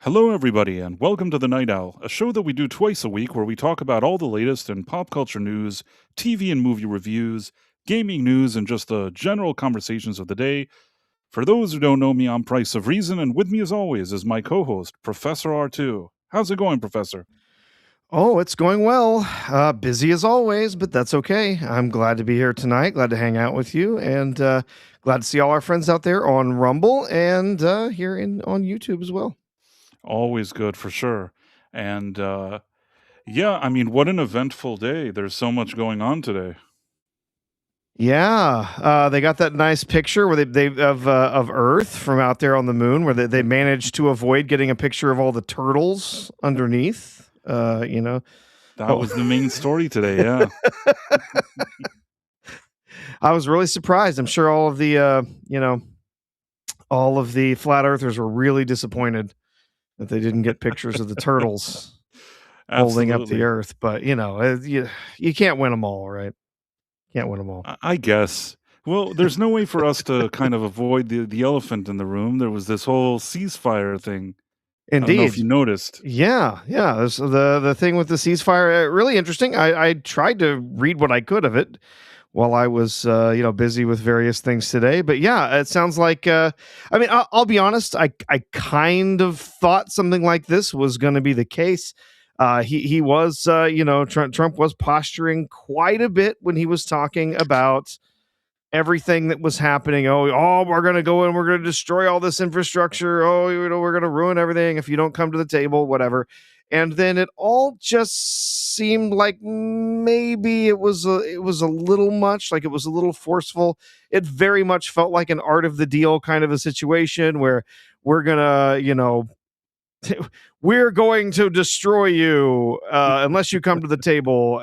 Hello, everybody, and welcome to The Night Owl, a show that we do twice a week where we talk about all the latest in pop culture news, TV and movie reviews, gaming news, and just the general conversations of the day. For those who don't know me, I'm Price of Reason, and with me, as always, is my co host, Professor R2. How's it going, Professor? Oh, it's going well. Busy as always, but that's okay. I'm glad to be here tonight. Glad to hang out with you, and glad to see all our friends out there on Rumble and here on YouTube as well. Always good for sure. And yeah, I mean, what an eventful day. There's so much going on today. Yeah, they got that nice picture where they of Earth from out there on the moon, where they managed to avoid getting a picture of all the turtles underneath. That was the main story today, yeah. I was really surprised. I'm sure all of the all of the flat earthers were really disappointed that they didn't get pictures of the turtles holding up the Earth. But you can't win them all, right? Can't win them all. I guess. Well, there's no way for us to kind of avoid the elephant in the room. There was this whole ceasefire thing. I don't know if Indeed. you noticed. Yeah. There's the thing with the ceasefire. Really interesting. I tried to read what I could of it while I was busy with various things today. But yeah, it sounds like I'll be honest. I kind of thought something like this was going to be the case. He was Trump was posturing quite a bit when he was talking about everything that was happening. Oh, we're going to go in, we're going to destroy all this infrastructure. Oh, we're going to ruin everything if you don't come to the table, whatever. And then it all just seemed like maybe it was a little much, like it was a little forceful. It very much felt like an art of the deal kind of a situation where we're gonna, we're going to destroy you unless you come to the table.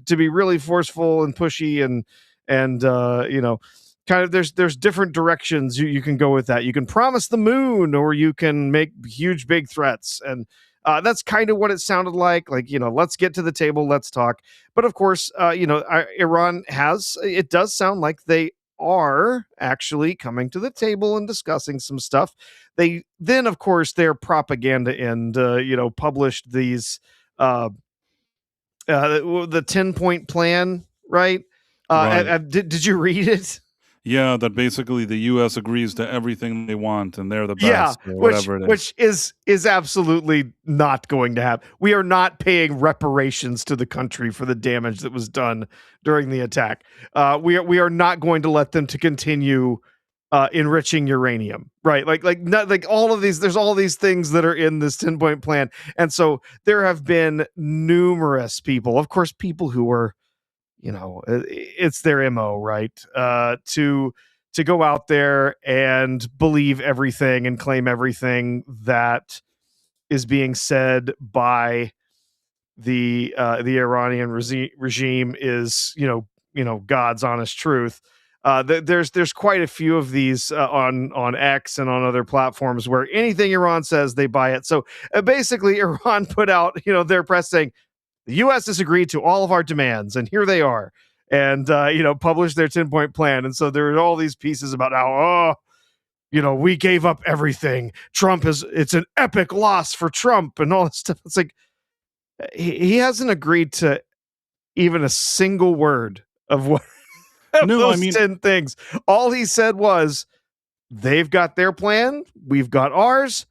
To be really forceful and pushy and kind of there's different directions you can go with that. You can promise the moon, or you can make huge big threats, and that's kind of what it sounded like, let's get to the table, let's talk. But of course, Iran it does sound like they are actually coming to the table and discussing some stuff. They then, of course, their propaganda end, published these the 10-point plan, right? Right. Did you read it? Yeah, that basically the US agrees to everything they want and they're the Yeah, best or whatever it is. which is absolutely not going to happen. We are not paying reparations to the country for the damage that was done during the attack. We are not going to let them to continue enriching uranium, right? Like all of these. There's all these things that are in this 10-point plan, and so there have been numerous people, of course, people who are, it's their MO, right? To go out there and believe everything and claim everything that is being said by the Iranian regime is God's honest truth. There's quite a few of these on X and on other platforms where anything Iran says, they buy it. So basically, Iran put out their press saying the U.S. has agreed to all of our demands, and here they are, and published their 10-point plan. And so there are all these pieces about how we gave up everything. It's an epic loss for Trump and all this stuff. It's like he hasn't agreed to even a single word of what of those 10 things. All he said was, they've got their plan, we've got ours,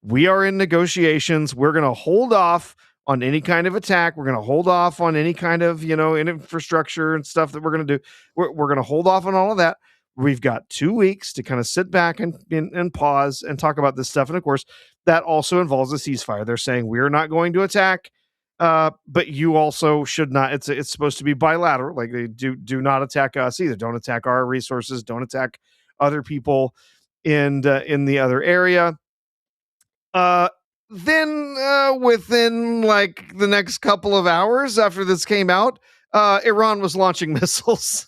we are in negotiations, we're going to hold off on any kind of attack, we're going to hold off on any kind of infrastructure and stuff that we're going to do. We're going to hold off on all of that. We've got 2 weeks to kind of sit back and pause and talk about this stuff. And of course, that also involves a ceasefire. They're saying we're not going to attack, but you also should not. It's supposed to be bilateral. Like, they do not attack us either. Don't attack our resources. Don't attack other people in the other area. Then within like the next couple of hours after this came out, Iran was launching missiles.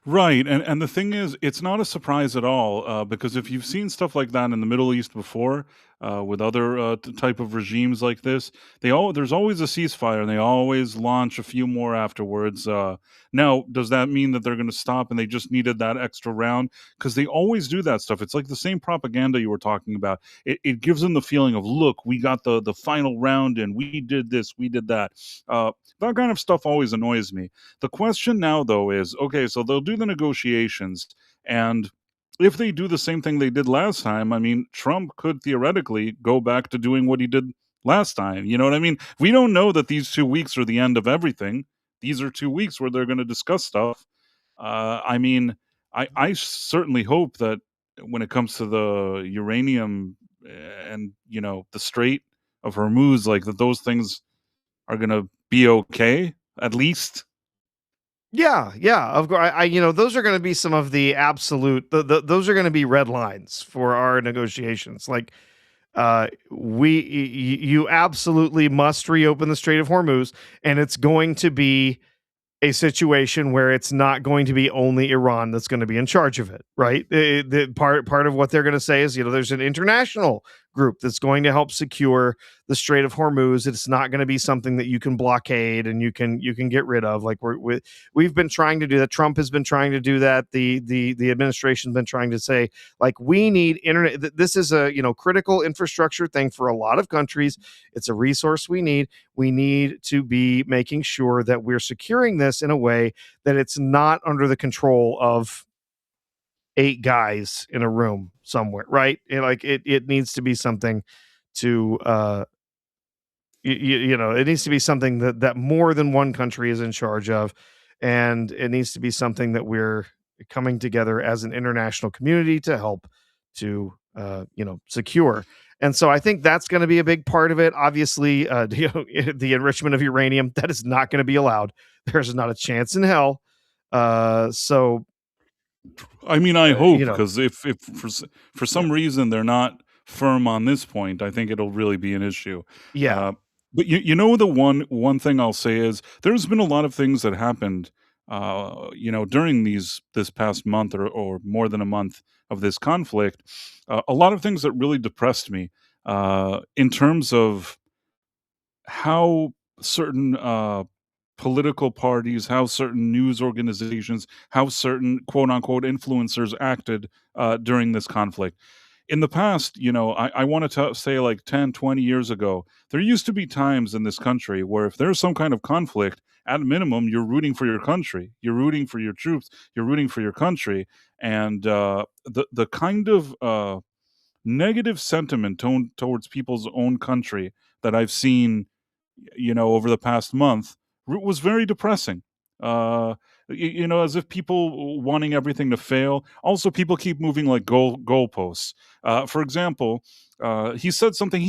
Right, and the thing is, it's not a surprise at all, because if you've seen stuff like that in the Middle East before, with other type of regimes like this. There's always a ceasefire, and they always launch a few more afterwards. Now, does that mean that they're going to stop and they just needed that extra round? Because they always do that stuff. It's like the same propaganda you were talking about. It gives them the feeling of, look, we got the final round and we did this, we did that. That kind of stuff always annoys me. The question now, though, is okay, so they'll do the negotiations, and if they do the same thing they did last time, I mean, Trump could theoretically go back to doing what he did last time. You know what I mean? We don't know that these 2 weeks are the end of everything. These are 2 weeks where they're going to discuss stuff. I mean, I certainly hope that when it comes to the uranium and the Strait of Hormuz, like that those things are going to be okay at least. Yeah, yeah, of course. Those are going to be some of the absolute. Those are going to be red lines for our negotiations. Like, you absolutely must reopen the Strait of Hormuz, and it's going to be a situation where it's not going to be only Iran that's going to be in charge of it, right? The part of what they're going to say is, there's an international group that's going to help secure the Strait of Hormuz. It's not going to be something that you can blockade and you can get rid of. Like we've been trying to do that. Trump has been trying to do that. The administration's been trying to say, like, we need internet. This is a critical infrastructure thing for a lot of countries. It's a resource we need. We need to be making sure that we're securing this in a way that it's not under the control of 8 guys in a room somewhere, right? It needs to be something to it needs to be something that more than one country is in charge of, and it needs to be something that we're coming together as an international community to help to secure. And so I think that's going to be a big part of it. Obviously, the enrichment of uranium, that is not going to be allowed. There's not a chance in hell. So I mean, I hope, you know, because if for yeah, some reason they're not firm on this point, I think it'll really be an issue. yeah. Uh, but the one thing I'll say is there's been a lot of things that happened, during this past month or more than a month of this conflict. A lot of things that really depressed me, in terms of how certain political parties, how certain news organizations, how certain quote unquote influencers acted during this conflict. In the past, I want to say like 10, 20 years ago, there used to be times in this country where if there's some kind of conflict, at minimum, you're rooting for your country, you're rooting for your troops, you're rooting for your country. And the kind of negative sentiment towards people's own country that I've seen, over the past month, was very depressing. As if people wanting everything to fail. Also, people keep moving like goalposts. For example, he said something.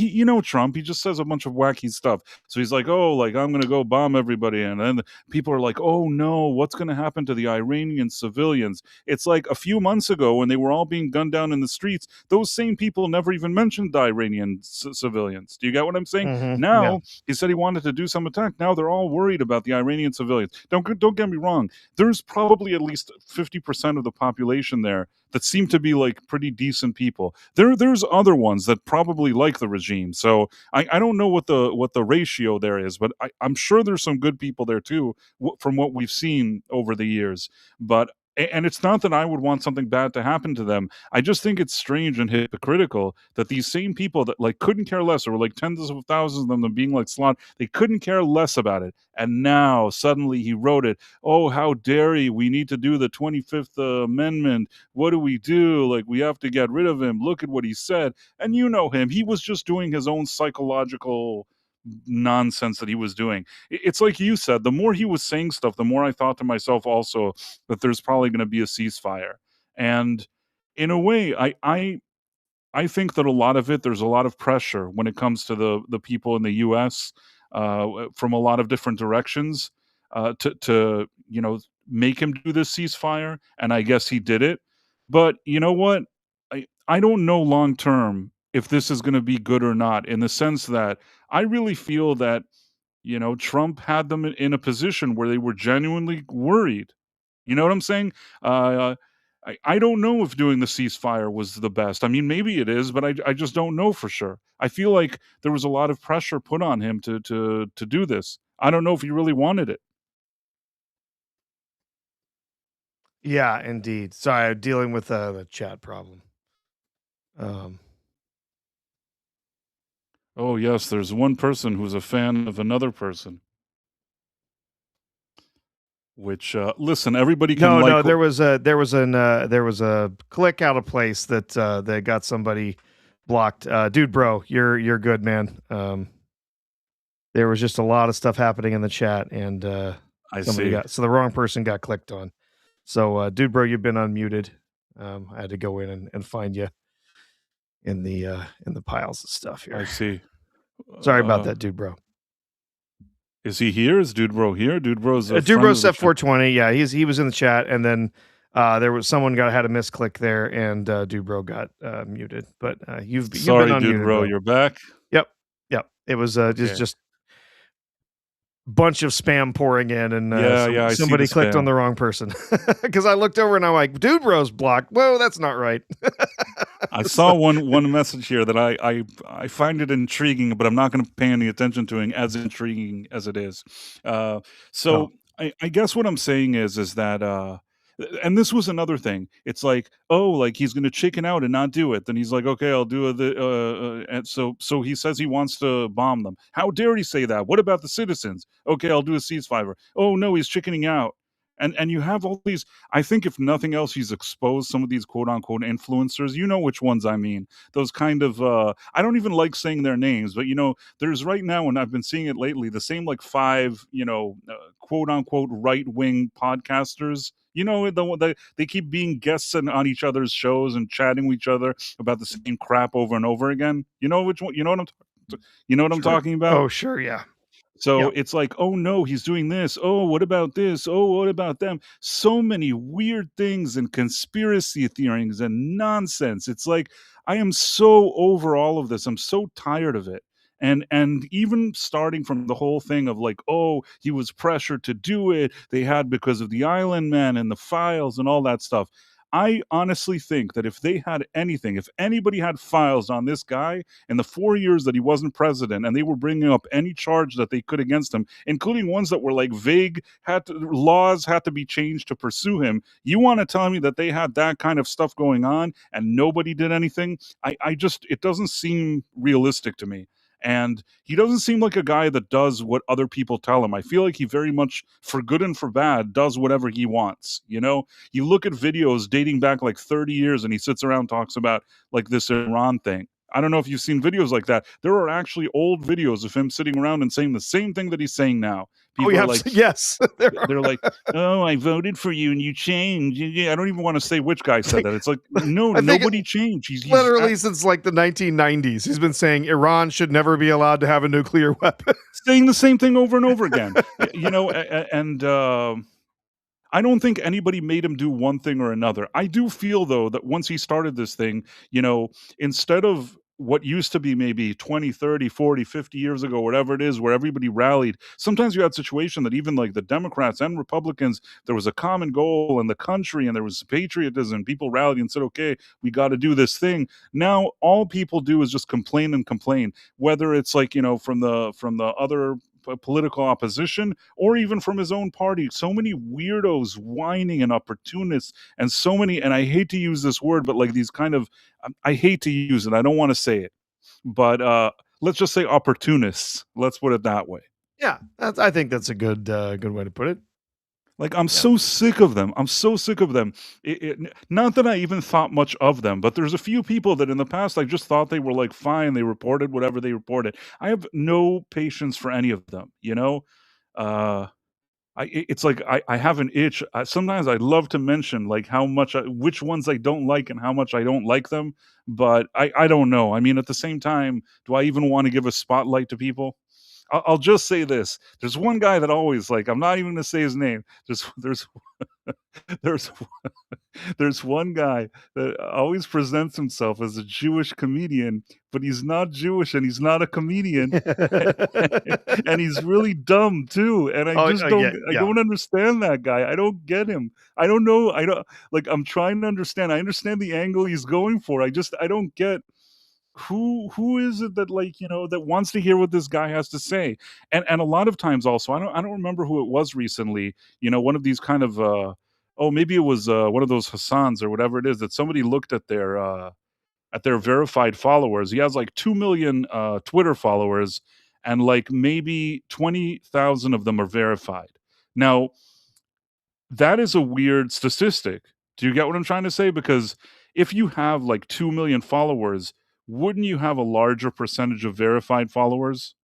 Trump. He just says a bunch of wacky stuff. So he's like, "Oh, like I'm gonna go bomb everybody," and then people are like, "Oh no, what's gonna happen to the Iranian civilians?" It's like a few months ago when they were all being gunned down in the streets. Those same people never even mentioned the Iranian civilians. Do you get what I'm saying? Yeah. Now he said he wanted to do some attack. Now they're all worried about the Iranian civilians. Don't get me wrong. There's probably at least 50% of the population there that seem to be like pretty decent people. There's other ones that probably like the regime. So I don't know what the ratio there is, but I'm sure there's some good people there too, from what we've seen over the years. But and it's not that I would want something bad to happen to them. I just think it's strange and hypocritical that these same people that like couldn't care less, or like tens of thousands of them being like slaughtered, they couldn't care less about it. And now suddenly he wrote it. Oh, how dare he? We need to do the 25th Amendment. What do we do? Like, we have to get rid of him. Look at what he said. And you know him. He was just doing his own psychological nonsense that he was doing. It's like you said, the more he was saying stuff, the more I thought to myself also that there's probably going to be a ceasefire. And in a way, I think that a lot of it, there's a lot of pressure when it comes to the people in the U.S. From a lot of different directions, to make him do this ceasefire, and I guess he did it. But you know what? I don't know long term if this is going to be good or not. In the sense that I really feel that Trump had them in a position where they were genuinely worried. You know what I'm saying? I don't know if doing the ceasefire was the best. I mean, maybe it is, but I just don't know for sure. I feel like there was a lot of pressure put on him to do this. I don't know if he really wanted it. Yeah, indeed. Sorry, I'm dealing with the chat problem. Um, Oh, yes, there's one person who's a fan of another person, which, listen, everybody can no, like no, there was a click out of place that got somebody blocked. Dude, bro, you're good, man. There was just a lot of stuff happening in the chat, and I see. the wrong person got clicked on. So, dude, bro, you've been unmuted. I had to go in and find you in the piles of stuff I here. see. Sorry about Uh, that, dude, bro. is he here? Is Dude Bro here? Dude Bro's a Dude, friend bro, of the Step show. 420. Yeah, he was in the chat, and then there was someone had a misclick there, and dude, bro got muted. But you've been Sorry, Dude unmuted, Bro, bro. you're back? Yep, yep. It was Okay. just bunch of spam pouring in, and Yeah, I see the somebody clicked on spam. the wrong person because I looked over and I'm like, dude, bro's blocked. Whoa, that's not right. I So, saw one message here that I find it intriguing, but I'm not gonna pay any attention to it as intriguing as it is. Uh, oh, so I guess what I'm saying is that, and this was another thing. It's like, oh, like he's gonna chicken out and not do it. Then he's like, okay, I'll do and so he says he wants to bomb them. How dare he say that? What about the citizens? Okay, I'll do a ceasefire. Oh no, he's chickening out. And you have all these. I think if nothing else, he's exposed some of these quote unquote influencers. You know which ones I mean. Those kind of I don't even like saying their names, but there's right now, and I've been seeing it lately, the same like five, quote unquote right wing podcasters. They keep being guests on each other's shows and chatting with each other about the same crap over and over again. You know which one? You know what I'm sure. talking about? Oh, sure, yeah, So yeah. it's like, oh no, he's doing this. Oh, what about this? Oh, what about them? So many weird things and conspiracy theories and nonsense. It's like I am so over all of this. I'm so tired of it. And even starting from the whole thing of like, oh, he was pressured to do it. They had because of the Island Man and the files and all that stuff. I honestly think that if they had anything, if anybody had files on this guy, in the 4 years that he wasn't president and they were bringing up any charge that they could against him, including ones that were like vague, laws had to be changed to pursue him. You want to tell me that they had that kind of stuff going on and nobody did anything? I just, it doesn't seem realistic to me. And he doesn't seem like a guy that does what other people tell him. I feel like he very much, for good and for bad, does whatever he wants. You look at videos dating back like 30 years and he sits around and talks about like this Iran thing. I don't know if you've seen videos like that. There are actually old videos of him sitting around and saying the same thing that he's saying now. Oh, People yeah, are like, yes. There are. they're like, "Oh, I voted for you and you changed." Yeah, I don't even want to say which guy said that. It's like, no, I think nobody changed. He's literally since like the 1990s, he's been saying Iran should never be allowed to have a nuclear weapon. saying the same thing over and over again. And I don't think anybody made him do one thing or another. I do feel though that once he started this thing, instead of what used to be maybe 20, 30, 40, 50 years ago, whatever it is, where everybody rallied, sometimes you had a situation that even like the Democrats and Republicans, there was a common goal in the country and there was patriotism. People rallied and said, okay, we got to do this thing. Now all people do is just complain and complain, whether it's like, from the other political opposition or even from his own party. So many weirdos whining and opportunists, and so many, and I hate to use this word, but like these kind of, I hate to use it. I don't want to say it, but let's just say opportunists. Let's put it that way. Yeah, I think that's a good way to put it. Like I'm Yeah. so sick of them. I'm so sick of them. Not that I even thought much of them, but there's a few people that in the past I just thought they were like fine. They reported whatever they reported. I have no patience for any of them. Uh, it's like I have an itch. Sometimes I love to mention like how much which ones I don't like and how much I don't like them, but I don't know. I mean, at the same time, do I even want to give a spotlight to people? I'll just say this. There's one guy that always like I'm not even gonna say his name. There's there's one guy that always presents himself as a Jewish comedian, but he's not Jewish and he's not a comedian. And he's really dumb too. And I Oh, just yeah, I yeah. don't understand that guy. I don't get him. I don't know. I don't like I'm trying to understand. I understand the angle he's going for. I don't get who is it that like that wants to hear what this guy has to say. And a lot of times also I don't remember who it was recently, one of these kind of oh, maybe it was one of those Hassans or whatever it is, that somebody looked at their verified followers. He has like 2 million Twitter followers, and like maybe 20,000 of them are verified. Now, that is a weird statistic. Do you get what I'm trying to say? Because if you have like 2 million followers, wouldn't you have a larger percentage of verified followers?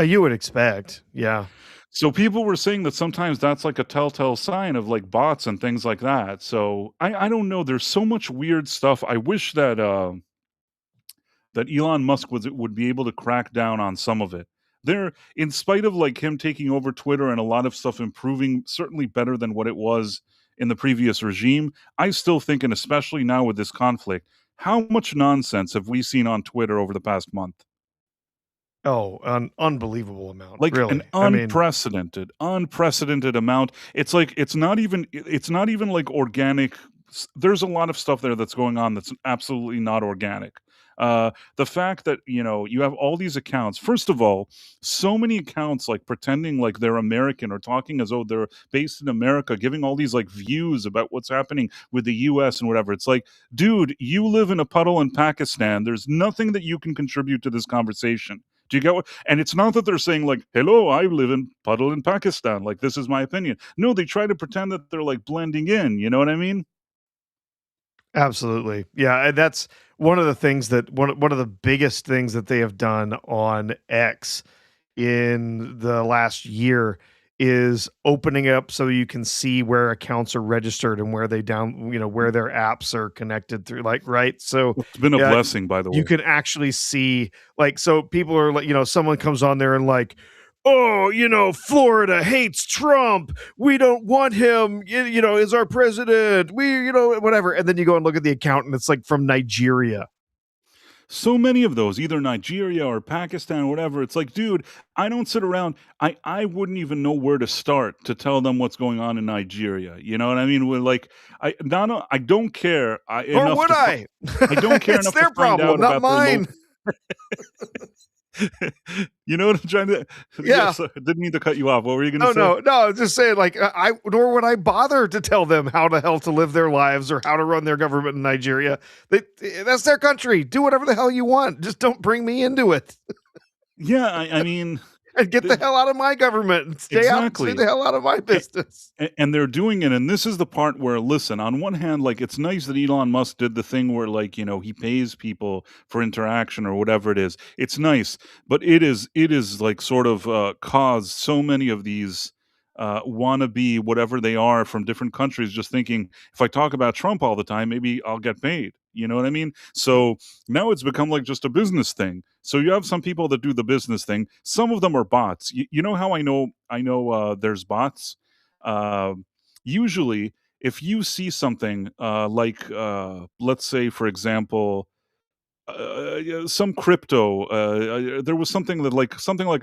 You would expect, yeah. So people were saying that sometimes that's like a telltale sign of like bots and things like that. So I don't know. There's so much weird stuff. I wish that Elon Musk would be able to crack down on some of it. There, in spite of like him taking over Twitter and a lot of stuff improving, certainly better than what it was in the previous regime, I still think, and especially now with this conflict, how much nonsense have we seen on Twitter over the past month? Oh, an unbelievable amount, Like an really. I mean, unprecedented amount. It's not even like organic. There's a lot of stuff there that's going on that's absolutely not organic. The fact that you have all these accounts. First of all, so many accounts like pretending like they're American or talking as though they're based in America, giving all these like views about what's happening with the U.S. and whatever. It's like, dude, you live in a puddle in Pakistan. There's nothing that you can contribute to this conversation. Do you get what? And it's not that they're saying like, "Hello, I live in puddle in Pakistan. Like this is my opinion." No, they try to pretend that they're like blending in. You know what I mean? absolutely. Yeah, and that's one of the things that one of the biggest things that they have done on X in the last year is opening up so you can see where accounts are registered and where they where their apps are connected through, like, right? So, It's been a yeah, blessing, by the you way. can actually see, like, so people are like, someone comes on there and like, oh, Florida hates Trump. We don't want him, as our president. We, whatever. And then you go and look at the account and it's like from Nigeria. So many of those, either Nigeria or Pakistan or whatever. It's like, dude, I don't sit around. I wouldn't even know where to start to tell them what's going on in Nigeria. You know what I mean? We're like, I don't care Or enough would to. I? I don't care It's enough to their find problem, out not about their mine. local. You know what I'm trying to? Yeah. Yes, I didn't mean to cut you off. What were you going to No, say? no, no. Just saying, like, I nor would I bother to tell them how the hell to live their lives or how to run their government in Nigeria. That's their country. Do whatever the hell you want. Just don't bring me into it. Yeah, I mean, And get the th- hell out of my government and stay exactly. the hell out of my business. And they're doing it, and this is the part where, listen, on one hand, like, it's nice that Elon Musk did the thing where, like, he pays people for interaction or whatever it is. It's nice, but it is like sort of caused so many of these wannabe whatever they are from different countries just thinking, if I talk about Trump all the time, maybe I'll get paid. You know what I mean? So now it's become like just a business thing. So you have some people that do the business thing. Some of them are bots. You know how I know there's bots. Um, Usually, if you see something like, let's say, for example, yeah, some crypto, there was something like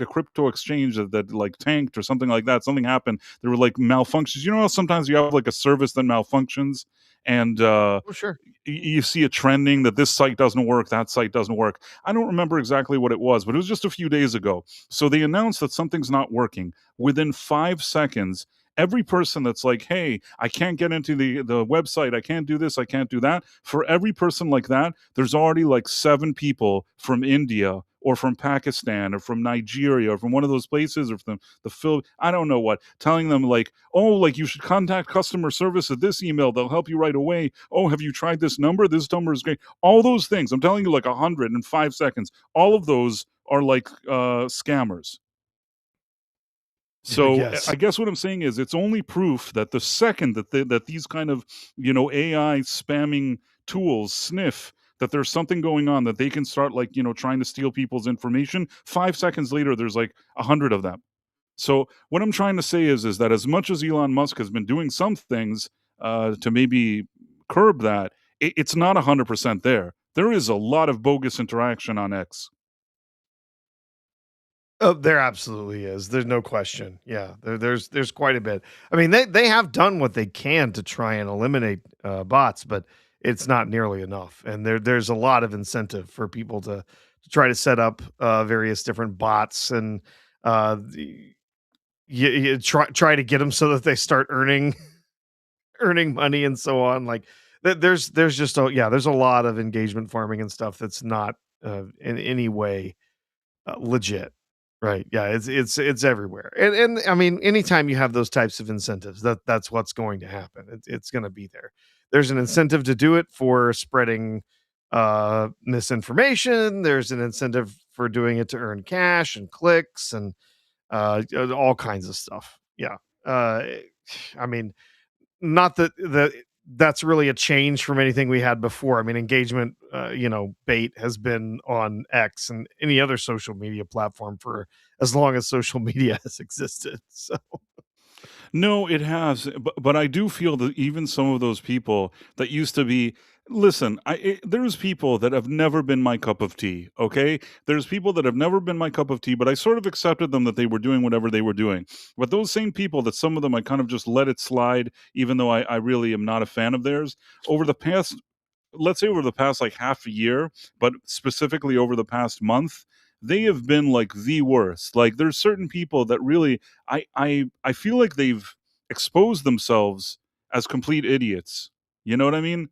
a crypto exchange that like tanked or something like that. Something happened. There were like malfunctions. You know how sometimes you have like a service that malfunctions, and Oh, sure. you see it trending that this site doesn't work, that site doesn't work. I don't remember exactly what it was, but it was just a few days ago. So they announced that something's not working. Within 5 seconds, every person that's like, hey, I can't get into the website, I can't do this, I can't do that. For every person like that, there's already like 7 people from India or from Pakistan or from Nigeria or from one of those places or from the I don't know what, telling them like, oh, like you should contact customer service at this email. They'll help you right away. Oh, have you tried this number? This number is great. All those things. I'm telling you, like 105 seconds. All of those are like scammers. So I Yes. guess what I'm saying is it's only proof that the second that these kind of AI spamming tools sniff that there's something going on, that they can start like, trying to steal people's information. 5 seconds later, there's like 100 of them. So what I'm trying to say is that as much as Elon Musk has been doing some things to maybe curb that, it's not 100% there. There is a lot of bogus interaction on X. Oh, there absolutely is. There's no question. Yeah, there's quite a bit. I mean, they have done what they can to try and eliminate bots, but it's not nearly enough. And there's a lot of incentive for people to try to set up various different bots and you try to get them so that they start earning earning money and so on. Like there's just there's a lot of engagement farming and stuff that's not in any way legit. Right. Yeah, it's everywhere. And I mean, anytime you have those types of incentives, that's what's going to happen. It's going to be there. There's an incentive to do it for spreading misinformation. There's an incentive for doing it to earn cash and clicks and all kinds of stuff. Yeah. Uh I mean, not that that's really a change from anything we had before. I mean, engagement, bait has been on X and any other social media platform for as long as social media has existed. So, No, it has, but I do feel that even some of those people that used to be, listen, there's people that have never been my cup of tea. Okay, there's people that have never been my cup of tea, but I sort of accepted them that they were doing whatever they were doing. But those same people, that some of them I kind of just let it slide, even though I really am not a fan of theirs. Over the past, let's say over the past like half a year, but specifically over the past month, they have been like the worst. Like there's certain people that really I feel like they've exposed themselves as complete idiots. You know what I mean?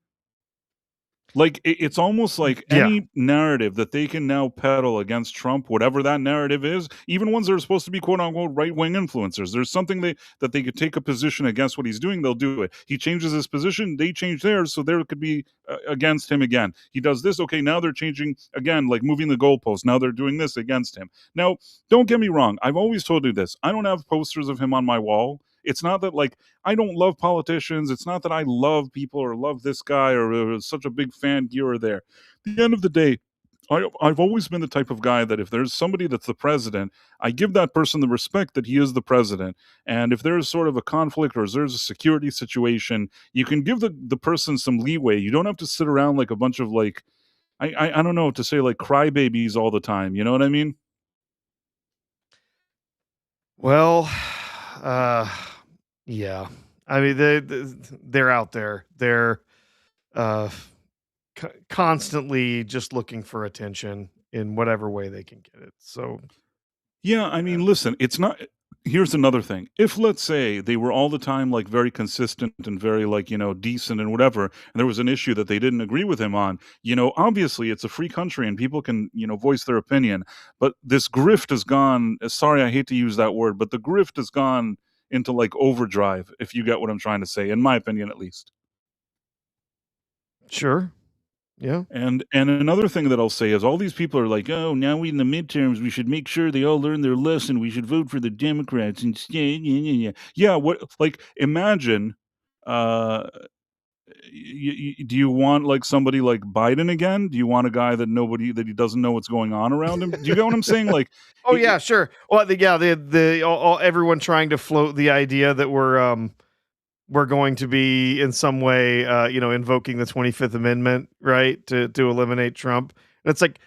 Like, it's almost like yeah, any narrative that they can now peddle against Trump, whatever that narrative is, even ones that are supposed to be quote unquote right wing influencers. There's something that they could take a position against what he's doing, they'll do it. He changes his position, they change theirs, so there could be against him again. He does this, okay, now they're changing again, like moving the goalpost. Now they're doing this against him. Now, don't get me wrong. I've always told you this. I don't have posters of him on my wall. It's not that like I don't love politicians. It's not that I love people or love this guy or such a big fan here or there. At the end of the day, I've always been the type of guy that if there's somebody that's the president, I give that person the respect that he is the president. And if there's sort of a conflict or there's a security situation, you can give the person some leeway. You don't have to sit around like a bunch of like I don't know to say like crybabies all the time. You know what I mean? well, uh, yeah. I mean, they're out there. They're uh, constantly just looking for attention in whatever way they can get it. So, Yeah, I uh, mean, listen, it's not here's another thing. If let's say they were all the time like very consistent and very like, decent and whatever, and there was an issue that they didn't agree with him on, obviously it's a free country and people can, voice their opinion. But this grift has gone, sorry, I hate to use that word, but the grift has gone into like overdrive, if you get what I'm trying to say, in my opinion at least. sure. Yeah. And another thing that I'll say is all these people are like, "Oh, now we in the midterms, we should make sure they all learn their lesson. We should vote for the Democrats instead." Yeah, yeah, yeah. Yeah, what like imagine uh do you want like somebody like Biden again? Do you want a guy that he doesn't know what's going on around him? Do you get what I'm saying? Like Oh yeah, sure. Well, the everyone trying to float the idea that we're going to be in some way, invoking the 25th Amendment, right, to eliminate Trump. And it's like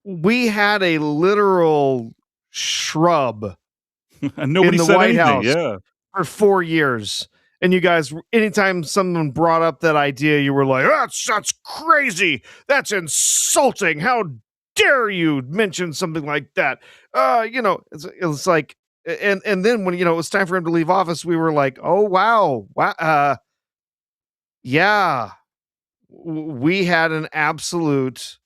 we had a literal shrub and in nobody the said White anything. House Yeah. for 4 years. And you guys, anytime someone brought up that idea, you were like, that's crazy. That's insulting. How dare you mention something like that? It's like, and then when, it was time for him to leave office, we were like, oh, wow. Wow. Yeah, we had an absolute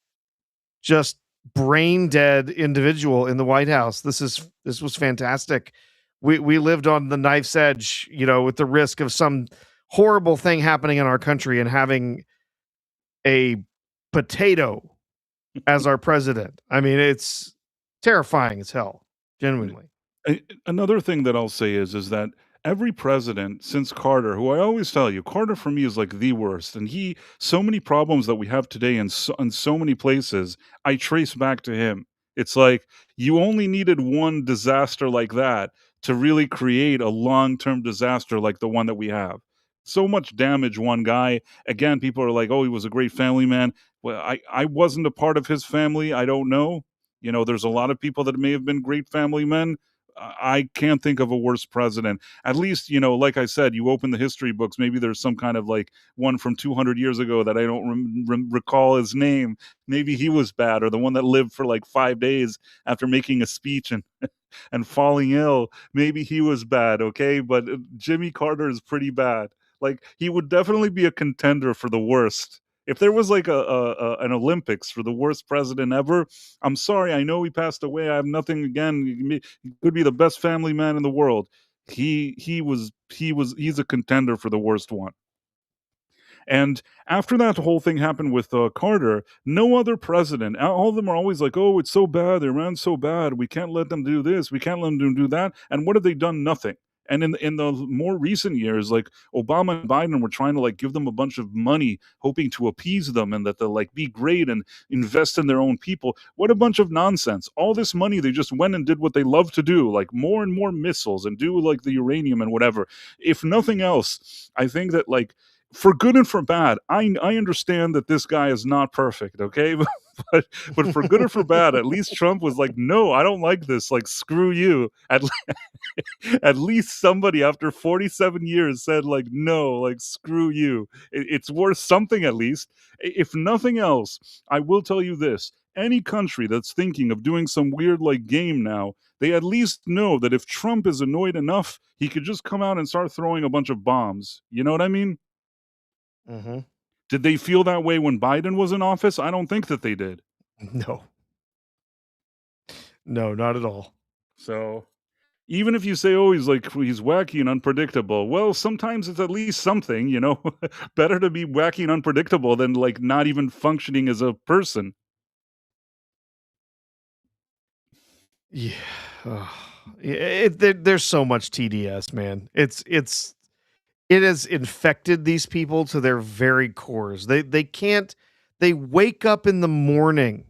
just brain dead individual in the White House. This was fantastic. We lived on the knife's edge, with the risk of some horrible thing happening in our country and having a potato as our president. I mean, it's terrifying as hell, genuinely. Another thing that I'll say is that every president since Carter, who I always tell you, Carter for me is like the worst. And so many problems that we have today in so many places, I trace back to him. It's like you only needed one disaster like that to really create a long-term disaster like the one that we have. So much damage, one guy. Again, people are like, oh, he was a great family man. Well, I wasn't a part of his family. I don't know. There's a lot of people that may have been great family men. I can't think of a worse president. At least, like I said, you open the history books. Maybe there's some kind of like one from 200 years ago that I don't recall his name. Maybe he was bad, or the one that lived for like 5 days after making a speech and falling ill. Maybe he was bad, okay? But Jimmy Carter is pretty bad. Like he would definitely be a contender for the worst. If there was like an Olympics for the worst president ever, I'm sorry, I know he passed away. I have nothing again. He could be the best family man in the world. He's a contender for the worst one. And after that whole thing happened with Carter, no other president, all of them are always like, oh, it's so bad. They ran so bad. We can't let them do this. We can't let them do that. And what have they done? Nothing. And in the more recent years, like Obama and Biden were trying to like give them a bunch of money, hoping to appease them and that they'll like be great and invest in their own people. What a bunch of nonsense. All this money, they just went and did what they love to do, like more and more missiles and do like the uranium and whatever. If nothing else, I think that like for good and for bad, I understand that this guy is not perfect, okay? But for good or for bad, at least Trump was like, no, I don't like this. Like, screw you. At least somebody after 47 years said, like, no, like, screw you. It's worth something at least. If nothing else, I will tell you this. Any country that's thinking of doing some weird like game now, they at least know that if Trump is annoyed enough, he could just come out and start throwing a bunch of bombs. You know what I mean? Mhm. Did they feel that way when Biden was in office? I don't think that they did. No. No, not at all. So, even if you say, "Oh, he's wacky and unpredictable," well, sometimes it's at least something, you know? Better to be wacky and unpredictable than, like, not even functioning as a person. Yeah. Ugh. There's so much TDS, man. It has infected these people to their very cores. They can't they wake up in the morning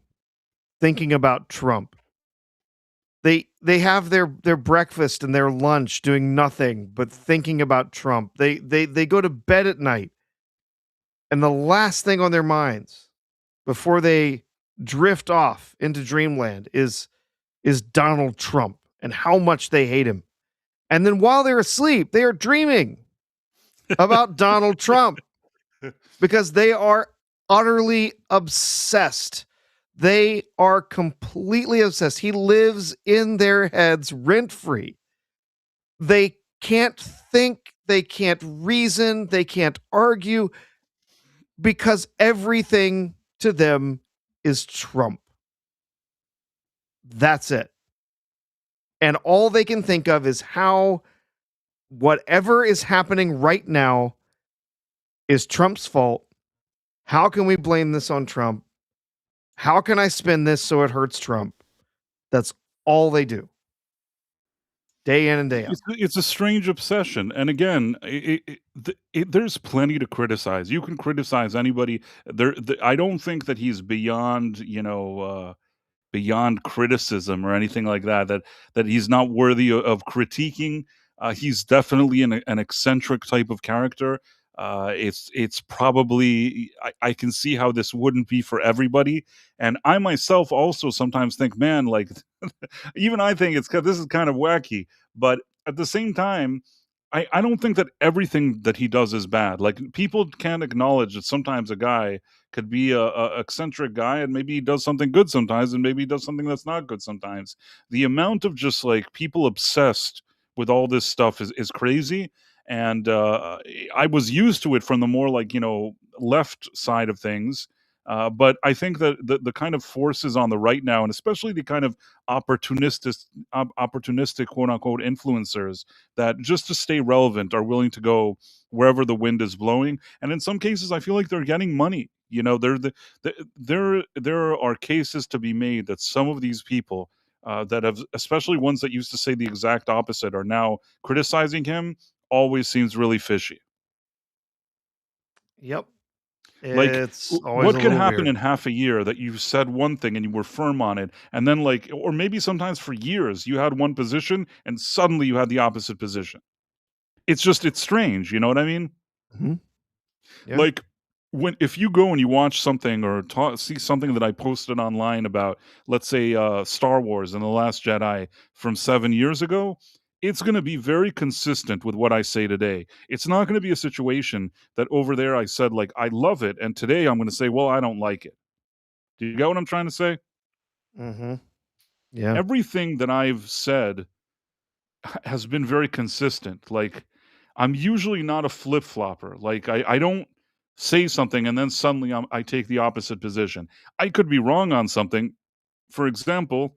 thinking about Trump. They have their breakfast and their lunch doing nothing but thinking about Trump. They go to bed at night and the last thing on their minds before they drift off into dreamland is Donald Trump and how much they hate him. And then while they're asleep, they are dreaming about Donald Trump because they are utterly obsessed. They are completely obsessed. He lives in their heads rent free. They can't think, they can't reason, they can't argue because everything to them is Trump. That's it. And all they can think of is how whatever is happening right now is Trump's fault. How can we blame this on Trump? How can I spin this so it hurts Trump? That's all they do. Day in and day out. It's a strange obsession, and again, there's plenty to criticize. You can criticize anybody. I don't think that he's beyond, beyond criticism or anything like that. That he's not worthy of critiquing. He's definitely an eccentric type of character. It's probably I can see how this wouldn't be for everybody, and I myself also sometimes think, man, like even I think this is kind of wacky, but at the same time, I don't think that everything that he does is bad. Like people can't acknowledge that sometimes a guy could be a eccentric guy and maybe he does something good sometimes and maybe he does something that's not good sometimes. The amount of just like people obsessed with all this stuff is crazy. And I was used to it from the more like, left side of things. But I think that the kind of forces on the right now, and especially the kind of opportunistic quote unquote influencers that just to stay relevant are willing to go wherever the wind is blowing. And in some cases, I feel like they're getting money. There are cases to be made that some of these people that have, especially ones that used to say the exact opposite, are now criticizing him, always seems really fishy. Yep. Like, It's always what a could little happen weird. in half a year that you said one thing and you were firm on it, and then, like, or maybe sometimes for years you had one position and suddenly you had the opposite position. It's strange, you know what I mean? Mhm. Yeah. Like, when if you go and you watch something or see something that I posted online about, let's say, Star Wars and The Last Jedi from 7 years ago, it's gonna be very consistent with what I say today. It's not gonna be a situation that over there I said, like, "I love it," and today I'm gonna say, "Well, I don't like it." Do you get what I'm trying to say? Mhm. Yeah. Everything that I've said has been very consistent. Like, I'm usually not a flip flopper. Like, I don't say something and then suddenly I take the opposite position. I could be wrong on something. For example,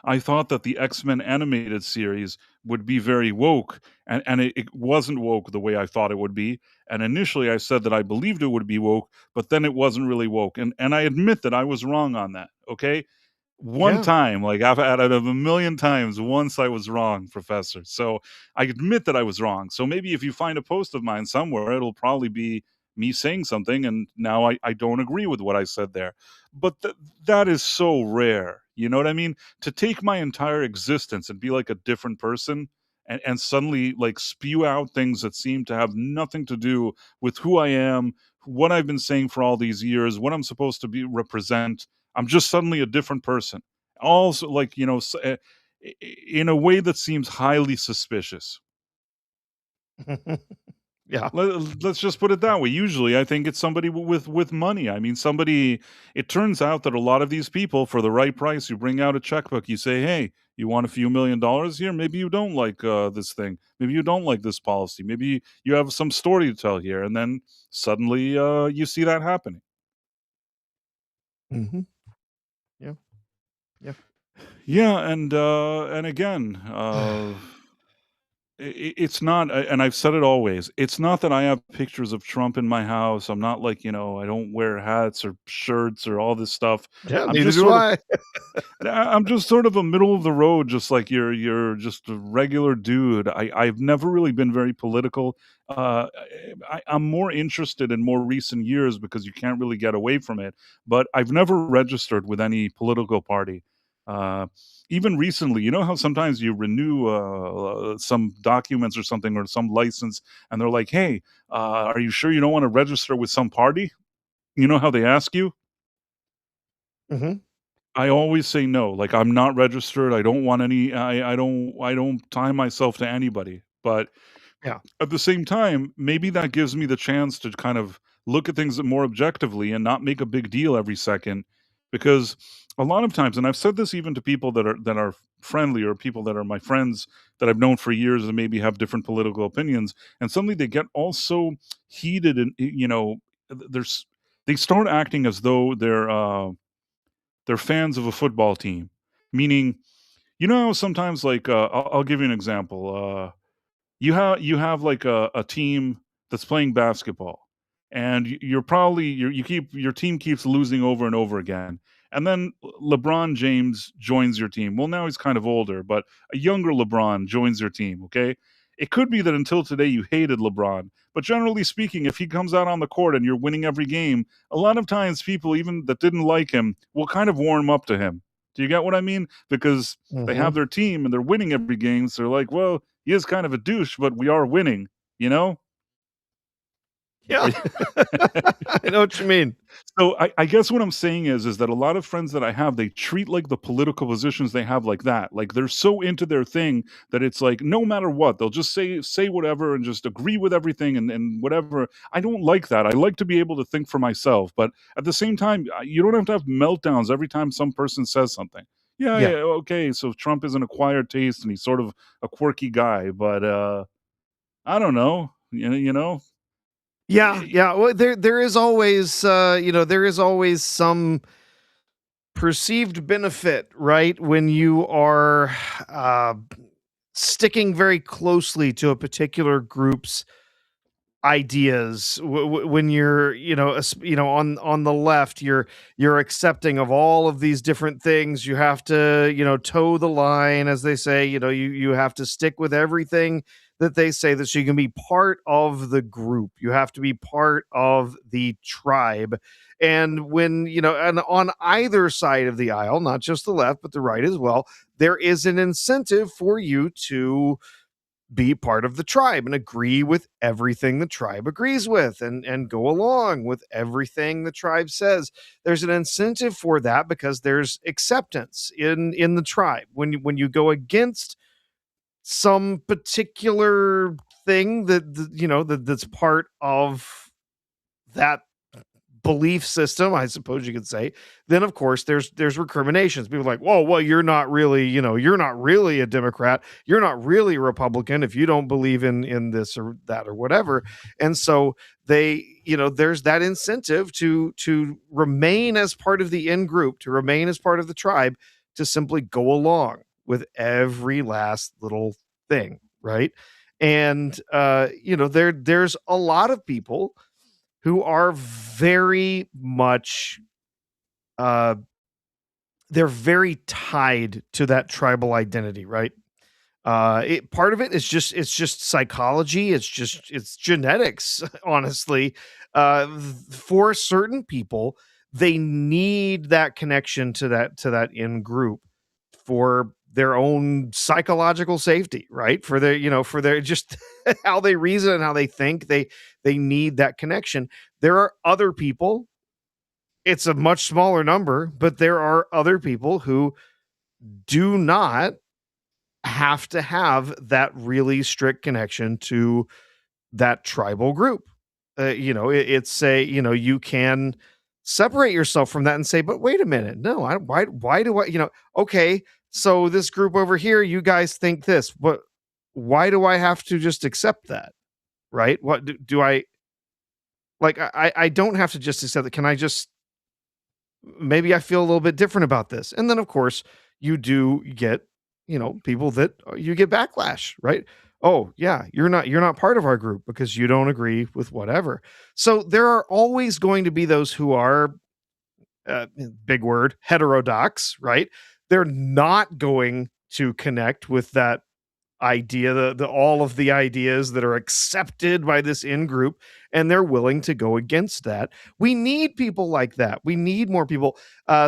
I thought that the X-Men animated series would be very woke, and it wasn't woke the way I thought it would be. And initially, I said that I believed it would be woke, but then it wasn't really woke. And I admit that I was wrong on that. Okay, one Yeah. time, like I've out of a million times, once I was wrong, Professor. So I admit that I was wrong. So maybe if you find a post of mine somewhere, it'll probably be me saying something, and now I don't agree with what I said there. But that is so rare. You know what I mean? To take my entire existence and be like a different person and suddenly like spew out things that seem to have nothing to do with who I am, what I've been saying for all these years, what I'm supposed to be represent. I'm just suddenly a different person. Also, like, in a way that seems highly suspicious. Yeah. Let's just put it that way. Usually, I think it's somebody with money. I mean, somebody. It turns out that a lot of these people, for the right price, you bring out a checkbook. You say, "Hey, you want a few $1 million here? Maybe you don't like this thing. Maybe you don't like this policy. Maybe you have some story to tell here." And then suddenly, you see that happening. Mhm. Yeah. Yeah. Yeah, and again, it's not, and I've said it always. It's not that I have pictures of Trump in my house. I'm not like, I don't wear hats or shirts or all this stuff. Yeah, I'm neither just do sort of I. I'm just sort of a middle of the road, just like you're just a regular dude. I've never really been very political. I'm more interested in more recent years because you can't really get away from it. But I've never registered with any political party. Uh, Even recently, you know how sometimes you renew some documents or something or some license, and they're like, "Hey, are you sure you don't want to register with some party?" You know how they ask you? Mhm. I always say no. Like, I'm not registered. I don't want any. I don't tie myself to anybody. But Yeah. at the same time, maybe that gives me the chance to kind of look at things more objectively and not make a big deal every second. Because a lot of times, and I've said this even to people that are friendly or people that are my friends that I've known for years and maybe have different political opinions, and suddenly they get all so heated and there's they start acting as though they're fans of a football team, meaning, how sometimes, like, I'll give you an example. You have like a team that's playing basketball, and you're probably you keep your team keeps losing over and over again, and then LeBron James joins your team. Well, now he's kind of older, but a younger LeBron joins your team. Okay, it could be that until today you hated LeBron, but generally speaking, if he comes out on the court and you're winning every game, a lot of times people even that didn't like him will kind of warm up to him. Do you get what I mean? Because they have Mhm. their team and they're winning every game, so they're like, well, he is kind of a douche, but we are winning, you know? Yeah. I know what you mean. So I guess what I'm saying is that a lot of friends that I have, they treat like the political positions they have like that. Like they're so into their thing that it's like no matter what, they'll just say whatever and just agree with everything and whatever. I don't like that. I like to be able to think for myself, but at the same time, you don't have to have meltdowns every time some person says something. Yeah, Yeah. yeah, okay. So Trump is an acquired taste and he's sort of a quirky guy, but I don't know. Yeah, yeah. Well, there is always there is always some perceived benefit, right? When you are uh sticking very closely to a particular group's ideas when you're on the left, you're accepting of all of these different things. You have to toe the line, as they say. You have to stick with everything that they say, that so you can be part of the group. You have to be part of the tribe. And when and on either side of the aisle, not just the left but the right as well, there is an incentive for you to be part of the tribe and agree with everything the tribe agrees with, and go along with everything the tribe says. There's an incentive for that because there's acceptance in the tribe. When you go against some particular thing that's part of that belief system, I suppose you could say, then of course there's recriminations. People are like, whoa, well, you're not really, you're not really a Democrat, you're not really a Republican if you don't believe in this or that or whatever. And so they, there's that incentive to remain as part of the in group, to remain as part of the tribe, to simply go along with every last little thing, right? And there's a lot of people who are very much they're very tied to that tribal identity, right? Part of it is it's just psychology, it's genetics, honestly. For certain people, they need that connection to that in group for their own psychological safety, right? For their, for their just how they reason and how they think. They need that connection. There are other people, it's a much smaller number, but there are other people who do not have to have that really strict connection to that tribal group. It's a, you can separate yourself from that and say, but wait a minute, no, why do I, okay, so this group over here, you guys think this, but why do I have to just accept that? Right? What do I like? I don't have to just accept it. Can I just, maybe I feel a little bit different about this? And then of course you do get, people that you get backlash, right? Oh yeah, you're not part of our group because you don't agree with whatever. So there are always going to be those who are, big word, heterodox, right? They're not going to connect with that idea, the all of the ideas that are accepted by this in group, and they're willing to go against that. We need people like that. We need more people.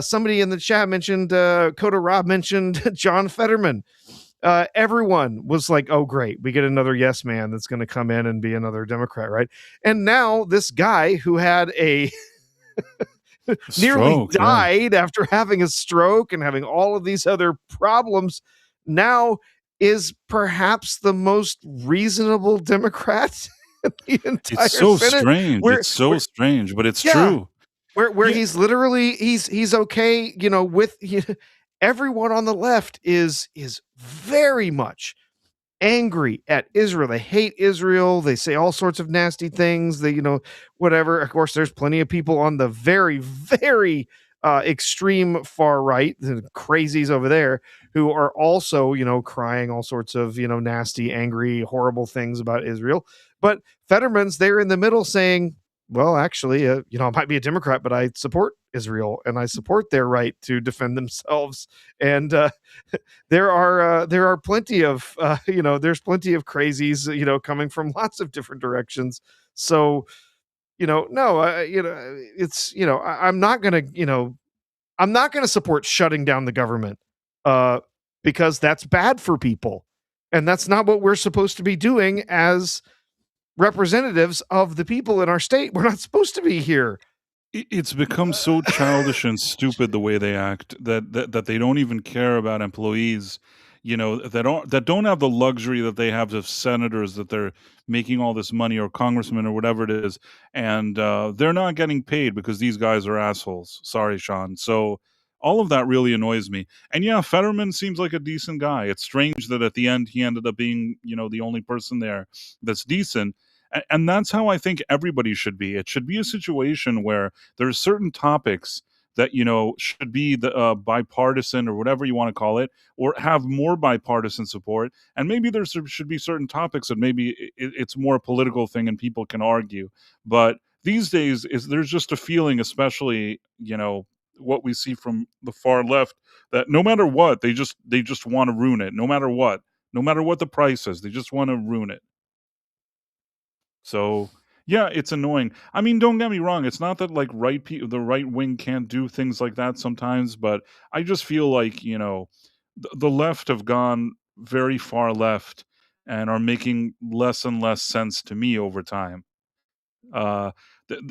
Somebody in the chat mentioned, Coda Rob mentioned John Fetterman. Everyone was like, oh great, we get another yes man that's going to come in and be another Democrat, right? And now this guy who had a nearly Stroke, yeah. died after having a stroke and having all of these other problems, now is perhaps the most reasonable Democrat in the entire It's so Senate. strange. Where, It's so strange, but it's yeah, true. where Yeah, he's literally he's okay, with everyone on the left is very much angry at Israel. They hate Israel. They say all sorts of nasty things. They, whatever. Of course, there's plenty of people on the very, very extreme far right, the crazies over there, who are also, crying all sorts of, nasty, angry, horrible things about Israel. But Fetterman's there in the middle saying, well, actually, I might be a Democrat, but I support Israel and I support their right to defend themselves. And there are plenty of there's plenty of crazies coming from lots of different directions. So no, it's I'm not gonna I'm not gonna support shutting down the government, uh because that's bad for people, and that's not what we're supposed to be doing as representatives of the people in our state. We're not supposed to be here. it's become so childish and stupid the way they act that they don't even care about employees, that don't have the luxury that they have of senators that they're making all this money, or congressmen or whatever it is, and they're not getting paid because these guys are assholes. Sorry, Sean. So all of that really annoys me. And yeah, Fetterman seems like a decent guy. It's strange that at the end he ended up being, the only person there that's decent. And that's how I think everybody should be. It should be a situation where there's certain topics that should be the bipartisan or whatever you want to call it, or have more bipartisan support. And maybe should be certain topics that maybe it's more a political thing and people can argue. But these days, there's just a feeling, especially what we see from the far left, that no matter what, they just want to ruin it. No matter what the price is, they just want to ruin it. So yeah, it's annoying. I mean, don't get me wrong. It's not that like the right wing can't do things like that sometimes, but I just feel like the left have gone very far left and are making less and less sense to me over time. Uh,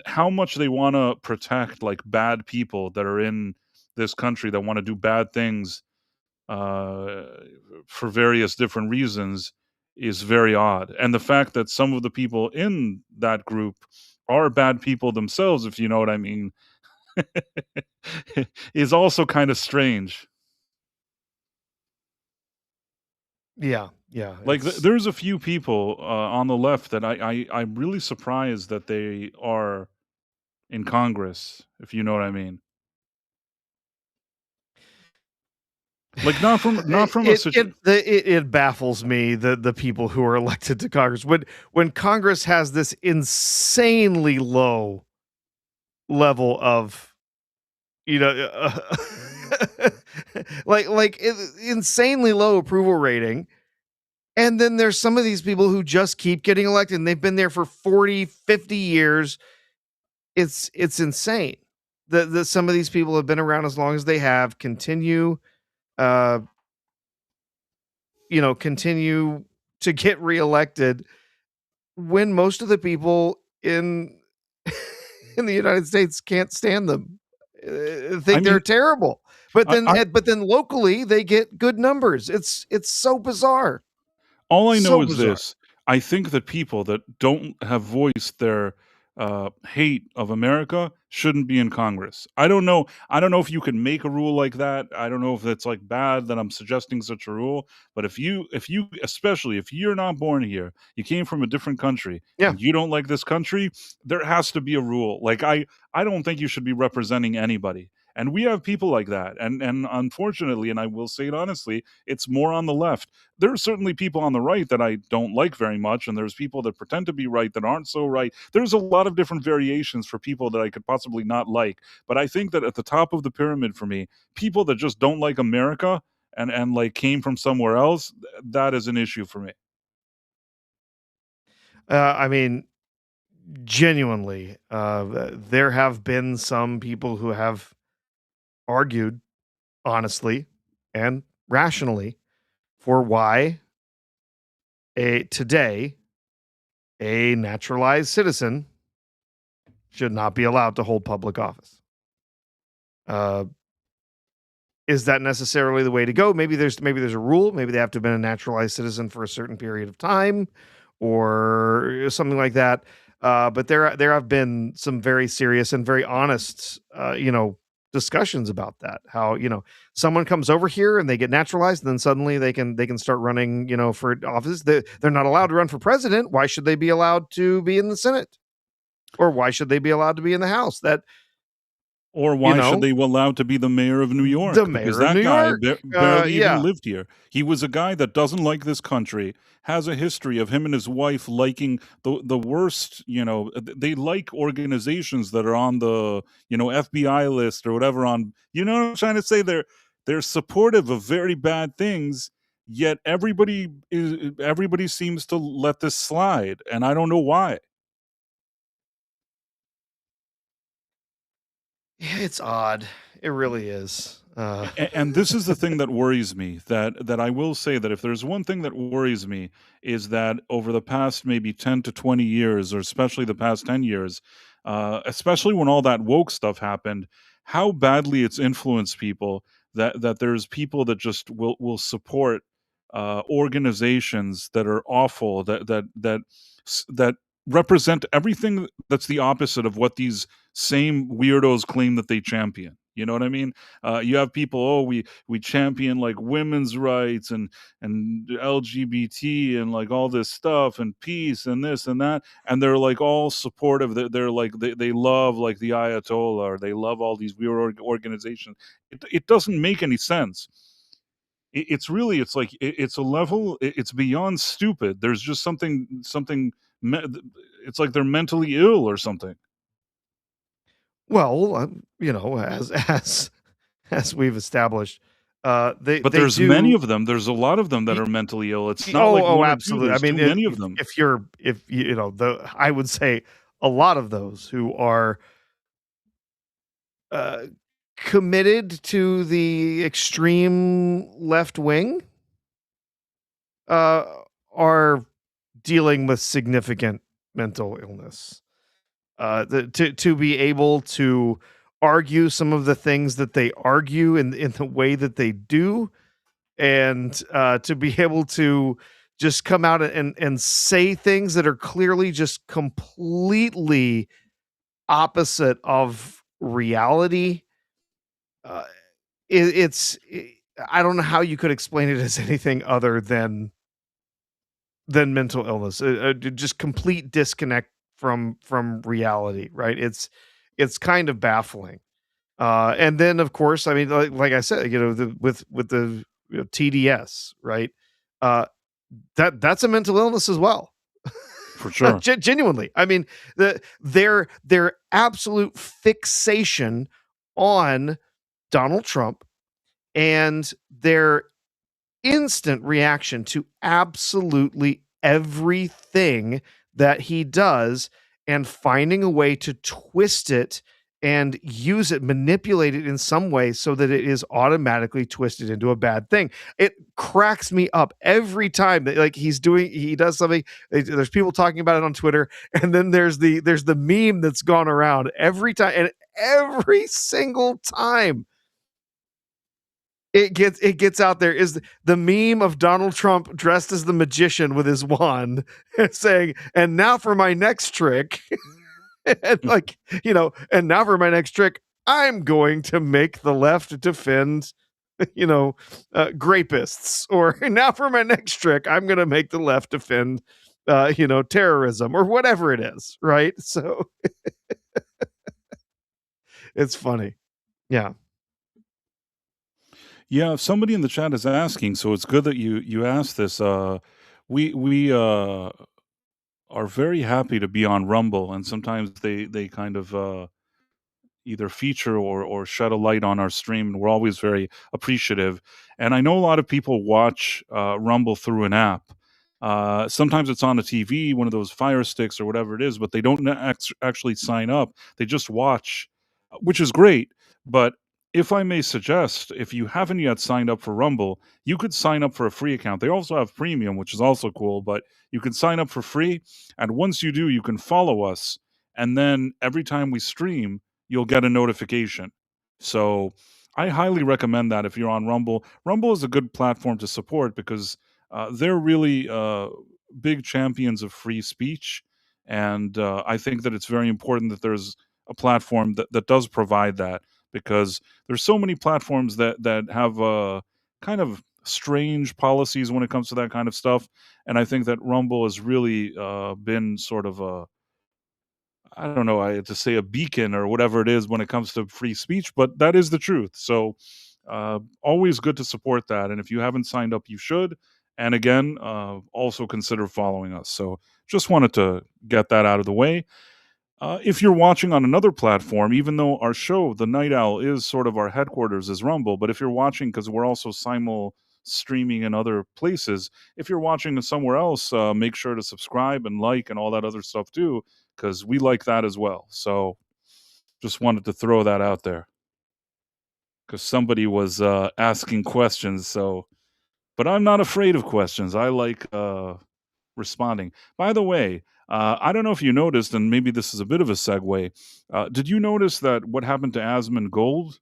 how much they want to protect like bad people that are in this country that want to do bad things uh, for various different reasons is very odd. And the fact that some of the people in that group are bad people themselves, if you know what I mean, is also kind of strange. Yeah, yeah. Like there's a few people on the left that I'm really surprised that they are in Congress, if you know what I mean. Like not from a it baffles me, the people who are elected to Congress, when Congress has this insanely low level of, you know insanely low approval rating. And then there's some of these people who just keep getting elected, and they've been there for 40, 50 years. It's insane that some of these people have been around as long as they have, uh continue to get reelected, when most of the people in in the United States can't stand them, I think they're mean, terrible. But I, then I but then locally they get good numbers. It's so bizarre. all I know So is bizarre. this: I think that people that don't have voiced their hate of America shouldn't be in Congress. I don't know. I don't know if you can make a rule like that. I don't know if it's like bad that I'm suggesting such a rule. But especially if you're not born here, you came from a different country, Yeah. and you don't like this country, there has to be a rule. Like I don't think you should be representing anybody. And we have people like that. And unfortunately, and I will say it honestly, it's more on the left. There are certainly people on the right that I don't like very much, and there's people that pretend to be right that aren't so right. There's a lot of different variations for people that I could possibly not like, but I think that at the top of the pyramid for me, people that just don't like America and like came from somewhere else, that is an issue for me. I mean, genuinely, there have been some people who have argued honestly and rationally for why today a naturalized citizen should not be allowed to hold public office. Uh, is that necessarily the way to go? Maybe there's a rule. Maybe they have to have been a naturalized citizen for a certain period of time, or something like that. But there have been some very serious and very honest, discussions about that. How, someone comes over here and they get naturalized, and then suddenly they can start running, for office. They're not allowed to run for president. Why should they be allowed to be in the Senate? Or why should they be allowed to be in the House? That Or you why should know, they allow to be the mayor of New the York? Because mayor of that New guy York. barely even Yeah. lived here. He was a guy that doesn't like this country, has a history of him and his wife liking the worst, they like organizations that are on the, FBI list or whatever on, what I'm trying to say? They're supportive of very bad things, yet everybody seems to let this slide, and I don't know why. Yeah, it's odd. It really is. And this is the thing that worries me, that I will say that if there's one thing that worries me, is that over the past maybe 10 to 20 years, or especially the past 10 years, especially when all that woke stuff happened, how badly it's influenced people, that there's people that just will support organizations that are awful, that represent everything that's the opposite of what these same weirdos claim that they champion. You know what I mean? You have people, oh, we champion like women's rights and LGBT and like all this stuff and peace and this and that, and they're like all supportive. They're like they love like the Ayatollah, or they love all these weird organizations. It doesn't make any sense. It's really, it's like it's a level. It's beyond stupid. There's just something. It's like they're mentally ill or something. Well, as we've established, But they there's many do. of them. There's a lot of them that y- are mentally ill. It's not like oh, one or two. absolutely. I There's too mean, many of them. if you know the I would say a lot of those who are uh, committed to the extreme left wing uh, are dealing with significant mental illness. To be able to argue some of the things that they argue in the way that they do, and to be able to just come out and say things that are clearly just completely opposite of reality. Uh, I don't know how you could explain it as anything other than mental illness. Just complete disconnect from reality, right? It's kind of baffling. And then, of course, I mean, like I said, with the TDS, right? Uh, that's a mental illness as well. For sure. Genuinely, I mean, their absolute fixation on Donald Trump and their instant reaction to absolutely everything that he does, and finding a way to twist it and use it, manipulate it in some way so that it is automatically twisted into a bad thing. It cracks me up every time that like he does something. There's people talking about it on Twitter, and then there's the meme that's gone around every time, and every single time it gets out there is the meme of Donald Trump dressed as the magician with his wand saying, "And now for my next trick." And like, and now for my next trick, I'm going to make the left defend grapists, or now for my next trick, I'm going to make the left defend terrorism, or whatever it is, right? So it's funny. Yeah. Yeah, somebody in the chat is asking, so it's good that you asked this. We are very happy to be on Rumble, and sometimes they kind of either feature or shed a light on our stream, and we're always very appreciative. And I know a lot of people watch Rumble through an app. Sometimes it's on a TV, one of those Fire Sticks or whatever it is, but they don't actually sign up. They just watch, which is great. But if I may suggest, if you haven't yet signed up for Rumble, you could sign up for a free account. They also have premium, which is also cool, but you can sign up for free. And once you do, you can follow us. And then every time we stream, you'll get a notification. So I highly recommend that if you're on Rumble. Rumble is a good platform to support because they're really big champions of free speech. And I think that it's very important that there's a platform that does provide that, because there's so many platforms that have kind of strange policies when it comes to that kind of stuff. And I think that Rumble has really been sort of a, I don't know, I had to say a beacon or whatever it is when it comes to free speech, but that is the truth. So, always good to support that. And if you haven't signed up, you should. And again, also consider following us. So, just wanted to get that out of the way. If you're watching on another platform, even though our show, The Night Owl, is sort of our headquarters is Rumble, but if you're watching, because we're also simul streaming in other places, if you're watching somewhere else, make sure to subscribe and like and all that other stuff too, because we like that as well. So just wanted to throw that out there because somebody was asking questions. So, but I'm not afraid of questions. I like responding. By the way, I don't know if you noticed, and maybe this is a bit of a segue. Did you notice that what happened to Asmongold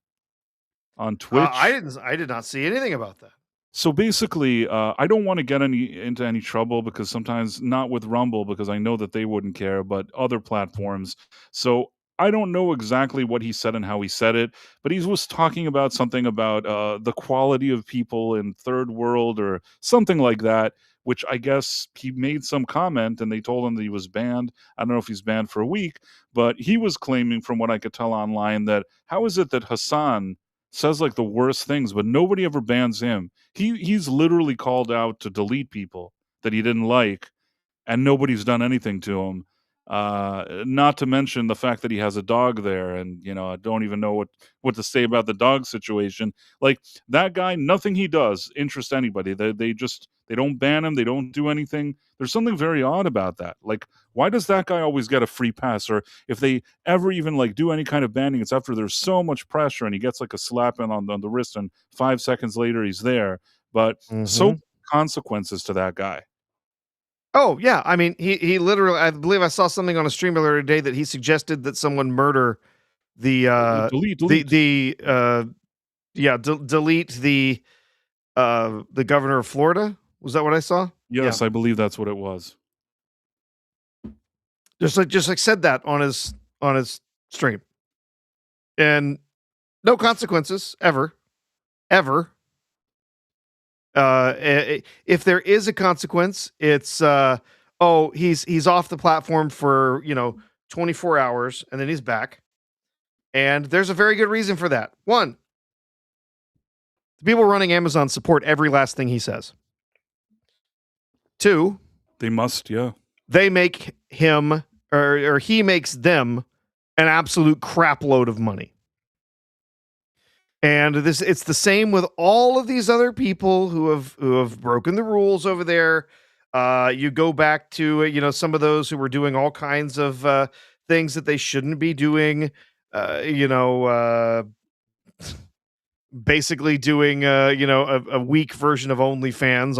on I Twitch? didn't. I did not see anything about that. So basically, I don't want to get into any trouble, because sometimes not with Rumble, because I know that they wouldn't care, but other platforms. So I don't know exactly what he said and how he said it, but he was talking about something about the quality of people in third world or something like that. Which I guess he made some comment, and they told him that he was banned. I don't know if he's banned for a week, but he was claiming, from what I could tell online, that how is it that Hassan says like the worst things, but nobody ever bans him? He's literally called out to delete people that he didn't like, and nobody's done anything to him. Not to mention the fact that he has a dog there, and I don't even know what to say about the dog situation. Like that guy, nothing he does interests anybody. They don't ban him, they don't do anything. There's something very odd about that. Like, why does that guy always get a free pass? Or if they ever even like do any kind of banning, it's after there's so much pressure and he gets like a slap in on the wrist, and 5 seconds later he's there. But so Mhm. consequences to that guy. Oh, yeah, I mean, he literally, I believe I saw something on a stream earlier today that he suggested that someone murder the, Delete, the delete. the, uh yeah, delete the governor of Florida. Was that what I saw? Yeah. Yes, I believe that's what it was. Just like said that on his stream. And no consequences ever. Ever. If there is a consequence, it's oh, he's off the platform for, 24 hours and then he's back. And there's a very good reason for that. One, the people running Amazon support every last thing he says. Two, They must, yeah. they make him or he makes them an absolute crap load of money. And it's the same with all of these other people who have broken the rules over there. You go back to some of those who were doing all kinds of things that they shouldn't be doing. Basically doing a weak version of OnlyFans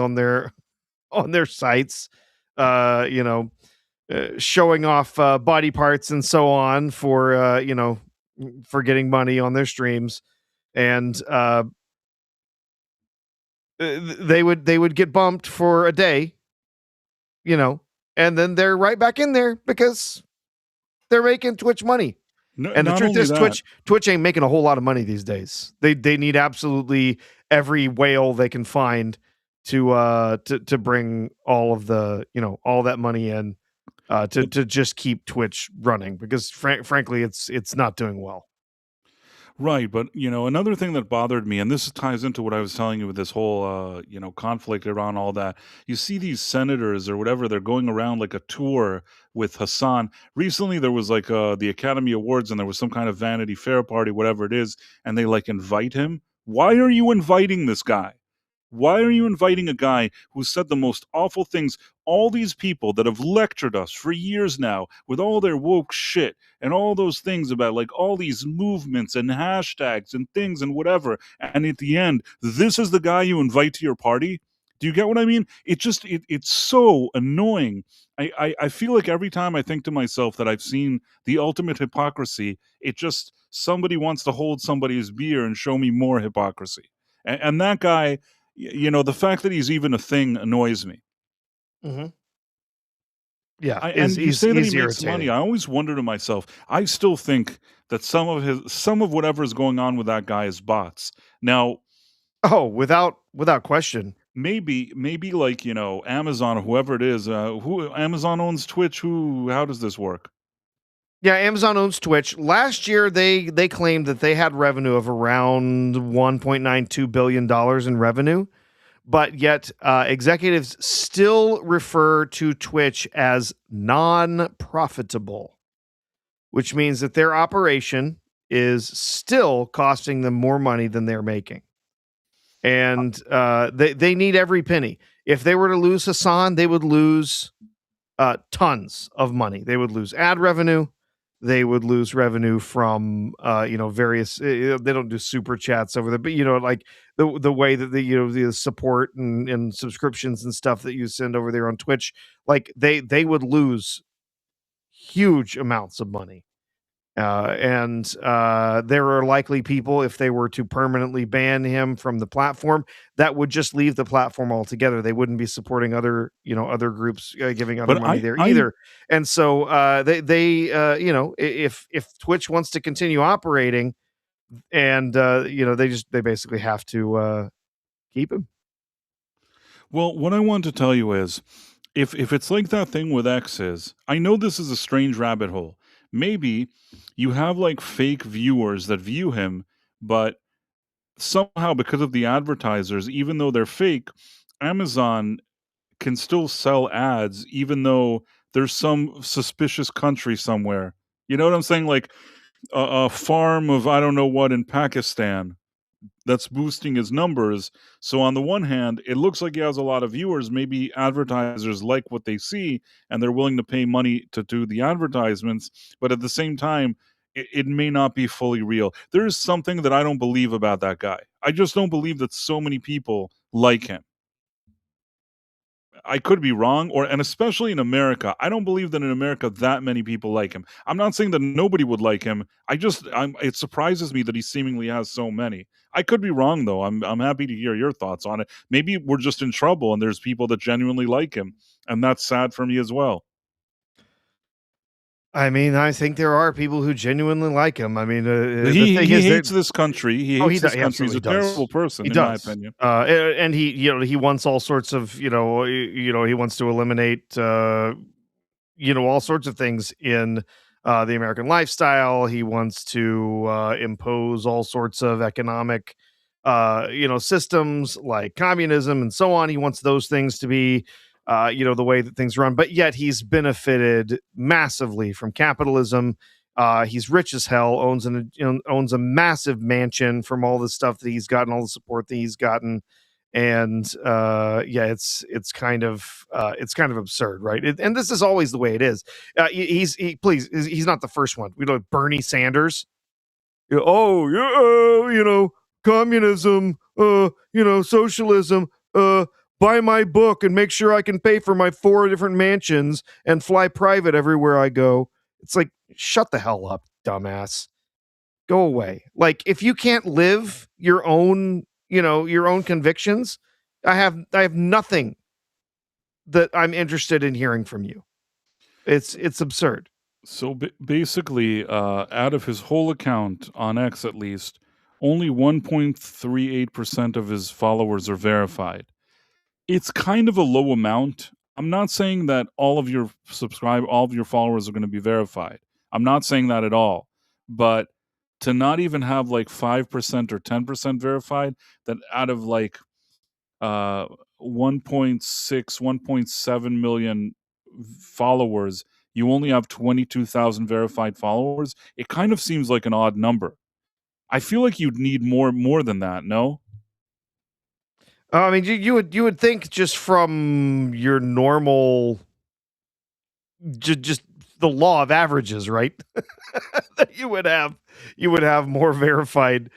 on their sites. Showing off body parts and so on for getting money on their streams. And they would get bumped for a day, and then they're right back in there because they're making Twitch money. And the Not truth only is, that, Twitch ain't making a whole lot of money these days. They need absolutely every whale they can find to bring all of all that money in to just keep Twitch running because frankly it's not doing well. right, but another thing that bothered me, and this ties into what I was telling you with this whole conflict around all that. You see these senators or whatever, they're going around like a tour with Hassan. Recently there was like the Academy Awards, and there was some kind of Vanity Fair party, whatever it is, and they like invite him. Why are you inviting this guy? Why are you inviting a guy who said the most awful things? All these people that have lectured us for years now with all their woke shit and all those things about like all these movements and hashtags and things and whatever. And at the end, this is the guy you invite to your party. Do you get what I mean? It's so annoying. I feel like every time I think to myself that I've seen the ultimate hypocrisy, it just somebody wants to hold somebody's beer and show me more hypocrisy. And that guy, the fact that he's even a thing annoys me. Mm-hmm. Yeah, And you say that he he's makes money. irritating. I always wonder to myself, I still think that some of whatever is going on with that guy is bots. Now, Oh, without question. maybe like, Amazon or whoever it is, who Amazon owns Twitch, how does this work? Yeah, Amazon owns Twitch. Last year, they claimed that they had revenue of around $1.92 billion in revenue, but yet executives still refer to Twitch as non-profitable, which means that their operation is still costing them more money than they're making. And they need every penny. If they were to lose Hassan, they would lose tons of money. They would lose ad revenue. They would lose revenue from various. They don't do super chats over there, but like the way that the support and subscriptions and stuff that you send over there on Twitch, like they would lose huge amounts of money. And there are likely people, if they were to permanently ban him from the platform, that would just leave the platform altogether. They wouldn't be supporting other groups, giving other But money there I either. And so if Twitch wants to continue operating, and they basically have to keep him. well, what I want to tell you is, if it's like that thing with X is, I know this is a strange rabbit hole. Maybe you have like fake viewers that view him, but somehow because of the advertisers, even though they're fake, Amazon can still sell ads even though there's some suspicious country somewhere. You know what I'm saying? Like a farm of I don't know what in Pakistan that's boosting his numbers. So on the one hand, it looks like he has a lot of viewers. Maybe advertisers like what they see and they're willing to pay money to do the advertisements. But at the same time, it may not be fully real. There is something that I don't believe about that guy. I just don't believe that so many people like him. I could be wrong, and especially in America, I don't believe that in America that many people like him. I'm not saying that nobody would like him. It surprises me that he seemingly has so many. I could be wrong though. I'm happy to hear your thoughts on it. Maybe we're just in trouble and there's people that genuinely like him, and that's sad for me as well. I mean, I think there are people who genuinely like him. I mean, the He thing he is that hates this country. He oh, hates this he country. He's absolutely a does. terrible person, He in my does. opinion. And he wants all sorts of, he wants to eliminate, all sorts of things in the American lifestyle. He wants to impose all sorts of economic, systems like communism and so on. He wants those things to be, the way that things run. But yet he's benefited massively from capitalism. He's rich as hell. Owns a massive mansion from all the stuff that he's gotten, all the support that he's gotten. And yeah, it's kind of absurd, right? And this is always the way it is. He's not the first one. We know Bernie Sanders. Oh yeah, communism, socialism. Buy my book and make sure I can pay for my 4 different mansions and fly private everywhere I go. It's like, shut the hell up, dumbass. Go away. Like, if you can't live your own convictions, I have nothing that I'm interested in hearing from you. It's absurd. So basically, out of his whole account on X, at least, only 1.38% of his followers are verified. It's kind of a low amount. I'm not saying that all of your followers are going to be verified. I'm not saying that at all. But to not even have like 5% or 10% verified, that out of like uh 1.6, 1.7 million followers, you only have 22,000 verified followers. It kind of seems like an odd number. I feel like you'd need more than that, no? I mean, you would think, just from your normal, just the law of averages, right? That you would have more verified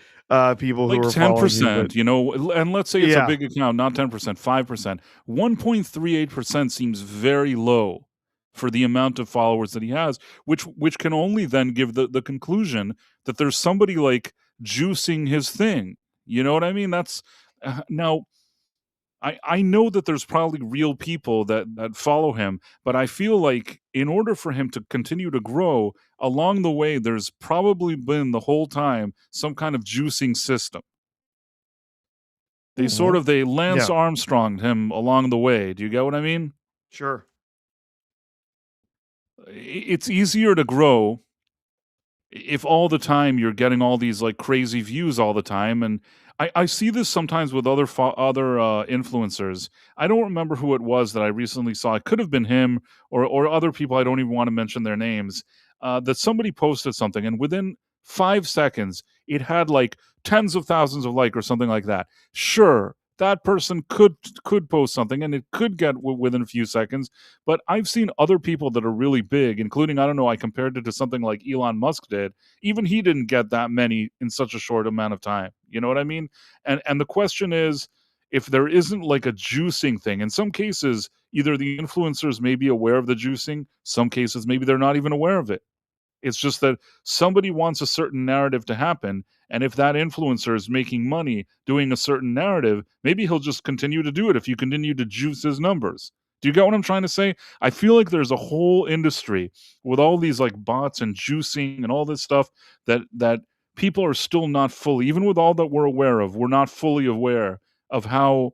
people who Like are following you, but 10%, and let's say it's a yeah. big account, not 10%, 5%. 1.38% seems very low for the amount of followers that he has, which can only then give the conclusion that there's somebody like juicing his thing. You know what I mean? That's now I know that there's probably real people that follow him, but I feel like in order for him to continue to grow, along the way, there's probably been the whole time some kind of juicing system. Mhm. They Lance Yeah, Armstronged him along the way. Do you get what I mean? sure. It's easier to grow if all the time you're getting all these like crazy views all the time. And I see this sometimes with other influencers. I don't remember who it was that I recently saw. It could have been him or other people. I don't even want to mention their names. That somebody posted something, and within 5 seconds, it had like tens of thousands of like or something like that. Sure, that person could post something, and it could get within a few seconds. But I've seen other people that are really big, including, I don't know, I compared it to something like Elon Musk did. Even he didn't get that many in such a short amount of time. You know what I mean? And the question is, if there isn't like a juicing thing, in some cases, either the influencers may be aware of the juicing, some cases maybe they're not even aware of it. It's just that somebody wants a certain narrative to happen, and if that influencer is making money doing a certain narrative, maybe he'll just continue to do it if you continue to juice his numbers. Do you get what I'm trying to say? I feel like there's a whole industry with all these like bots and juicing and all this stuff that people are still not fully, even with all that we're aware of, we're not fully aware of how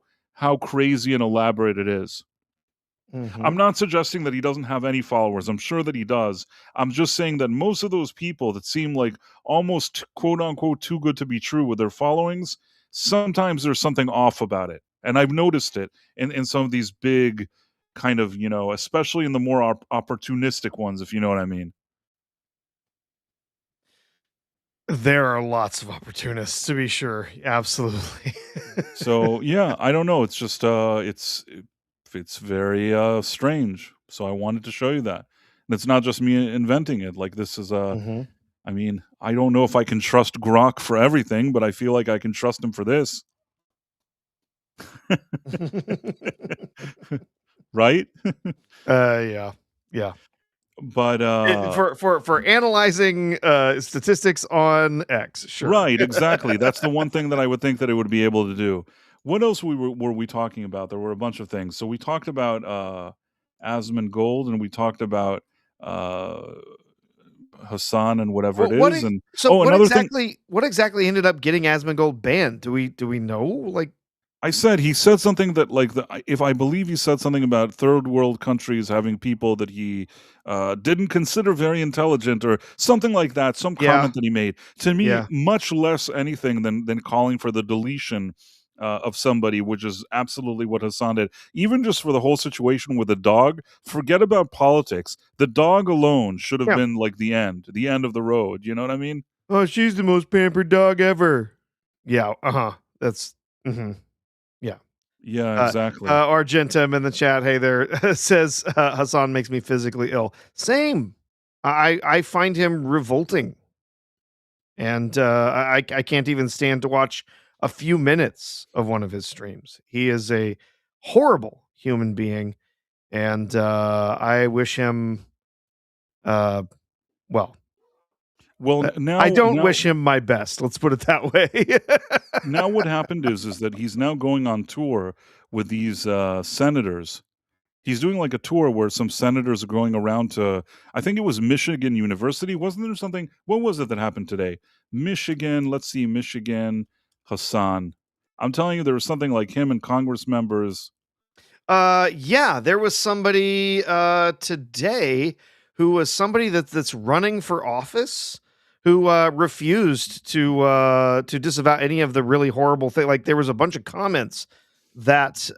crazy and elaborate it is. Mm-hmm. I'm not suggesting that he doesn't have any followers. I'm sure that he does. I'm just saying that most of those people that seem like almost quote unquote too good to be true with their followings, sometimes there's something off about it. And I've noticed it in some of these big kind of, especially in the more opportunistic ones, if you know what I mean. There are lots of opportunists, to be sure. Absolutely. So yeah, I don't know. It's just it's very strange. So I wanted to show you that. And it's not just me inventing it. Like this is Hmm. I mean, I don't know if I can trust Grok for everything, but I feel like I can trust him for this. Right? Yeah, yeah. But For analyzing statistics on X, sure. right, exactly. That's the one thing that I would think that it would be able to do. What else were we talking about? There were a bunch of things. So we talked about Asmongold, and we talked about uh Hassan and whatever it Well, what? is. And So oh, another thing, What exactly ended up getting Asmongold banned? Do we know? Like, he said something that like if I believe he said something about third world countries having people that he didn't consider very intelligent or something like that. Some yeah, comment that he made to me, yeah, much less anything than calling for the deletion of somebody, which is absolutely what Hassan did. Even just for the whole situation with the dog, forget about politics. The dog alone should have yeah. been like the end of the road. You know what I mean? Oh, she's the most pampered dog ever. Yeah. Uh huh. That's. Hmm. Yeah. Yeah, exactly. Argentum in the chat, hey there, says Hassan makes me physically ill. Same. I find him revolting, and I can't even stand to watch a few minutes of one of his streams. He is a horrible human being, and I wish him uh, well. Well, I don't now wish him my best. Let's put it that way. now what happened is that he's now going on tour with these senators. He's doing like a tour where some senators are going around to, I think it was Michigan University. Wasn't there something? What was it that happened today? Michigan, let's see, Michigan, Hassan. I'm telling you, there was something like him and Congress members. Yeah, there was somebody today who was somebody that's running for office who refused to disavow any of the really horrible thing. Like there was a bunch of comments that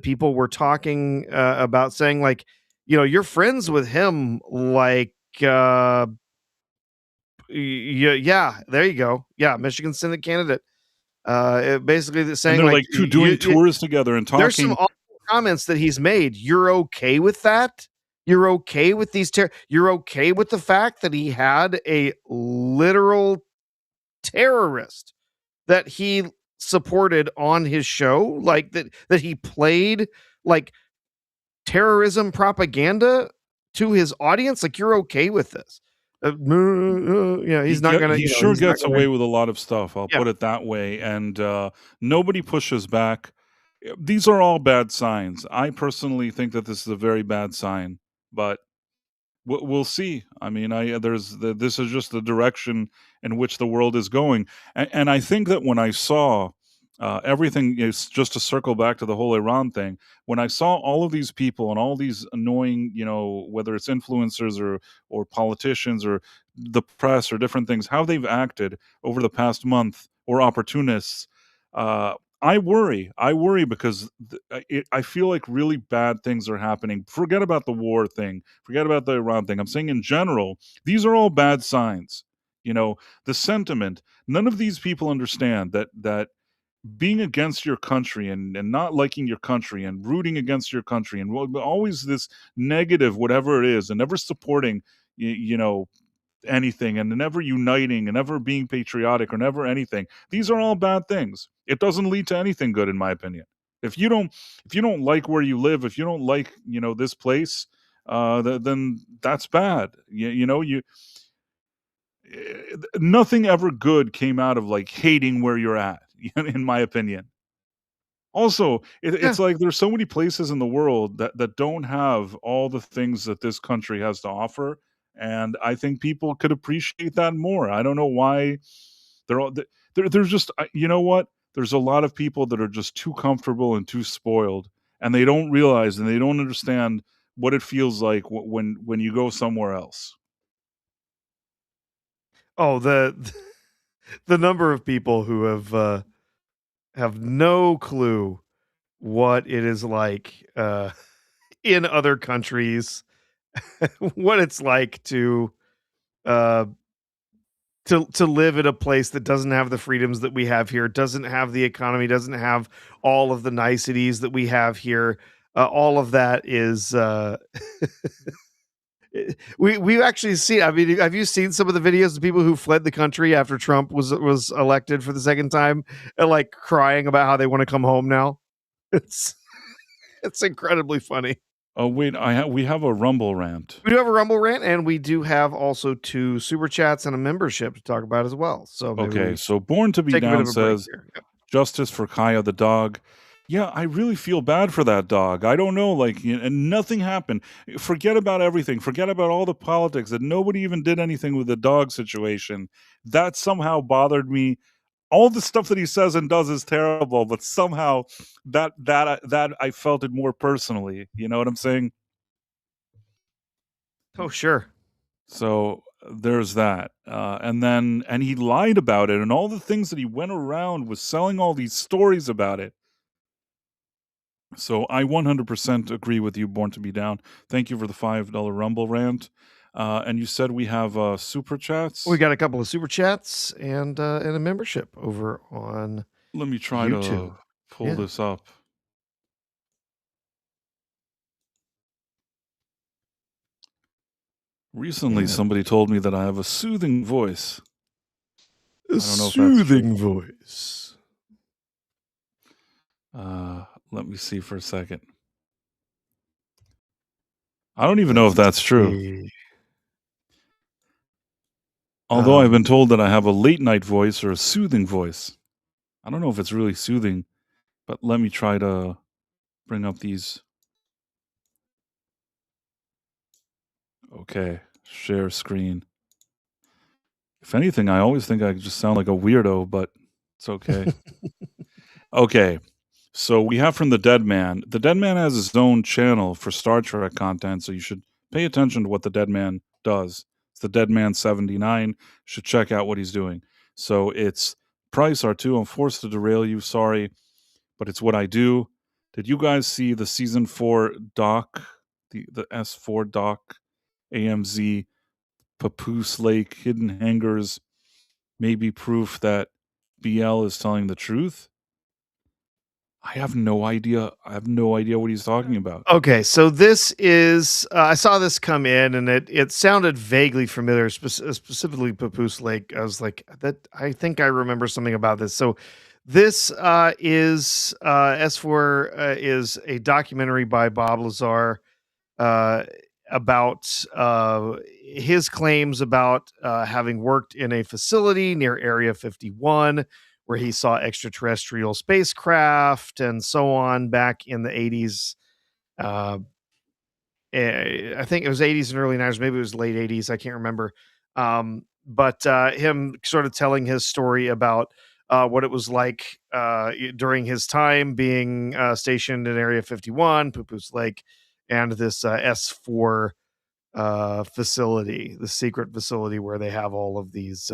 people were talking about saying like, you're friends with him, like yeah, there you go. Yeah, Michigan Senate candidate. Basically And saying they're like like doing tours together and there's some talking. awful comments that he's made. You're okay with that? You're okay with you're okay with the fact that he had a literal terrorist that he supported on his show, like that he played like terrorism propaganda to his audience? Like you're okay with this? Yeah, he's not gonna. He sure He's not gets gonna. away with a lot of stuff, I'll Yeah. put it that way, and, nobody pushes back. These are all bad signs. I personally think that this is a very bad sign, but we'll see. I mean, this is just the direction in which the world is going, and I think that when I saw everything is just to circle back to the whole Iran thing. When I saw all of these people and all these annoying, whether it's influencers or politicians or the press or different things, how they've acted over the past month or opportunists. I worry. I worry because I feel like really bad things are happening. Forget about the war thing. Forget about the Iran thing. I'm saying in general, these are all bad signs. The sentiment. None of these people understand that being against your country and not liking your country and rooting against your country and always this negative whatever it is and never supporting anything and never uniting and never being patriotic or never anything. These are all bad things. It doesn't lead to anything good in my opinion. If you don't like where you live, if you don't like this place, then that's bad. You nothing ever good came out of like hating where you're at, in my opinion. Also, Yeah. it's like there's so many places in the world that don't have all the things that this country has to offer, and I think people could appreciate that more. I don't know why they're all there's just you know what? There's a lot of people that are just too comfortable and too spoiled, and they don't realize and they don't understand what it feels like when you go somewhere else. Oh, the number of people who have no clue what it is like in other countries, what it's like uh to live in a place that doesn't have the freedoms that we have here, doesn't have the economy, doesn't have all of the niceties that we have here. All of that is we've actually seen. I mean, have you seen some of the videos of people who fled the country after Trump was elected for the second time, and like crying about how they want to come home now? It's it's incredibly funny. Oh wait, we have a Rumble rant. We do have a Rumble rant, and we do have also 2 super chats and a membership to talk about as well. So maybe Okay, we so Born to Be take a bit Down of a break says, here. Yep. "Justice for Kaya the dog." Yeah, I really feel bad for that dog. I don't know, like, and nothing happened. Forget about everything. Forget about all the politics. That nobody even did anything with the dog situation. That somehow bothered me. All the stuff that he says and does is terrible, but somehow that I felt it more personally. You know what I'm saying? Oh, sure. So there's that. And he lied about it, and all the things that he went around was selling all these stories about it. So I 100% agree with you, Born to Be Down. Thank you for the $5 Rumble rant. And you said we have super We chats. got a couple of super chats and a membership over on Let me try YouTube. to pull Yeah. this up. Recently, Yeah. somebody told me that I have a soothing voice. A I don't know if that's true. soothing voice. Let me see for a second. I don't even know if Let's that's true. see. Although I've been told that I have a late night voice or a soothing voice. I don't know if it's really soothing, but let me try to bring up these. Okay, share screen. If anything, I always think I just sound like a weirdo, but it's okay. Okay, so we have from the Dead Man. The Dead Man has his own channel for Star Trek content, so you should pay attention to what the Dead Man does. It's the Dead Man 79. Should check out what he's doing. So it's Price R2. I'm forced to derail you. Sorry, but it's what I do. Did you guys see the season 4 doc, the S4 doc, AMZ, Papoose Lake, Hidden Hangars, maybe proof that BL is telling the truth? I have no idea. I have no idea what he's talking about. Okay, so this is I saw this come in and it sounded vaguely familiar, specifically Papoose Lake. I was like, that I think I remember something about this. So this is S4 is a documentary by Bob Lazar uh, about his claims about having worked in a facility near Area 51 where he saw extraterrestrial spacecraft and so on back in the 80s. Uh, I think it was 80s and early 90s, maybe it was late 80s, I can't remember. But him sort of telling his story about what it was like during his time being stationed in Area 51, Poo-Poo's Lake, and this S4 facility, the secret facility where they have all of these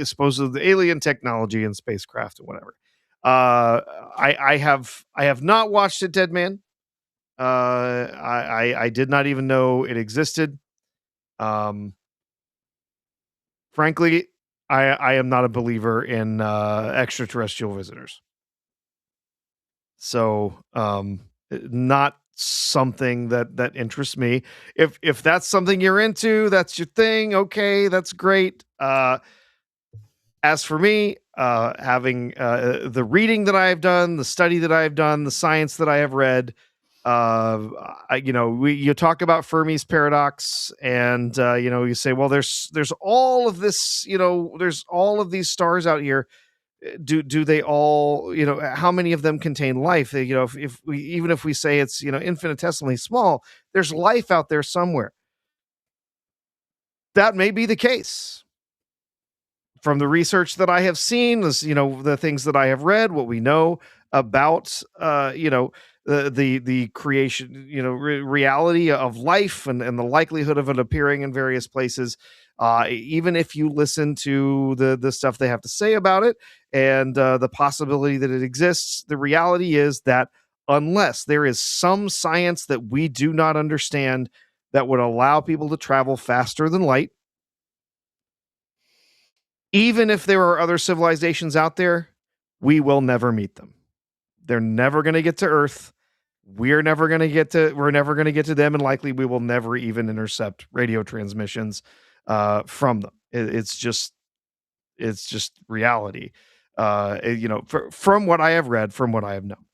supposed alien technology and spacecraft and whatever. I have not watched it, Dead Man. I did not even know it existed. Um, Frankly, I am not a believer in extraterrestrial visitors. So, not something that interests me. If that's something you're into, that's your thing, okay, that's great. As for me, having the reading that I have done, the study that I have done, the science that I have read, You talk about Fermi's paradox, and you say, well, there's all of this, there's all of these stars out here. Do they all, how many of them contain life? If we, even if we say it's, infinitesimally small, there's life out there somewhere. That may be the case. From the research that I have seen, the things that I have read, what we know about, the creation, reality of life, and the likelihood of it appearing in various places. Even if you listen to the stuff they have to say about it, and the possibility that it exists, the reality is that unless there is some science that we do not understand that would allow people to travel faster than light, even if there are other civilizations out there, we will never meet them. They're never going to get to Earth. We're never going to get to them, and likely we will never even intercept radio transmissions from them. It's just reality. From what I have read, from what I have known.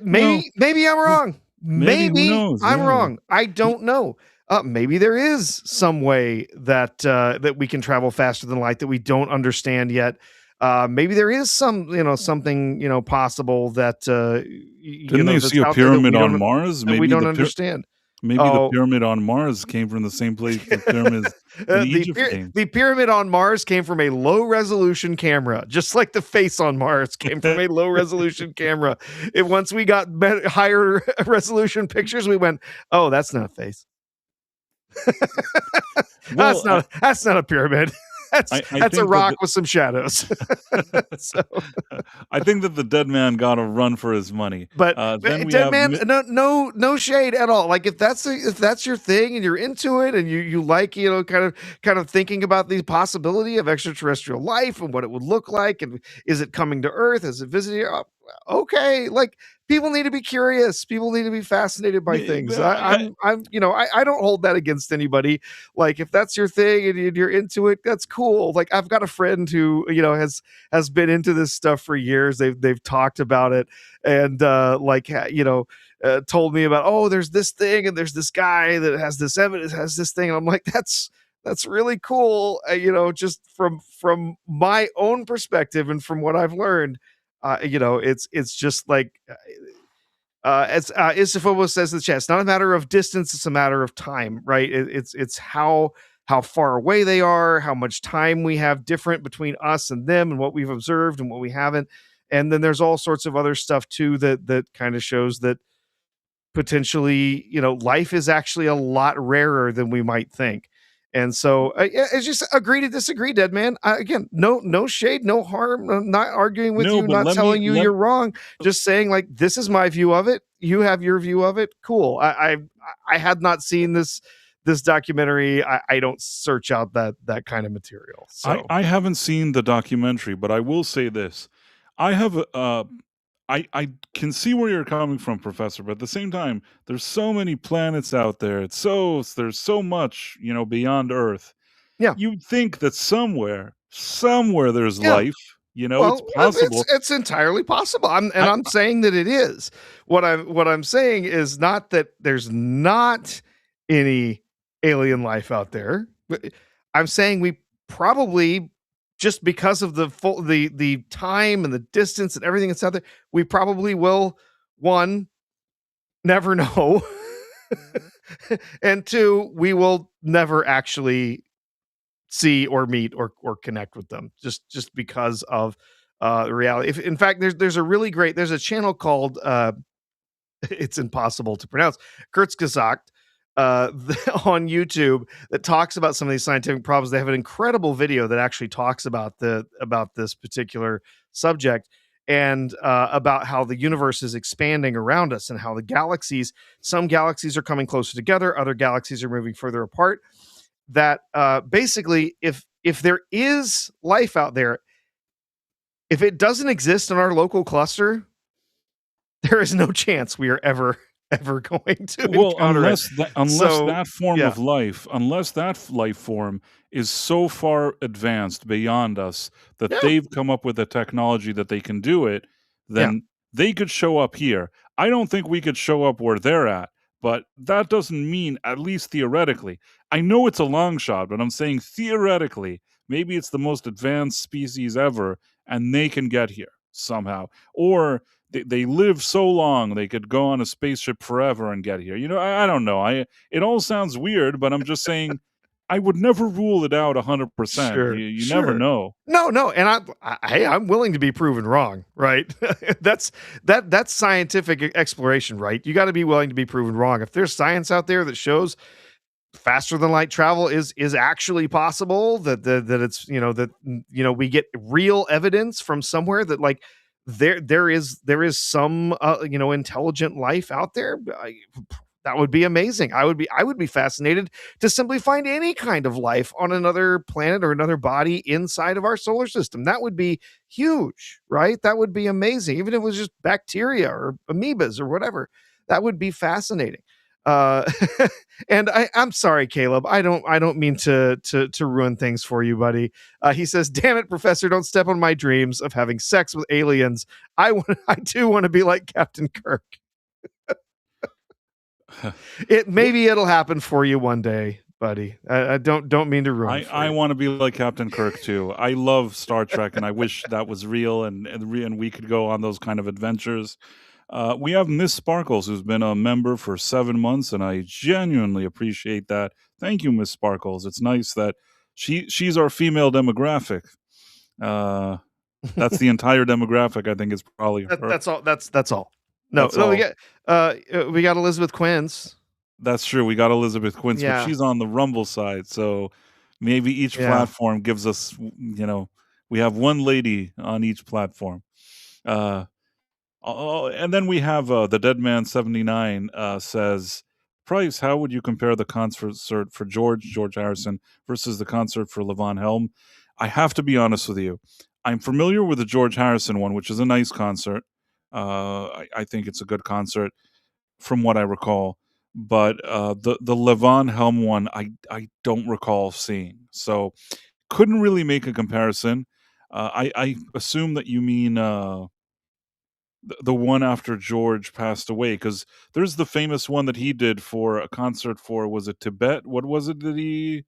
Maybe I'm wrong. Maybe, who knows? I'm wrong. I don't know. Maybe there is some way that that we can travel faster than light that we don't understand yet. Maybe there is something possible that didn't they see a pyramid on Mars? Maybe we don't understand. Maybe the pyramid on Mars came from the same place the pyramids in Egypt came. The pyramid on Mars came from a low-resolution camera, just like the face on Mars came from a low-resolution camera. Once we got higher resolution pictures, we went, "Oh, that's not a face. That's not a pyramid." That's a rock with some shadows. So, I think that the dead man got a run for his money. But dead man, no shade at all. Like if that's your thing and you're into it and you like kind of thinking about the possibility of extraterrestrial life and what it would look like, and is it coming to Earth? Is it visiting? Okay, like people need to be curious. People need to be fascinated by things. I don't hold that against anybody. Like if that's your thing and you're into it, that's cool. Like I've got a friend who has been into this stuff for years. They've talked about it, and told me about, there's this thing and there's this guy that has this evidence, has this thing, and I'm like, that's really cool. Just from my own perspective and from what I've learned. It's just like as Isophobo says in the chat, it's not a matter of distance, it's a matter of time, right? It's how far away they are, how much time we have different between us and them, and what we've observed and what we haven't. And then there's all sorts of other stuff too that kind of shows that potentially life is actually a lot rarer than we might think. And so it's just agree to disagree, dead man. Again, no shade, no harm. I'm not arguing with you, not telling you you're wrong. Just saying, like, this is my view of it. You have your view of it. Cool. I had not seen this documentary. I don't search out that kind of material. So I haven't seen the documentary, but I will say this: I have I can see where you're coming from, Professor, but at the same time, there's so many planets out there. There's so much, beyond Earth. Yeah. You'd think that somewhere there's life. It's possible. It's entirely possible. I'm saying that it is. What I'm saying is not that there's not any alien life out there. I'm saying we probably, just because of the time and the distance and everything that's out there, we probably will, one, never know, and two, we will never actually see or meet or connect with them, just because of the reality. In fact, there's a channel called it's impossible to pronounce, Kurzgesagt, on YouTube, that talks about some of these scientific problems. They have an incredible video that actually talks about this particular subject, and about how the universe is expanding around us, and how some galaxies are coming closer together, other galaxies are moving further apart. That basically, if there is life out there, if it doesn't exist in our local cluster, there is no chance we are ever going to encounter unless that life form is so far advanced beyond us that they've come up with a technology that they can do it, then they could show up here. I don't think we could show up where they're at, but that doesn't mean, at least theoretically. I know it's a long shot, but I'm saying theoretically, maybe it's the most advanced species ever, and they can get here somehow. Or they live so long they could go on a spaceship forever and get here. I don't know. It all sounds weird, but I'm just saying I would never rule it out 100%. Sure, You never sure. know. No, no, and hey, I'm willing to be proven wrong, right? That's scientific exploration, right? You got to be willing to be proven wrong. If there's science out there that shows faster than light travel is actually possible, that it's that we get real evidence from somewhere that like there is some intelligent life out there. That would be amazing. I would be fascinated to simply find any kind of life on another planet or another body inside of our solar system. That would be huge, right? That would be amazing. Even if it was just bacteria or amoebas or whatever, that would be fascinating. Uh, and I'm sorry, Caleb. I don't mean to ruin things for you, buddy. He says, "Damn it, Professor! Don't step on my dreams of having sex with aliens. I do want to be like Captain Kirk. What Maybe it'll happen for you one day, buddy. I don't mean to ruin it for I you. want to be like Captain Kirk too. I love Star Trek, and I wish that was real, and we could go on those kind of adventures. We have Miss Sparkles, who's been a member for 7 months, and I genuinely appreciate that. Thank you, Miss Sparkles. It's nice that she's our female demographic. Uh, that's the entire demographic. I think it's probably her. That's all. That's all. No, That's no, all. we got Elizabeth Quince. That's true. We got Elizabeth Quince, but Yeah, she's on the Rumble side, so maybe each yeah. platform gives us, we have one lady on each platform. Uh, oh, and then we have the Dead Man 79 says, Price, how would you compare the concert for George Harrison versus the concert for Levon Helm? I have to be honest with you. I'm familiar with the George Harrison one, which is a nice concert. I think it's a good concert from what I recall. But the Levon Helm one, I don't recall seeing, so couldn't really make a comparison. I assume that you mean the one after George passed away, because there's the famous one that he did for a concert for, was it Tibet? What was it that he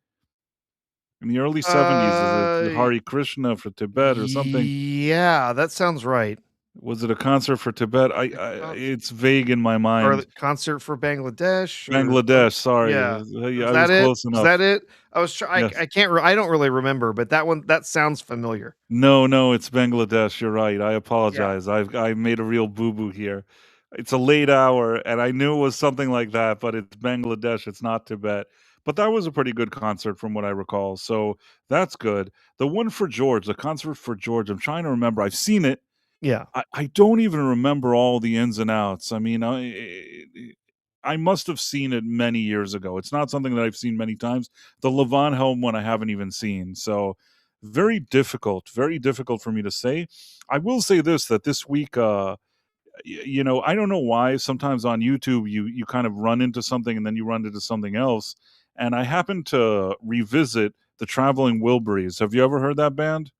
in the early 70s? Is it Uh, Hari Krishna for Tibet or something? yeah, that sounds right. Was it a concert for Tibet? A It's vague in my or the mind. concert for Bangladesh or some Bangladesh, sorry. yeah. Yeah, Was I that was it? close Was enough. that it? I was try Yes. I can't I don't really remember, but that sounds familiar. No, no, it's Bangladesh, you're right, I Yeah. apologize, I made a real boo-boo here. It's a late hour, and I knew it was something like that, but it's Bangladesh, it's not Tibet. But that was a pretty good concert from what I recall, so that's good. The one for George, the concert for George, I'm trying to remember, I've seen it. Yeah. I don't even remember all the ins and outs. I mean, I must have seen it many years ago. It's not something that I've seen many times. The Levon Helm one I haven't even seen. So very difficult for me to say. I will say this, that this week, I don't know why. Sometimes on YouTube, you kind of run into something and then you run into something else. And I happened to revisit the Traveling Wilburys. Have you ever heard that band?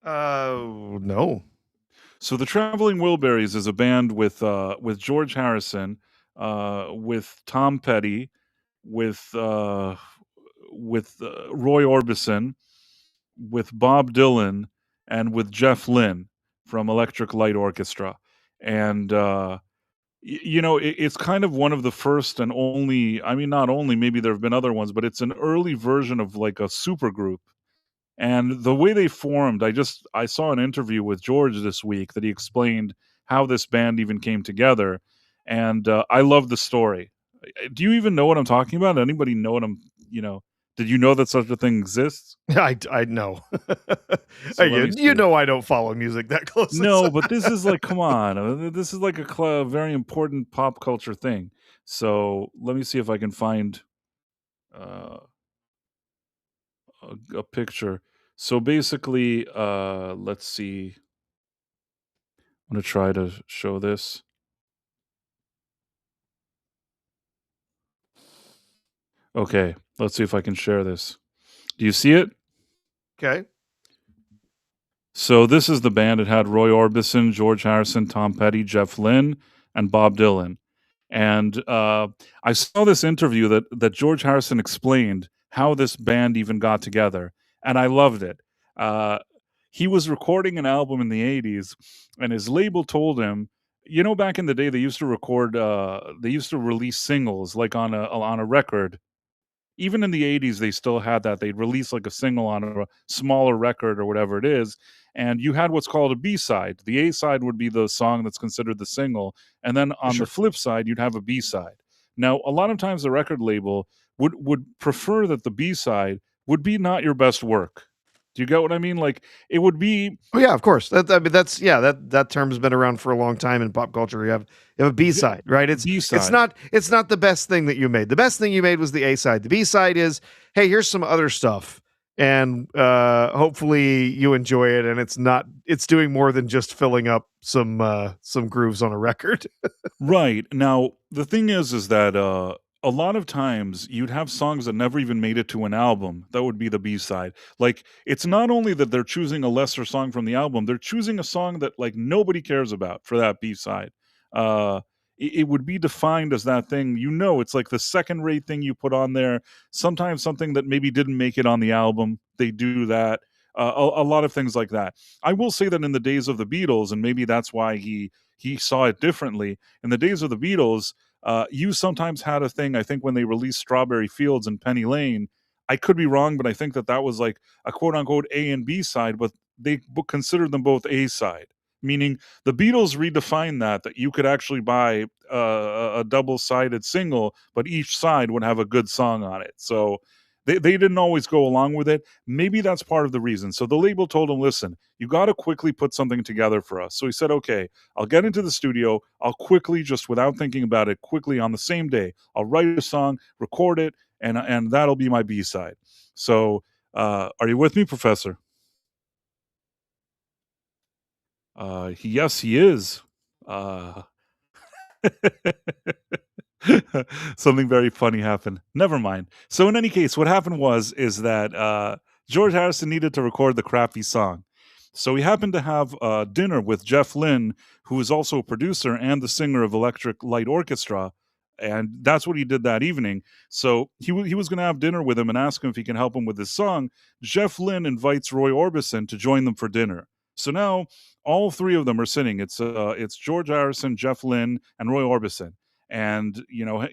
No. So the Traveling Wilburys is a band with George Harrison, with Tom Petty, with Roy Orbison, with Bob Dylan, and with Jeff Lynne from Electric Light Orchestra. And it's kind of one of the first and only. I mean, not only, maybe there have been other ones, but it's an early version of like a supergroup. And the way they formed, I saw an interview with George this week that he explained how this band even came together, and I love the story. Do you even know what I'm talking about? Anybody know what I'm? Did you know that such a thing exists? I know. So let me You see. know I don't follow music that closely. No, but this is like, come on, this is like a very important pop culture thing. So let me see if I can find uh, a picture. So basically, let's see. I'm gonna try to show this. Okay, let's see if I can share this. Do you see it? Okay. So this is the band. It had Roy Orbison, George Harrison, Tom Petty, Jeff Lynne, and Bob Dylan. And I saw this interview that George Harrison explained how this band even got together, and I loved it. Uh, he was recording an album in the '80s, and his label told him, you know, back in the day, they used to release singles like on a record. Even in the '80s, they still had that. They'd release like a single on a smaller record or whatever it is, and you had what's called a B-side. The A-side would be the song that's considered the single, and then on the Sure. flip side, you'd have a B-side. Now, a lot of times the record label would prefer that the B-side would be not your best work. Do you get what I mean? Like, it would be Oh yeah, of course. That I mean, that's yeah. That term has been around for a long time in pop culture. You have a B v side, right? B-side. It's not the best thing that you made. The best thing you made was the A side. The B side is, hey, here's some other stuff, and hopefully you enjoy it. And it's doing more than just filling up some grooves on a record. Right. Now, the thing is that a lot of times you'd have songs that never even made it to an album. That would be the B-side. Like, it's not only that they're choosing a lesser song from the album, they're choosing a song that like nobody cares about for that B-side. Uh it would be defined as that thing, you know, it's like the second rate thing you put on there. Sometimes something that maybe didn't make it on the album, they do that. A lot of things like that. I will say that in the days of the Beatles, and maybe that's why he saw it differently. In the days of the Beatles, you sometimes had a thing. I think when they released Strawberry Fields and Penny Lane, I could be wrong, but I think that that was like a quote unquote A and B side, but they considered them both A side. Meaning the Beatles redefined that you could actually buy a double sided single, but each side would have a good song on it. So they didn't always go along with it. Maybe that's part of the reason. So the label told him, listen, you got to quickly put something together for us. So he said, okay, I'll get into the studio. I'll quickly, just without thinking about it, quickly on the same day, I'll write a song, record it, and that'll be my B side. So, are you with me, Professor? Yes, he is. Uh, Something very funny happened. Never mind. So in any case, what happened was is that George Harrison needed to record the crappy song. So he happened to have dinner with Jeff Lynne, who is also a producer and the singer of Electric Light Orchestra, and that's what he did that evening. So he was going to have dinner with him and ask him if he can help him with his song. Jeff Lynne invites Roy Orbison to join them for dinner. So now all three of them are sitting. It's George Harrison, Jeff Lynne, and Roy Orbison. And you know,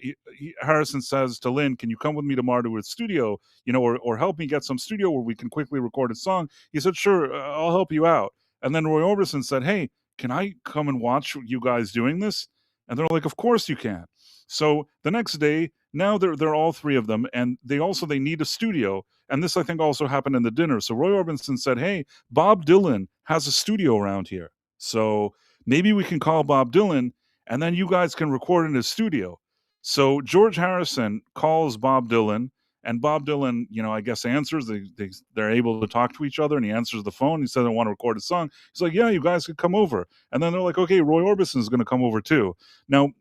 Harrison says to Lynn, "Can you come with me tomorrow to a studio? You know, or help me get some studio where we can quickly record a song." He said, "Sure, I'll help you out." And then Roy Orbison said, "Hey, can I come and watch you guys doing this?" And they're like, "Of course you can." So the next day, now they're all three of them, and they need a studio. And this I think also happened in the dinner. So Roy Orbison said, "Hey, Bob Dylan has a studio around here, so maybe we can call Bob Dylan, and then you guys can record in his studio." So George Harrison calls Bob Dylan, and Bob Dylan, you know, I guess answers. They're able to talk to each other, and he answers the phone. He says, "I want to record a song." He's like, "Yeah, you guys could come over." And then they're like, "Okay, Roy Orbison is going to come over too." Now,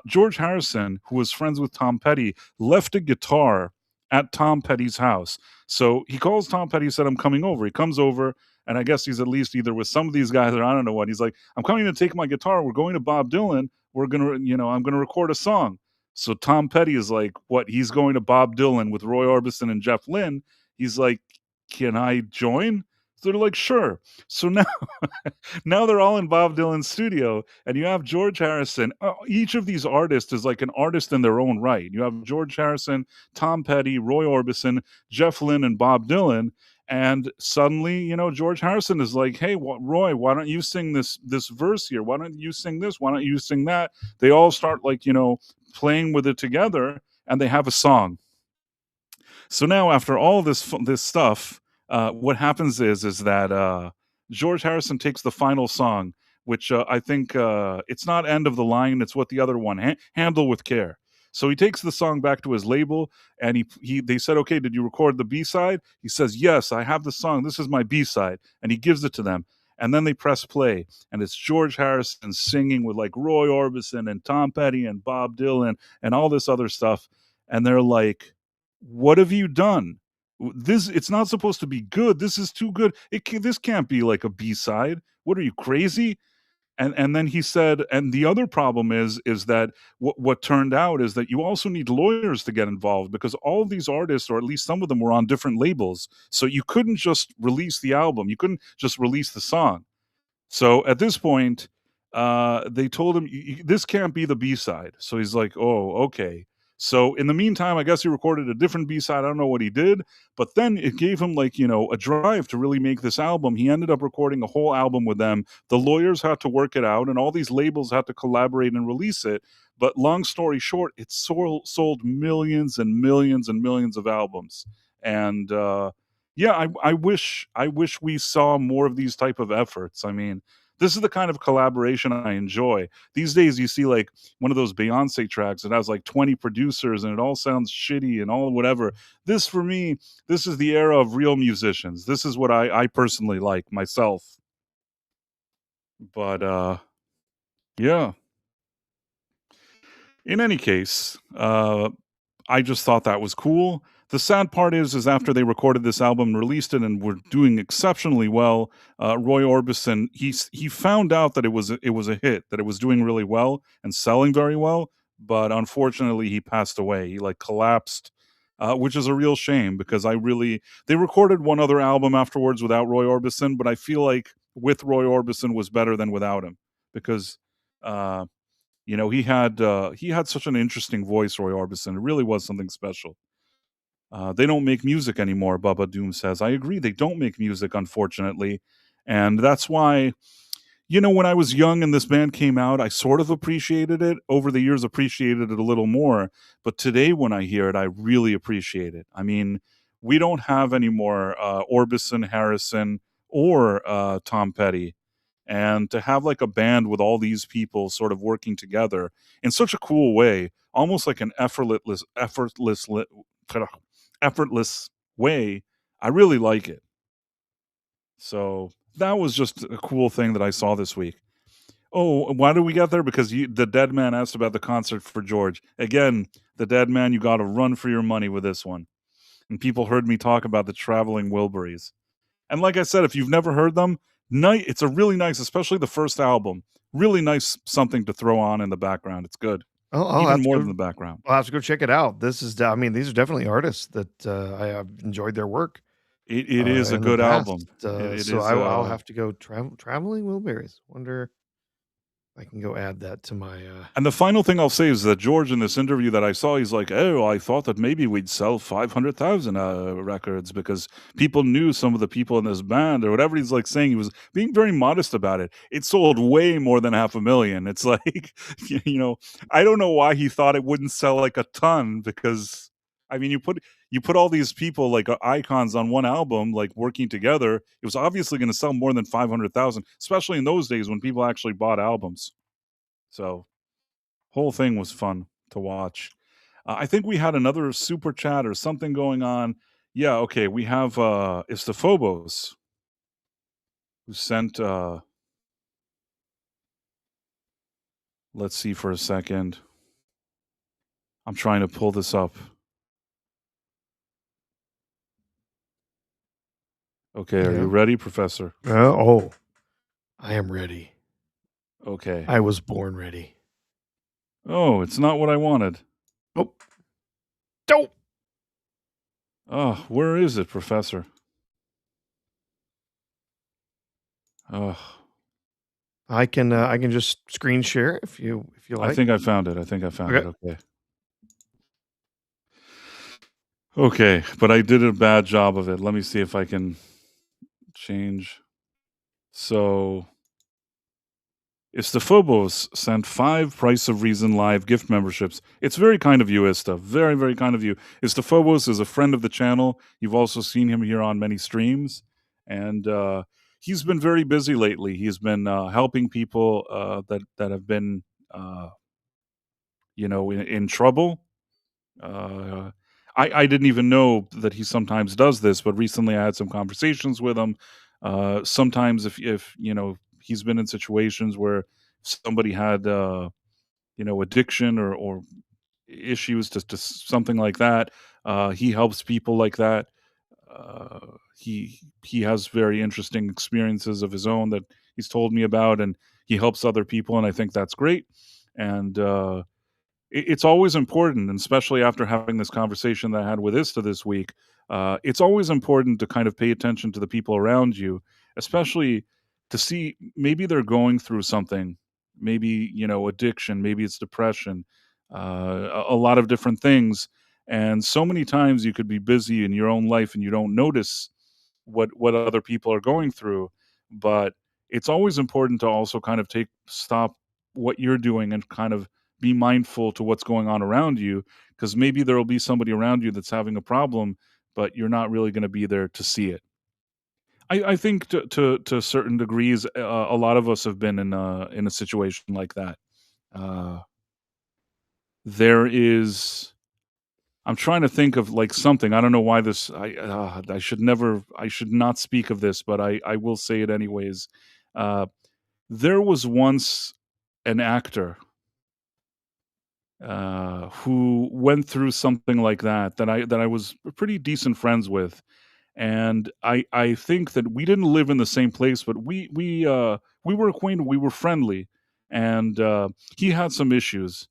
George Harrison, who was friends with Tom Petty, left a guitar at Tom Petty's house. So he calls Tom Petty, said, "I'm coming over." He comes over, and I guess he's at least either with some of these guys or I don't know what. He's like, "I'm coming to take my guitar. We're going to Bob Dylan. We're gonna, you know, I'm gonna record a song." So Tom Petty is like, "What? He's going to Bob Dylan with Roy Orbison and Jeff Lynne?" He's like, "Can I join?" So they're like, "Sure." So now, now they're all in Bob Dylan's studio, and you have George Harrison. Each of these artists is like an artist in their own right. You have George Harrison, Tom Petty, Roy Orbison, Jeff Lynne, and Bob Dylan. And suddenly, you know, George Harrison is like, "Hey, Roy, why don't you sing this verse here? Why don't you sing this? Why don't you sing that?" They all start, like, you know, playing with it together, and they have a song. So now, after all this stuff, what happens is that George Harrison takes the final song, which I think it's not "End of the Line," it's what the other one, "Handle with Care." So he takes the song back to his label, and they said, "Okay, did you record the B side?" He says, "Yes, I have the song. This is my B side," and he gives it to them. And then they press play, and it's George Harrison singing with like Roy Orbison and Tom Petty and Bob Dylan and all this other stuff, and they're like, "What have you done?" This it's not supposed to be good. This is too good. This can't be like a B-side. What are you, crazy?" And then he said, and the other problem is that what turned out is that you also need lawyers to get involved because all of these artists, or at least some of them, were on different labels. So you couldn't just release the album. You couldn't just release the song. So at this point, they told him, This can't be the B side." So he's like, "Oh, okay." So in the meantime, I guess he recorded a different B side. I don't know what he did, but then it gave him, like, a drive to really make this album. He ended up recording a whole album with them. The lawyers had to work it out, and all these labels had to collaborate and release it. But long story short, it sold millions and millions and millions of albums. And yeah, I wish we saw more of these type of efforts. I mean, this is the kind of collaboration I enjoy. These days you see like one of those Beyonce tracks that has like 20 producers and it all sounds shitty and all whatever. This for me, this is the era of real musicians. This is what I personally like myself. But yeah. In any case, I just thought that was cool. The sad part is after they recorded this album and released it and were doing exceptionally well, Roy Orbison, he found out that it was a hit, that it was doing really well and selling very well, but unfortunately he passed away. He like collapsed, which is a real shame because they recorded one other album afterwards without Roy Orbison, but I feel like with Roy Orbison was better than without him because uh, he had such an interesting voice, Roy Orbison. It really was something special. They don't make music anymore, Bubba Doom says. I agree, they don't make music, unfortunately. And that's why, when I was young and this band came out, I sort of appreciated it. Over the years, appreciated it a little more. But today, when I hear it, I really appreciate it. I mean, we don't have any more Orbison, Harrison, or Tom Petty. And to have like a band with all these people sort of working together in such a cool way, almost like an effortless way, I really like it. So that was just a cool thing that I saw this week. Oh, why did we get there? Because the dead man asked about the concert for George. Again, the dead man, you got to run for your money with this one. And people heard me talk about the Traveling Wilburys. And like I said, if you've never heard them, it's a really nice, especially the first album, really nice something to throw on in the background. It's good, I'll even have to more go. than the background. I'll have to go check it out. I mean, these are definitely artists that I have enjoyed their work It is a in the good past. album. It So is. I'll have to go traveling Wilburys. Wonder if I can go add that to my. And the final thing I'll say is that George, in this interview that I saw, he's like, "Oh, I thought that maybe we'd sell 500,000 records because people knew some of the people in this band or whatever." He's like saying, he was being very modest about it. It sold way more than 500,000. It's like, I don't know why he thought it wouldn't sell like a ton because, I mean, you put all these people like icons on one album, like working together. It was obviously going to sell more than 500,000, especially in those days when people actually bought albums. So whole thing was fun to watch. I think we had another super chat or something going on. Yeah, okay. We have it's the Phobos who sent let's see for a second. I'm trying to pull this up. Okay, are you Yeah. ready, Professor? Oh, I am ready. Okay. I was born ready. Oh, it's not what I wanted. Oh, don't. Oh, where is it, Professor? Oh, I can just screen share if you I like. think I found it. I think I found Okay. it. Okay. Okay, but I did a bad job of it. Let me see if I can change. So it's the Phobos sent 5 Price of Reason Live gift memberships. It's very kind of you, Ista. Very, very kind of you. It's Phobos is a friend of the channel. You've also seen him here on many streams. And he's been very busy lately. He's been helping people that have been, in trouble. Uh, I didn't even know that he sometimes does this, but recently I had some conversations with him. Sometimes if he's been in situations where somebody had addiction or issues to something like that, he helps people like that. He has very interesting experiences of his own that he's told me about, and he helps other people, and I think that's great. And it's always important, and especially after having this conversation that I had with Ista this week. It's always important to kind of pay attention to the people around you, especially to see maybe they're going through something, maybe addiction, maybe it's depression, a lot of different things. And so many times you could be busy in your own life and you don't notice what other people are going through. But it's always important to also kind of take stop what you're doing and kind of be mindful to what's going on around you, because maybe there will be somebody around you that's having a problem, but you're not really going to be there to see it. I think to certain degrees, a lot of us have been in a situation like that. Uh, there is I'm trying to think of, like, something. I don't know why this I should not speak of this, but I will say it anyways. Uh, there was once an actor, who went through something like that I was pretty decent friends with, and I think that we didn't live in the same place, but we were acquainted, we were friendly, and, he had some issues,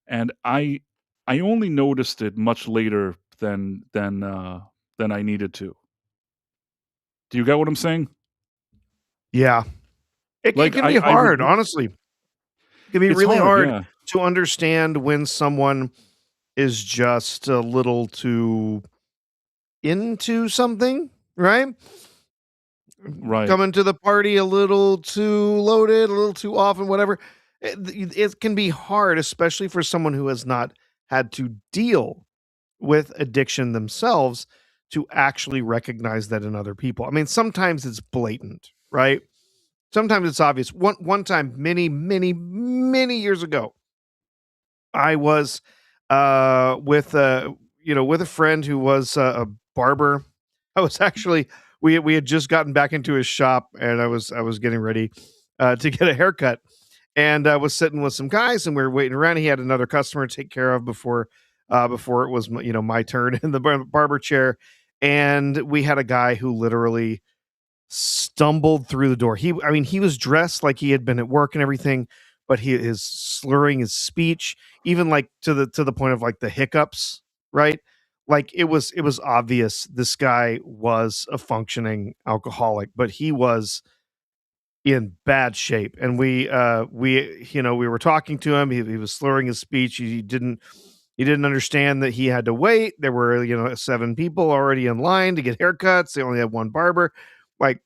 and I only noticed it much later than I needed to. Do you get what I'm saying? Yeah. It Like, can be I would hard, honestly. It can be It's really hard, hard yeah. to understand when someone is just a little too into something, right? Right, Coming to the party a little too loaded, a little too often, whatever. It can be hard, especially for someone who has not had to deal with addiction themselves, to actually recognize that in other people. I mean, sometimes it's blatant, right? Sometimes it's obvious. One time, many years ago, I was with with a friend who was a barber. I was actually we had just gotten back into his shop, and I was getting ready to get a haircut, and I was sitting with some guys, and we were waiting around. He had another customer to take care of before it was my turn in the barber chair, and we had a guy who literally stumbled through the door. I mean, he was dressed like he had been at work and everything, but he is slurring his speech, even like to the point of like the hiccups, right? Like it was obvious this guy was a functioning alcoholic, but he was in bad shape. And we were talking to him. He was slurring his speech. He didn't understand that he had to wait. There were, seven people already in line to get haircuts. They only had one barber. Like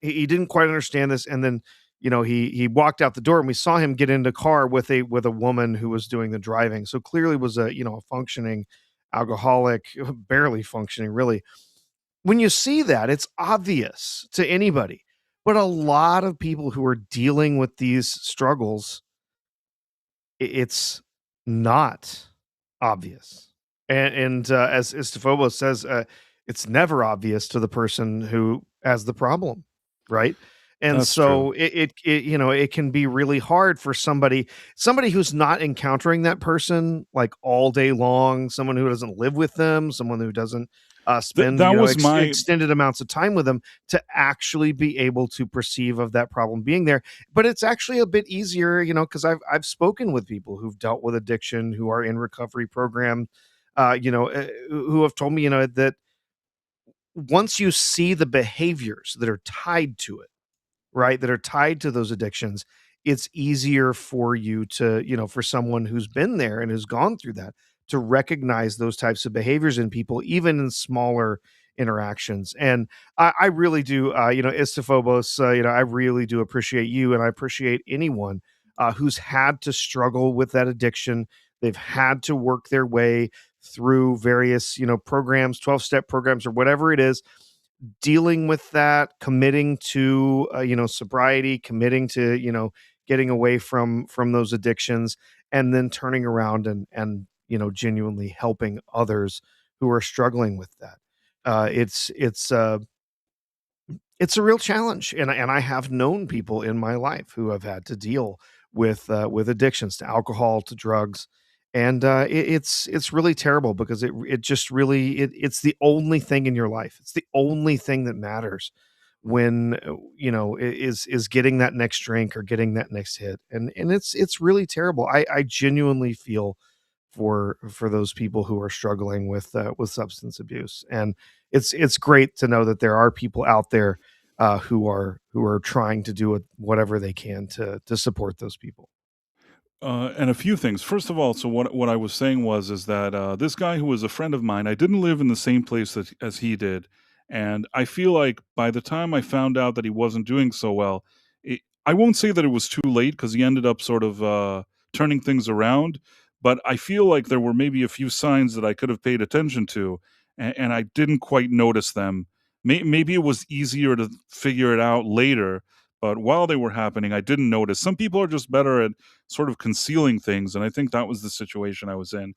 he didn't quite understand this, and then he walked out the door, and we saw him get into car with a woman who was doing the driving, so clearly was a functioning alcoholic, barely functioning, really. When you see that, it's obvious to anybody, but a lot of people who are dealing with these struggles, it's not obvious. And as Stefobos says, it's never obvious to the person who has the problem, right? And that's true. so it can be really hard for somebody who's not encountering that person like all day long, someone who doesn't live with them, someone who doesn't spend That was my extended amounts of time with them, to actually be able to perceive of that problem being there. But it's actually a bit easier, because I've spoken with people who've dealt with addiction, who are in recovery program, who have told me, that once you see the behaviors that are tied to it, right, that are tied to those addictions, it's easier for you to, for someone who's been there and has gone through that, to recognize those types of behaviors in people, even in smaller interactions. And I really do, Istophobos, I really do appreciate you, and I appreciate anyone who's had to struggle with that addiction. They've had to work their way through various, programs, 12-step programs, or whatever it is, dealing with that, committing to sobriety, committing to getting away from those addictions, and then turning around and genuinely helping others who are struggling with that. It's a real challenge, and I have known people in my life who have had to deal with addictions to alcohol, to drugs, and it's really terrible because it just really it's the only thing in your life. It's the only thing that matters when is getting that next drink or getting that next hit, and it's really terrible. I genuinely feel for those people who are struggling with substance abuse, and it's great to know that there are people out there who are trying to do whatever they can to support those people. And a few things. First of all, so what I was saying was is that this guy who was a friend of mine, I didn't live in the same place as he did, and I feel like by the time I found out that he wasn't doing so well, I won't say that it was too late because he ended up sort of turning things around, but I feel like there were maybe a few signs that I could have paid attention to, and I didn't quite notice them. Maybe it was easier to figure it out later, but while they were happening, I didn't notice. Some people are just better at sort of concealing things, and I think that was the situation I was in.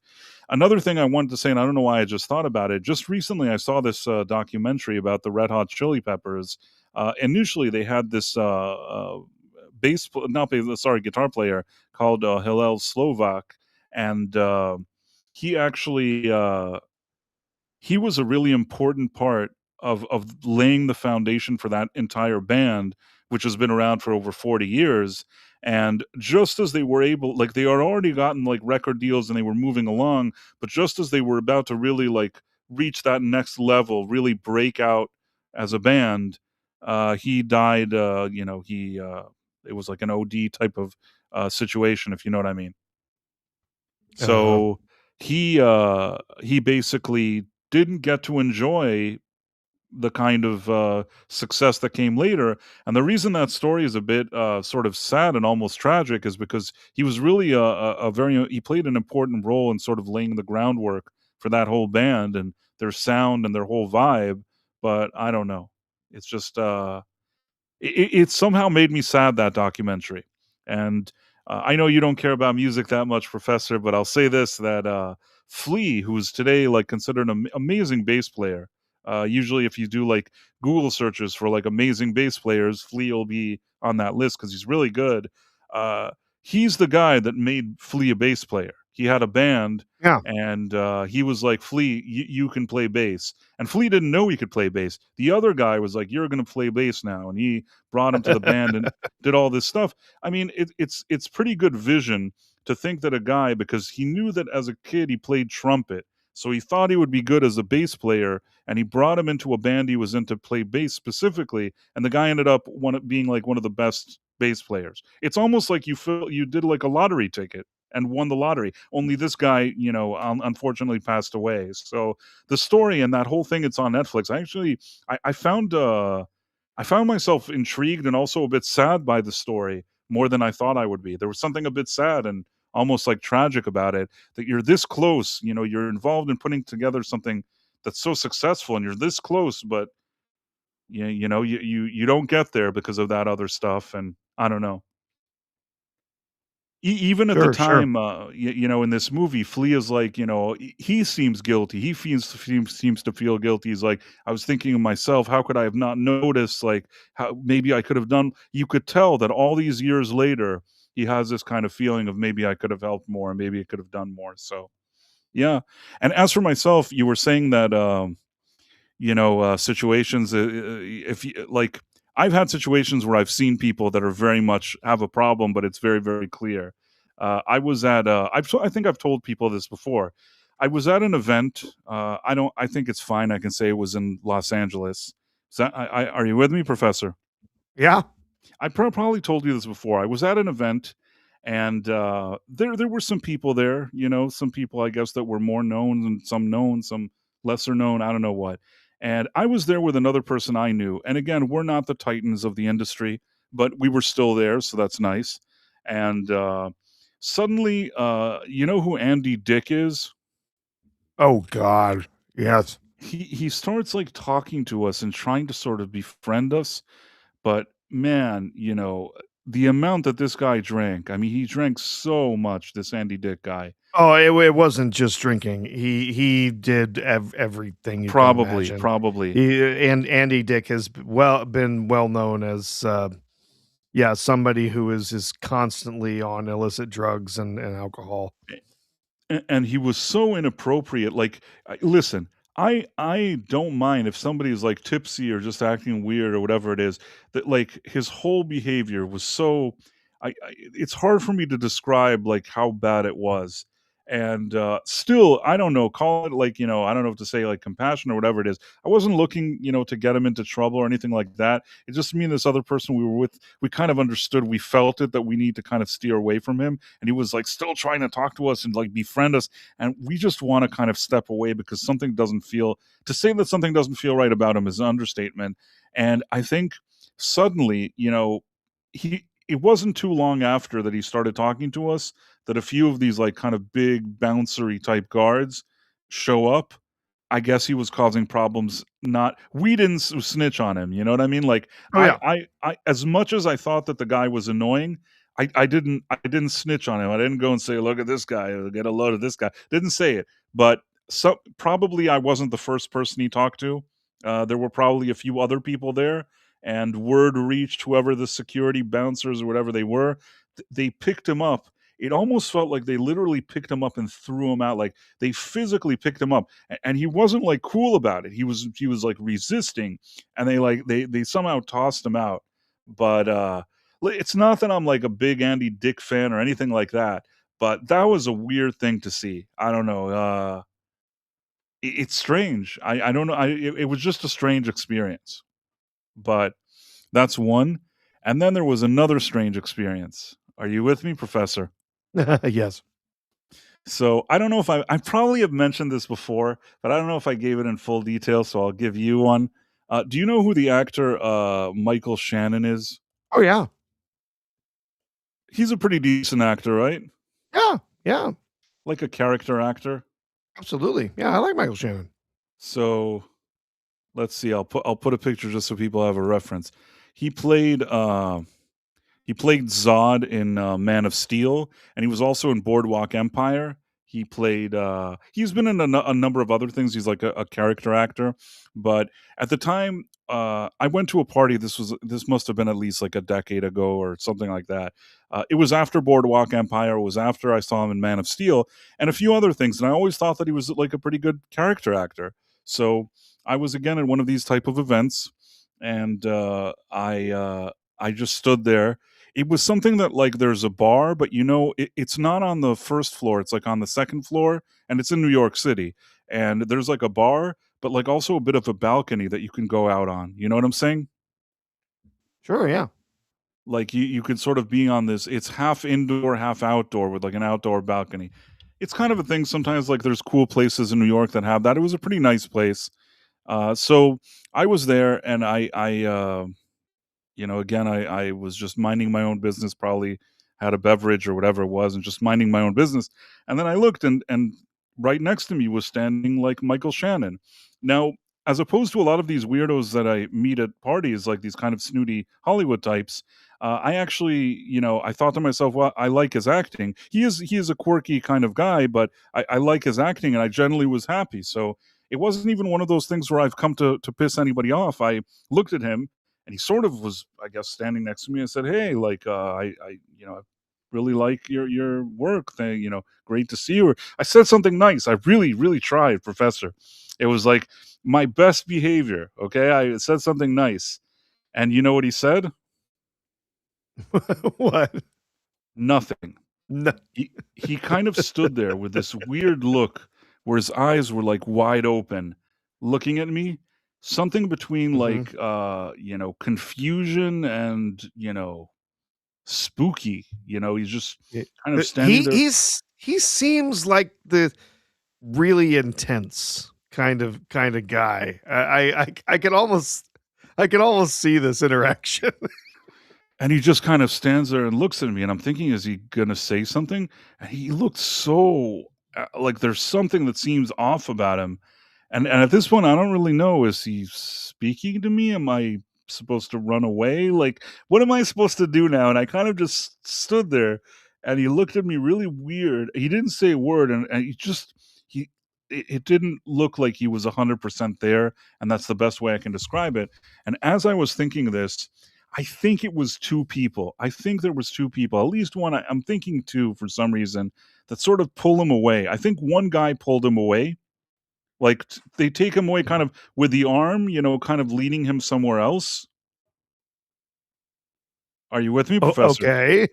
Another thing I wanted to say, and I don't know why I just thought about it, just recently I saw this documentary about the Red Hot Chili Peppers. Initially, they had this not bass, sorry, guitar player called Hillel Slovak, and he actually he was a really important part of laying the foundation for that entire band, which has been around for over 40 years. And just as they were able, like they had already gotten like record deals and they were moving along, but just as they were about to really like reach that next level, really break out as a band, he died. It was like an OD type of situation, if you know what I mean. Uh-huh. So he basically didn't get to enjoy the kind of success that came later. And the reason that story is a bit sort of sad and almost tragic is because he was really a very he played an important role in sort of laying the groundwork for that whole band and their sound and their whole vibe. But I don't know. It's just it somehow made me sad, that documentary. And I know you don't care about music that much, Professor, but I'll say this: that Flea, who's today like considered an amazing bass player, usually if you do like Google searches for like amazing bass players, Flea will be on that list because he's really good. Uh, he's the guy that made Flea a bass player. He had a band. Yeah. And he was like, Flea, you can play bass. And Flea didn't know he could play bass. The other guy was like, you're going to play bass now. And he brought him to the band and did all this stuff. I mean, it's pretty good vision to think that a guy, because he knew that as a kid he played trumpet, so he thought he would be good as a bass player, and he brought him into a band he was in to play bass specifically, and the guy ended up being like one of the best bass players. It's almost like you did like a lottery ticket and won the lottery. Only this guy, unfortunately passed away. So the story and that whole thing, it's on Netflix. I found I found myself intrigued and also a bit sad by the story more than I thought I would be. There was something a bit sad and almost like tragic about it, that you're this close, you're involved in putting together something that's so successful and you're this close, but you don't get there because of that other stuff. And I don't know. Even at the Sure, sure. time, in this movie, Flea is like, he seems guilty. He seems to feel guilty. He's like, I was thinking of myself, how could I have not noticed? Like, how maybe I could have done. You could tell that all these years later, he has this kind of feeling of maybe I could have helped more, maybe I could have done more. So, yeah. And as for myself, you were saying that situations, if you like, I've had situations where I've seen people that are very much have a problem, but it's very, very clear. I was at I think I've told people this before. I was at an event. I think it's fine. I can say it was in Los Angeles. Are you with me, Professor? Yeah. I probably told you this before. I was at an event, and there were some people there. Some people I guess that were more known, some lesser known. I don't know what. And I was there with another person I knew. And again, we're not the titans of the industry, but we were still there, so that's nice. And suddenly, you know who Andy Dick is? Oh God. Yes. He starts like talking to us and trying to sort of befriend us. But man, the amount that this guy drank, I mean, he drank so much, this Andy Dick guy. Oh, it wasn't just drinking. He did everything you can Probably, imagine. probably. And Andy Dick has been well known as yeah, somebody who is constantly on illicit drugs and alcohol. and he was so inappropriate. Like, listen, I don't mind if somebody is like tipsy or just acting weird or whatever it is. That like his whole behavior was so. It's hard for me to describe like how bad it was. And still, I don't know. Call it like I don't know if to say like compassion or whatever it is. I wasn't looking to get him into trouble or anything like that. It just me and this other person we were with. We kind of understood. We felt it that we need to kind of steer away from him, and he was like still trying to talk to us and like befriend us, and we just want to kind of step away because something doesn't feel to say that something doesn't feel right about him is an understatement. And I think suddenly he it wasn't too long after that he started talking to us that a few of these like kind of big bouncery type guards show up. I guess he was causing problems. Not we didn't snitch on him. You know what I mean? Like Oh yeah. as much as I thought that the guy was annoying, I didn't snitch on him. I didn't go and say, "Look at this guy," or "Get a load of this guy." Didn't say it, but probably I wasn't the first person he talked to. There were probably a few other people there, and word reached whoever the security bouncers or whatever they were. They picked him up. It almost felt like they literally picked him up and threw him out. Like they physically picked him up, and he wasn't like cool about it. He was like resisting, and they somehow tossed him out. But it's not that I'm like a big Andy Dick fan or anything like that, but that was a weird thing to see. I don't know. It's strange. I don't know. It was just a strange experience. But that's one. And then there was another strange experience. Are you with me, Professor? Yes. So I don't know if I probably have mentioned this before, but I don't know if I gave it in full detail. So I'll give you one. Do you know who the actor Michael Shannon is? Oh yeah. He's a pretty decent actor, right? Yeah. Yeah. Like a character actor. Absolutely. Yeah, I like Michael Shannon. So let's see. I'll put a picture just so people have a reference. He played He played Zod in Man of Steel, and he was also in Boardwalk Empire. He's been in a number of other things. He's like a character actor, but at the time, I went to a party. This must have been at least like a decade ago or something like that. It was after Boardwalk Empire. It was after I saw him in Man of Steel and a few other things. And I always thought that he was like a pretty good character actor. So I was again at one of these type of events, and I just stood there. It was something that like there's a bar, but it's not on the first floor. It's like on the second floor, and it's in New York City. And there's like a bar, but like also a bit of a balcony that you can go out on. You know what I'm saying? Sure, yeah. Like you could sort of be on this. It's half indoor, half outdoor with like an outdoor balcony. It's kind of a thing sometimes. Like there's cool places in New York that have that. It was a pretty nice place. So I was there, and again, I was just minding my own business, probably had a beverage or whatever it was, and just minding my own business. And then I looked, and right next to me was standing like Michael Shannon. Now, as opposed to a lot of these weirdos that I meet at parties, like these kind of snooty Hollywood types, I actually, I thought to myself, well, I like his acting. He is a quirky kind of guy, but I like his acting, and I generally was happy. So it wasn't even one of those things where I've come to piss anybody off. I looked at him, and he sort of was, I guess, standing next to me and said, "Hey, like, I really like your work. Thing, great to see you." I said something nice. I really, really tried, Professor. It was like my best behavior. Okay, I said something nice, and you know what he said? What? Nothing. No. He kind of stood there with this weird look where his eyes were like wide open, looking at me. Something between Mhm. like confusion and spooky. He's just Yeah. kind of standing there. He seems like the really intense kind of guy. I could almost see this interaction. And he just kind of stands there and looks at me, and I'm thinking, is he gonna say something? And he looked so like there's something that seems off about him. And at this point, I don't really know. Is he speaking to me? Am I supposed to run away? Like, what am I supposed to do now? And I kind of just stood there, and he looked at me really weird. He didn't say a word, and he. It didn't look like he was 100% there, and that's the best way I can describe it. And as I was thinking this, I think it was 2 people. I think there was 2 people, at least one, I'm thinking 2 for some reason, that sort of pull him away. I think one guy pulled him away, like, they take him away kind of with the arm, kind of leading him somewhere else. Are you with me, Oh, professor? okay.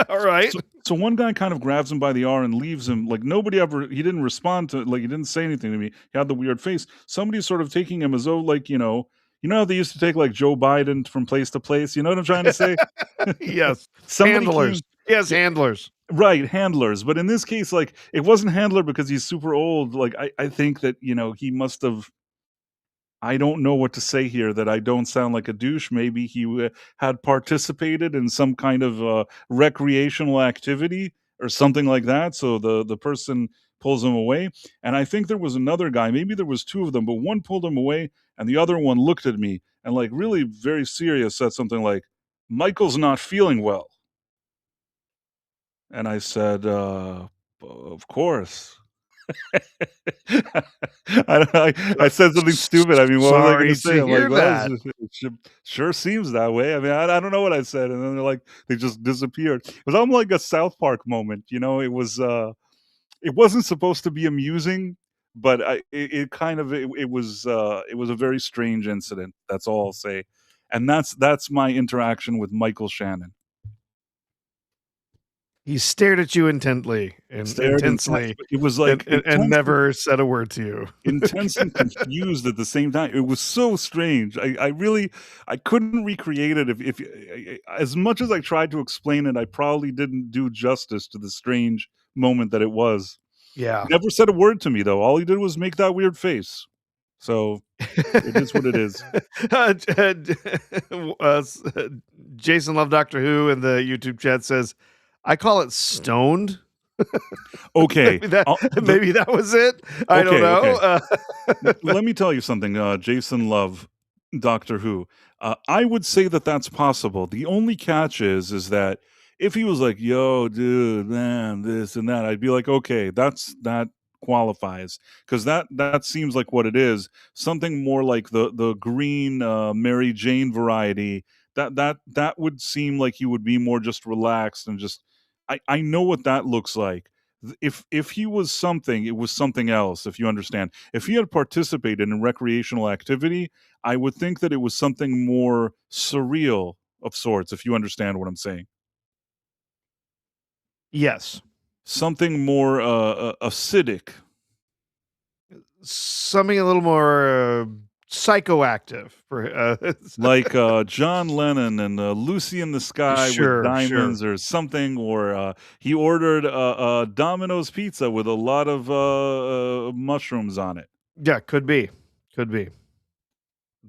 All right. So one guy kind of grabs him by the arm and leaves him, like, he didn't respond to, like, he didn't say anything to me. He had the weird face. Somebody's sort of taking him as though, like, how they used to take, like, Joe Biden from place to place, you know what I'm trying to say? Yes. Somebody Handlers. came. Yes, handlers. Right, handlers, but in this case, like, it wasn't handler because he's super old, like, I think that, he must have. I don't know what to say here that I don't sound like a douche. Maybe he had participated in some kind of recreational activity or something like that. So the person pulls him away, and I think there was another guy. Maybe there was 2 of them, but one pulled him away, and the other one looked at me and, like, really very serious, said something like, "Michael's not feeling well," and I said, "Of course." I said something stupid. I mean, what was I gonna Sorry say? to I'm like, hear "Well, that. it sure seems that way." I mean, I don't know what I said, and then they just disappeared. It was almost like a South Park moment, it wasn't supposed to be amusing, but it kind of it was a very strange incident, that's all I'll say, and that's my interaction with Michael Shannon. He stared at you intently and Stared intense, intensely but it was, and like, and and intense. never said a word to you. Intense and confused at the same time. It was so strange. I really I couldn't recreate it if as much as I tried to explain it, I probably didn't do justice to the strange moment that it was. He Yeah. never said a word to me though. All he did was make that weird face. So, it is what it is. Uh, j- Jason Love Doctor Who in the YouTube chat says, "I call it stoned." Okay. maybe that The maybe that was it. I don't okay, know. okay. Let me tell you something, Jason Love, Doctor Who. I would say that that's possible. The only catch is that if he was like, "Yo, dude, man, this and that," I'd be like, "Okay, that qualifies," because that seems like what it is. Something more like the green Mary Jane variety. That would seem like he would be more just relaxed and just. I know what that looks like. If he was something, it was something else. If you understand, if he had participated in recreational activity, I would think that it was something more surreal of sorts, if you understand what I'm saying. Yes. Something more, acidic, Something a little more psychoactive for like, John Lennon and, Lucy in the Sky with sure, sure. Diamonds or something, or, he ordered a Domino's pizza with a lot of, mushrooms on it. Yeah, could be. Could be. Um,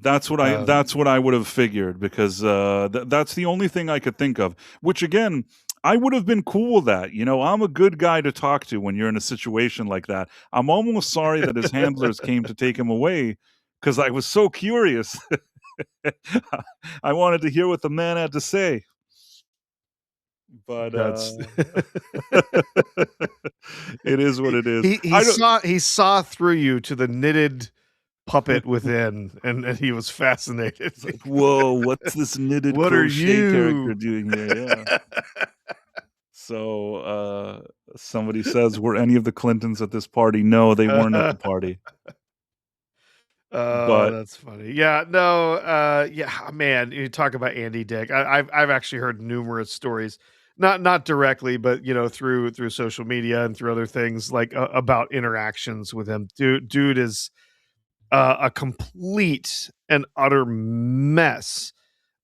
That's what I would have figured because, that's the only thing I could think of, which again, I would have been cool with that, I'm a good guy to talk to when you're in a situation like that. I'm almost sorry that his handlers came to take him away because I was so curious. I wanted to hear what the man had to say, but, that's it is what he, it is. he he I don't. saw he saw through you to the knitted puppet within, and he was fascinated. It's like, "Whoa, what's this knitted What are crochet character you? doing here?" Yeah. So, somebody says, "Were any of the Clintons at this party?" No, they weren't at the party. Oh, But that's funny. Yeah, no, yeah, man, you talk about Andy Dick. I've actually heard numerous stories, not directly, but through social media and through other things like about interactions with him. Dude is a complete and utter mess.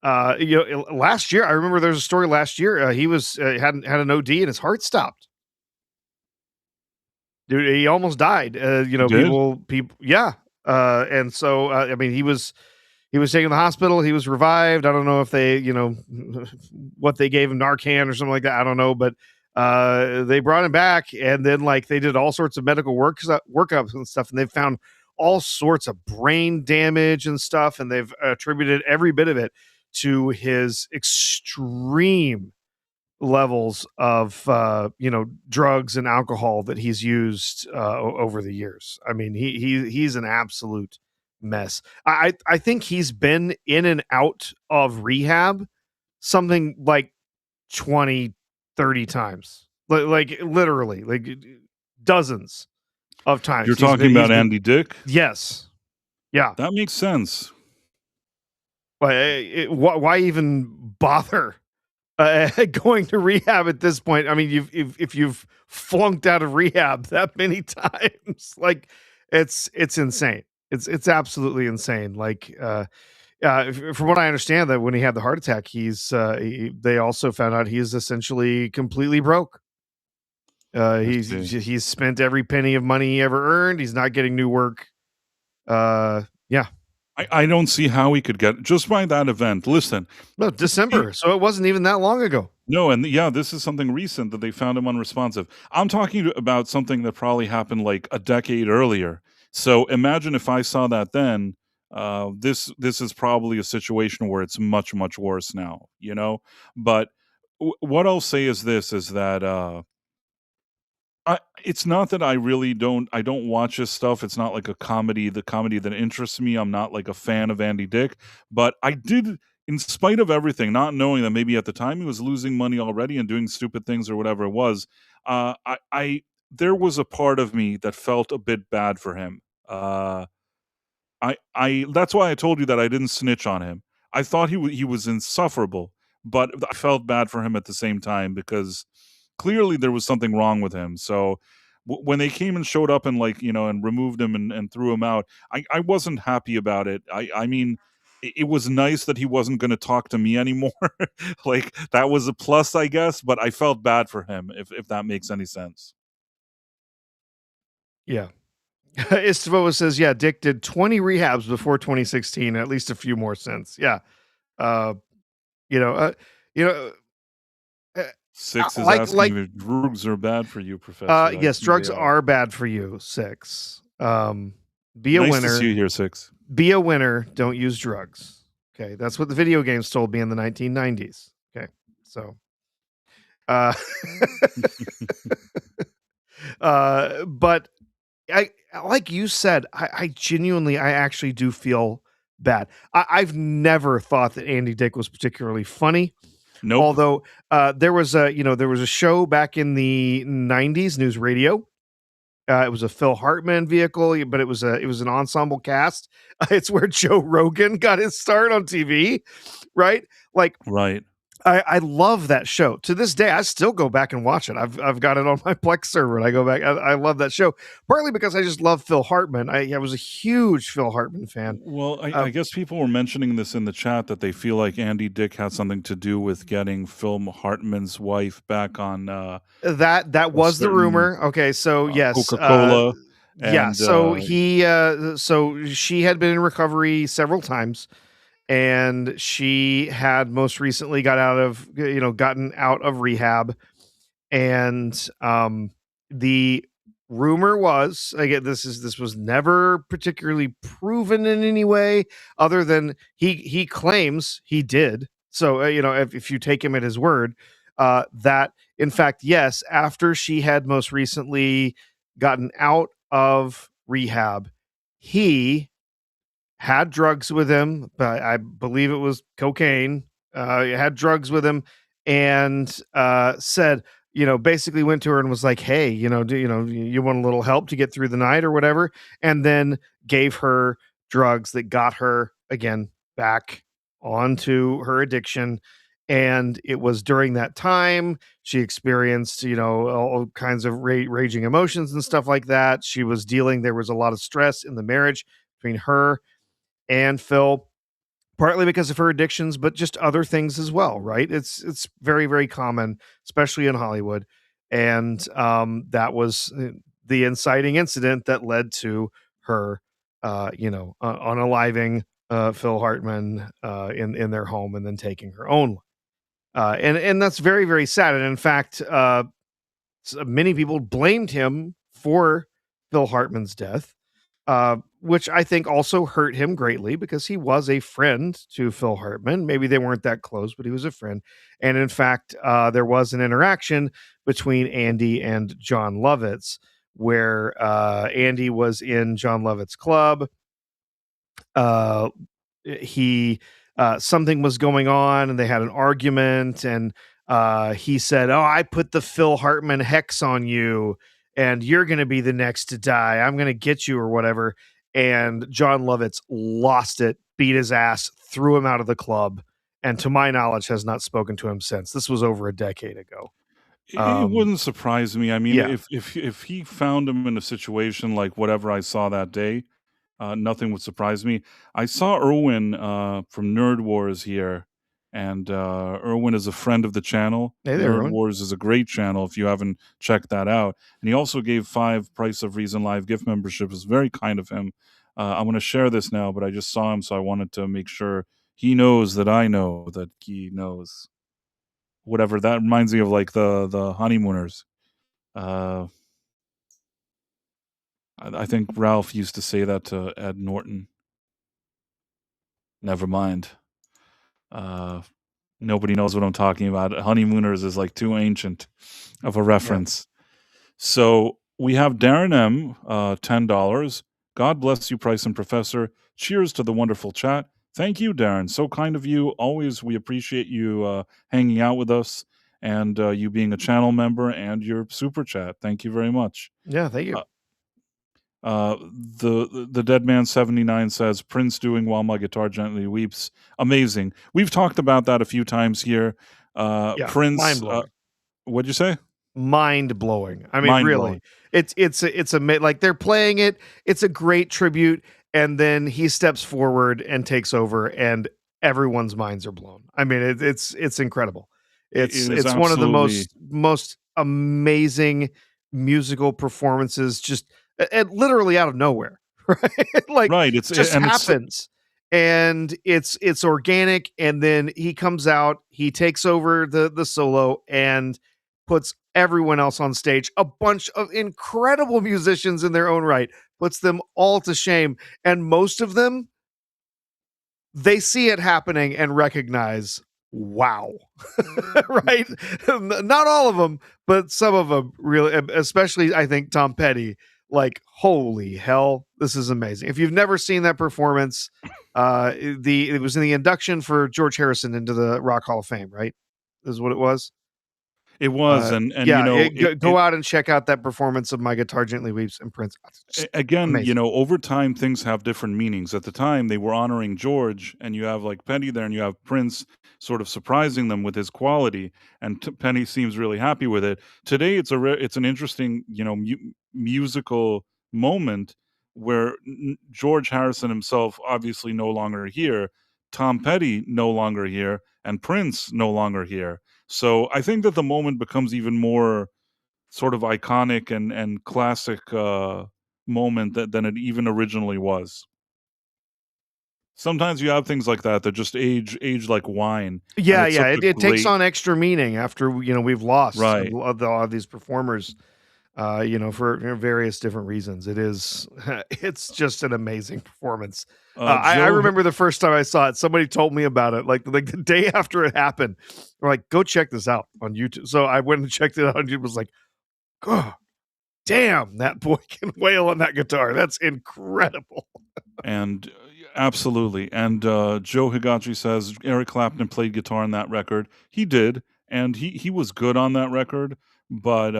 Last year, I remember there was a story last year. He was had an OD and his heart stopped. Dude, he almost died. he did? People, yeah. And so, I mean, he was taken to the hospital. He was revived. I don't know if they, what they gave him, Narcan or something like that. I don't know, but they brought him back, and then like they did all sorts of medical workups and stuff, and they found all sorts of brain damage and stuff, and they've attributed every bit of it to his extreme levels of drugs and alcohol that he's used over the years. I mean, he's an absolute mess. I think he's been in and out of rehab something like 20, 30 times. Like literally, like dozens of times. You're talking He's about been Andy Dick? yes. Yeah. That makes sense. Why even bother going to rehab at this point? I mean, if you've flunked out of rehab that many times, like it's insane. It's absolutely insane. Like from what I understand, that when he had the heart attack, they also found out he is essentially completely broke. I see. He's spent every penny of money he ever earned. He's not getting new work. Yeah. I don't see how he could get just by that event. Listen, No, December. So it wasn't even that long ago. no, and yeah, this is something recent that they found him unresponsive. I'm talking about something that probably happened like a decade earlier. So imagine if I saw that then. This is probably a situation where it's much much worse now. But what I'll say is this: is that it's not that I don't watch his stuff. It's not like the comedy that interests me. I'm not like a fan of Andy Dick, but I did, in spite of everything, not knowing that maybe at the time he was losing money already and doing stupid things or whatever it was. I there was a part of me that felt a bit bad for him. I That's why I told you that I didn't snitch on him. I thought he was insufferable, but I felt bad for him at the same time because clearly there was something wrong with him. So when they came and showed up and and removed him and threw him out, I wasn't happy about it. I mean, it was nice that he wasn't going to talk to me anymore. Like that was a plus, I guess. But I felt bad for him, if that makes any sense. Yeah. Istavoa says, yeah, Dick did 20 rehabs before 2016, at least a few more since. Yeah. Uh, you know, uh, you know, uh, Six is like, asking if drugs are bad for you, Professor. I yes, think they drugs are. are bad for you. Six. Be a Nice to see winner. you here, Six. Be a winner. Don't use drugs. Okay. That's what the video games told me in the 1990s. Okay. So, uh, but I like you said, I genuinely, I actually do feel bad. I've never thought that Andy Dick was particularly funny. Nope. Although there was a show back in the '90s, News Radio. It was a Phil Hartman vehicle, but it was an ensemble cast. It's where Joe Rogan got his start on TV, right? Like Right. I love that show. To this day, I still go back and watch it. I've got it on my Plex server, and I go back. I love that show, partly because I just love Phil Hartman. I was a huge Phil Hartman fan. Well, Uh, I guess people were mentioning this in the chat that they feel like Andy Dick had something to do with getting Phil Hartman's wife back on that a was the certain rumor. Okay, so yes, Coca-Cola, yeah. and So she had been in recovery several times, and she had most recently gotten out of rehab. And the rumor was, again, this was never particularly proven in any way, other than he claims he did. So if you take him at his word, that in fact, yes, after she had most recently gotten out of rehab, he had drugs with him, but I believe it was cocaine. He had drugs with him, and said, basically went to her and was like, "Hey, you want a little help to get through the night or whatever?" And then gave her drugs that got her again back onto her addiction. And it was during that time she experienced, all kinds of raging emotions and stuff like that. She was dealing. There was a lot of stress in the marriage between her and Phil, partly because of her addictions, but just other things as well, right? It's very, very common, especially in Hollywood. And that was the inciting incident that led to her, unaliving Phil Hartman in their home and then taking her own life. And that's very, very sad. And in fact, many people blamed him for Phil Hartman's death, which I think also hurt him greatly because he was a friend to Phil Hartman. Maybe they weren't that close, but he was a friend. And in fact, there was an interaction between Andy and John Lovitz where Andy was in John Lovitz's club. He something was going on and they had an argument, and he said, "Oh, I put the Phil Hartman hex on you, and you're going to be the next to die. I'm going to get you," or whatever. And John Lovitz lost it, beat his ass, threw him out of the club, and to my knowledge, has not spoken to him since. This was over a decade ago. It wouldn't surprise me. I mean, Yeah. if he found him in a situation like whatever I saw that day, nothing would surprise me. I saw Erwin from Nerd Wars here, and Erwin is a friend of the channel. Hey there, Nerd everyone. Wars is a great channel if you haven't checked that out. And he also gave 5 Price of Reason Live gift membership. It's very kind of him. I'm going to share this now, but I just saw him, so I wanted to make sure he knows that I know that he knows. Whatever that reminds me of, like the honeymooners. Uh, I think Ralph used to say that to Ed Norton. Never mind. Uh, Nobody knows what I'm talking about. Honeymooners is like too ancient of a reference. So we have Darren M, $10. God bless you, Price and Professor. Cheers to the wonderful chat. Thank you, Darren. So kind of you. Always, we appreciate you hanging out with us and you being a channel member and your super chat. Thank you very much. Yeah, thank you. The Dead Man 79 says Prince doing While My Guitar Gently Weeps. Amazing. We've talked about that a few times here. Yeah, Prince, mind-blowing. What'd you say? Mind-blowing. I mean, Mind-blowing. really, it's like they're playing it. It's a great tribute, and then he steps forward and takes over, and everyone's minds are blown. I mean, it's incredible. It is It's one of the absolutely most amazing musical performances, just and literally out of nowhere, right? Like, right. It's just and it's happens, and it's organic. And then he comes out, he takes over the solo, and puts everyone else on stage, a bunch of incredible musicians in their own right, puts them all to shame. And most of them, they see it happening and recognize, wow, right? Not all of them, but some of them really, especially I think Tom Petty, like, holy hell, this is amazing. If you've never seen that performance, it was in the induction for George Harrison into the Rock Hall of Fame, right? Is what it was. it was and you Yeah, know go out and check out that performance of My Guitar Gently Weeps and Prince. It's just again, amazing. over time things have different meanings. At the time they were honoring George, and you have like Penny there, and you have Prince sort of surprising them with his quality, and Penny seems really happy with it. Today it's an interesting, musical moment where George Harrison himself obviously no longer here, Tom Petty no longer here, and Prince no longer here. So I think that the moment becomes even more sort of iconic and classic moment than it even originally was. Sometimes you have things like that that just age like wine, and Yeah, it's such yeah, a it takes great on extra meaning after we've lost right. a lot of these performers, for various different reasons. It is it's just an amazing performance. I Joe, remember the first time I saw it, somebody told me about it, like the day after it happened. They're like, "Go check this out on YouTube." So I went and checked it out on YouTube. Was like, "Oh, damn, that boy can wail on that guitar. That's incredible." and absolutely, and Joe Higachi says Eric Clapton played guitar on that record. He did, and he was good on that record. But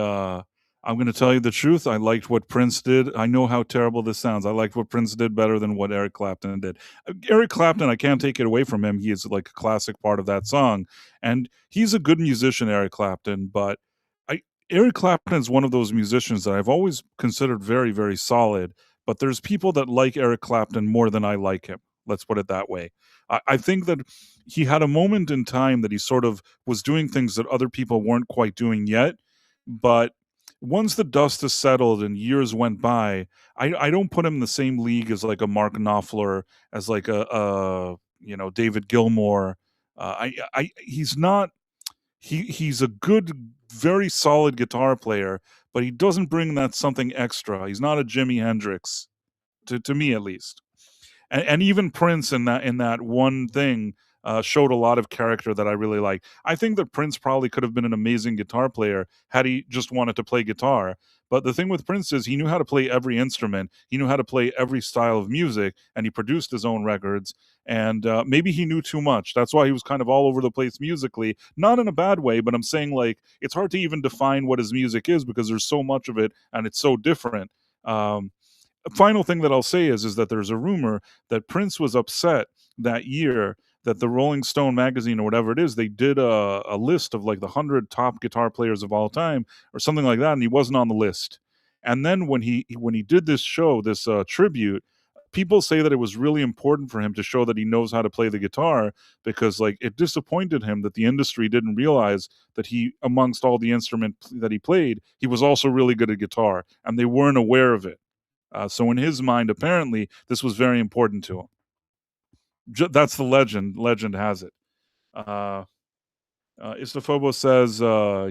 I'm going to tell you the truth. I liked what Prince did. I know how terrible this sounds. I liked what Prince did better than what Eric Clapton did. Eric Clapton, I can't take it away from him. He is like a classic part of that song, and he's a good musician, Eric Clapton. But I, Eric Clapton is one of those musicians that I've always considered very, very solid. But there's people that like Eric Clapton more than I like him. Let's put it that way. I think that he had a moment in time that he sort of was doing things that other people weren't quite doing yet. But once the dust has settled and years went by, I don't put him in the same league as like a Mark Knopfler, as like a David Gilmour. He's not. He's a good, very solid guitar player, but he doesn't bring that something extra. He's not a Jimi Hendrix, to me at least. And even Prince in that one thing, showed a lot of character that I really like. I think that Prince probably could have been an amazing guitar player had he just wanted to play guitar. But the thing with Prince is he knew how to play every instrument, he knew how to play every style of music, and he produced his own records. And maybe he knew too much. That's why he was kind of all over the place musically. Not in a bad way, but I'm saying like it's hard to even define what his music is because there's so much of it and it's so different. Um, Final thing that I'll say is that there's a rumor that Prince was upset that year that the Rolling Stone magazine or whatever it is, they did a list of like the 100 top guitar players of all time or something like that, and he wasn't on the list. And then when he did this show, this tribute, people say that it was really important for him to show that he knows how to play the guitar because like it disappointed him that the industry didn't realize that he amongst all the instruments that he played, he was also really good at guitar and they weren't aware of it. So in his mind, apparently, this was very important to him. That's the legend. Legend has it. Uh, Istophobos says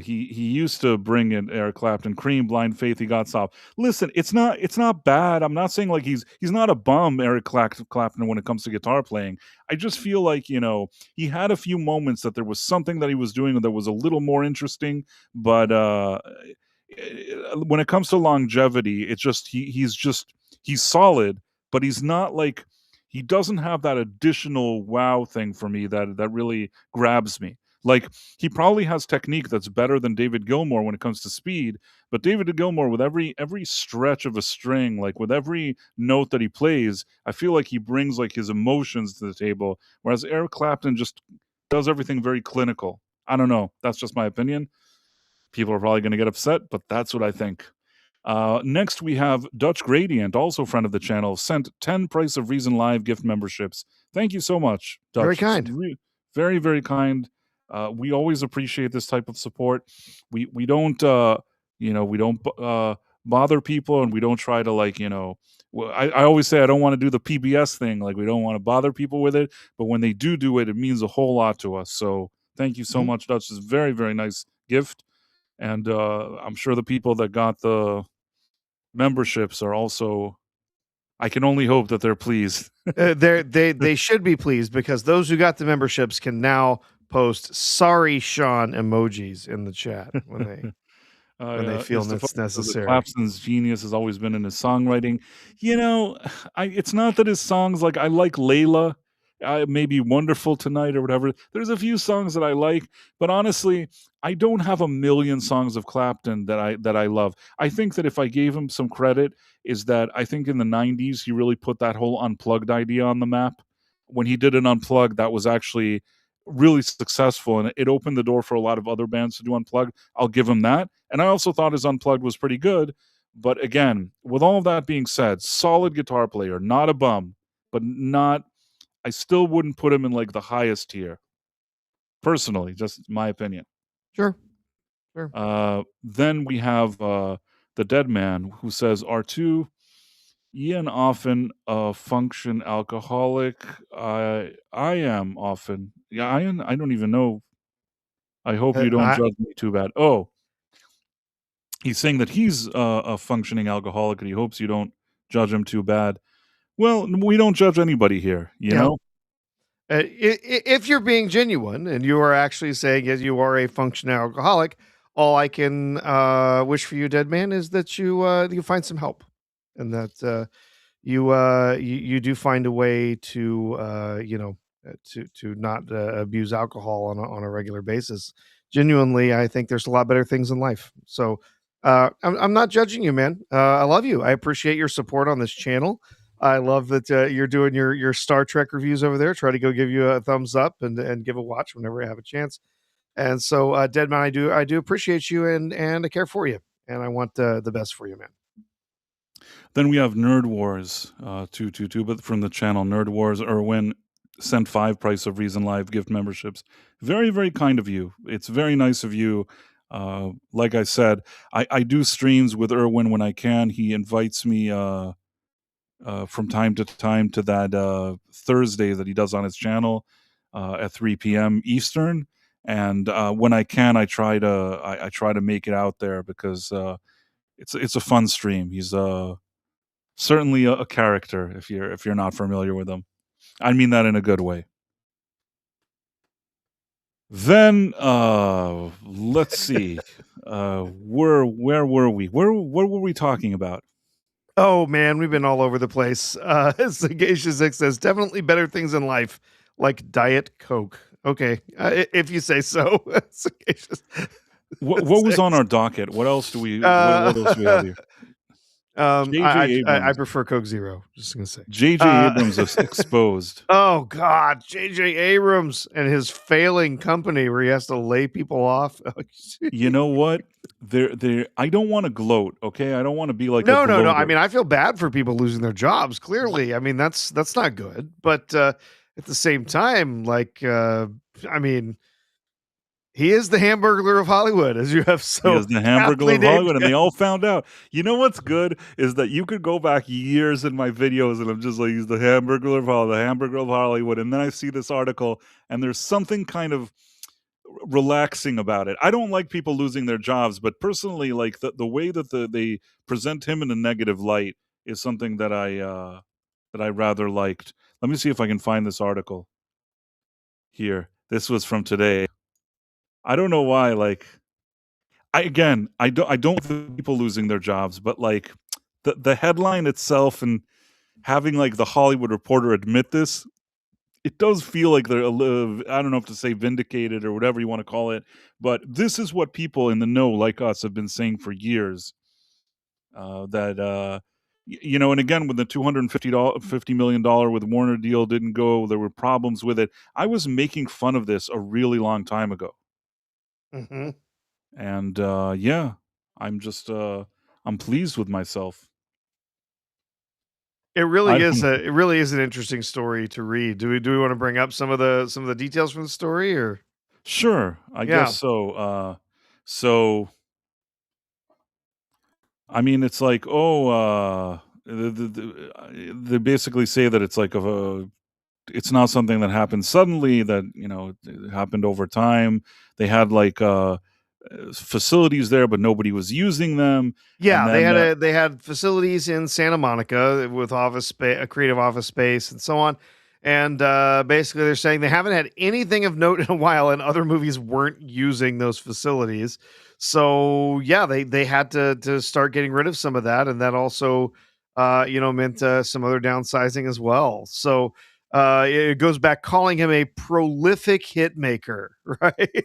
he used to bring in Eric Clapton, Cream, Blind Faith. He got soft. Listen, it's not bad. I'm not saying like he's not a bum, Eric Clapton, when it comes to guitar playing. I just feel like he had a few moments that there was something that he was doing that was a little more interesting, but when it comes to longevity, it's just he's solid, but he's not like he doesn't have that additional wow thing for me that really grabs me. Like he probably has technique that's better than David Gilmour when it comes to speed, but David Gilmour with every stretch of a string, like with every note that he plays, I feel like he brings like his emotions to the table, whereas Eric Clapton just does everything very clinical. I don't know. That's just my opinion. People are probably going to get upset, but that's what I think. Next, we have Dutch Gradient, also friend of the channel, sent 10 Price of Reason Live gift memberships. Thank you so much, Very Dutch. kind. Very, very kind. We always appreciate this type of support. We don't, we don't bother people, and we don't try to I always say I don't want to do the PBS thing. Like we don't want to bother people with it, but when they do it, it means a whole lot to us. So thank you so Mhm. much, Dutch. It's a very, very nice gift. And I'm sure the people that got the memberships are also I can only hope that they're pleased. They should be pleased because those who got the memberships can now post "Sorry, Sean" emojis in the chat when they feel Is the it's focus of the necessary. Clapson's genius has always been in his songwriting. You know, it's not that his songs like I like Layla, maybe Wonderful Tonight or whatever. There's a few songs that I like, but honestly, I don't have a million songs of Clapton that I love. I think that if I gave him some credit, is that I think in the '90s he really put that whole unplugged idea on the map. When he did an unplugged, that was actually really successful, and it opened the door for a lot of other bands to do unplugged. I'll give him that. And I also thought his unplugged was pretty good. But again, with all of that being said, solid guitar player, not a bum, but not I still wouldn't put him in like the highest tier. Personally, just my opinion. Sure, sure. Then we have the Dead Man who says R2 Ian often a function alcoholic. I am often. Yeah, Ian, I don't even know. I hope you don't I judge me too bad. Oh, he's saying that he's a functioning alcoholic and he hopes you don't judge him too bad. Well, we don't judge anybody here, you yeah. know? If you're being genuine and you are actually saying yes, you are a functional alcoholic, all I can wish for you, dead man, is that you find some help, and that you do find a way to to not abuse alcohol on a regular basis. Genuinely, I think there's a lot better things in life. So I'm not judging you, man. I love you. I appreciate your support on this channel. I love that you're doing your Star Trek reviews over there. Try to go give you a thumbs up and give a watch whenever I have a chance. And so, Deadman, I do appreciate you and I care for you, and I want the best for you, man. Then we have Nerd Wars 222, but from the channel Nerd Wars. Erwin sent 5 Price of Reason Live gift memberships. Very, very kind of you. It's very nice of you. Like I said, I do streams with Erwin when I can. He invites me from time to time to that Thursday that he does on his channel at 3 p.m. Eastern. And when I can, I try to make it out there because it's a fun stream. He's certainly a character if you're not familiar with him. I mean that in a good way. Then let's see. Where were we? What were we talking about? Oh man, we've been all over the place. Sagacious X says definitely better things in life, like Diet Coke. Okay, if you say so. Sagacious What was on Six. our docket? What else do we what else do we have Uh, here? J.J. I Abrams. prefer Coke Zero. Just gonna say. J.J. Uh, Abrams is exposed. oh God, J.J. Abrams and his failing company where he has to lay people off. You know what? There I don't wanna gloat, okay? I don't wanna be like a No, no, no. I gloater. mean, I feel bad for people losing their jobs. Clearly, I mean that's not good. But at the same time, like, I mean, he is the Hamburglar of Hollywood, as you have He so is the Hamburger aptly of named Hollywood, and him. they all found out. You know what's good is that you could go back years in my videos, and I'm just like, "He's the Hamburger of Hollywood, the Hamburger of Hollywood," and then I see this article, and there's something kind of relaxing about it. I don't like people losing their jobs, but personally, like, the way that they present him in a negative light is something that I rather liked. Let me see if I can find this article here. This was from today. I don't know why, like I don't think people losing their jobs, but, like, the headline itself and having, like, the Hollywood Reporter admit this, it does feel like they're a little I don't know if to say vindicated or whatever you wanna call it, but this is what people in the know like us have been saying for years, that, you know, and again, when the $250 with Warner deal didn't go, there were problems with it. I was making fun of this a really long time ago, Mhm. and, yeah, I'm just, I'm pleased with myself. I don't know. It really is an interesting story to read. Do we want to bring up some of the details from the story or Sure, I guess yeah. so, so, I mean, it's like, oh, they basically say that it's like it's not something that happened suddenly, that, you know, it happened over time. They had, like, facilities there, but nobody was using them, and Yeah, then that they had facilities in Santa Monica with office space, a creative office space, and so on. And basically, they're saying they haven't had anything of note in a while, and other movies weren't using those facilities. So yeah, they had to start getting rid of some of that, and that also, meant some other downsizing as well. So it goes back calling him a prolific hit maker, right?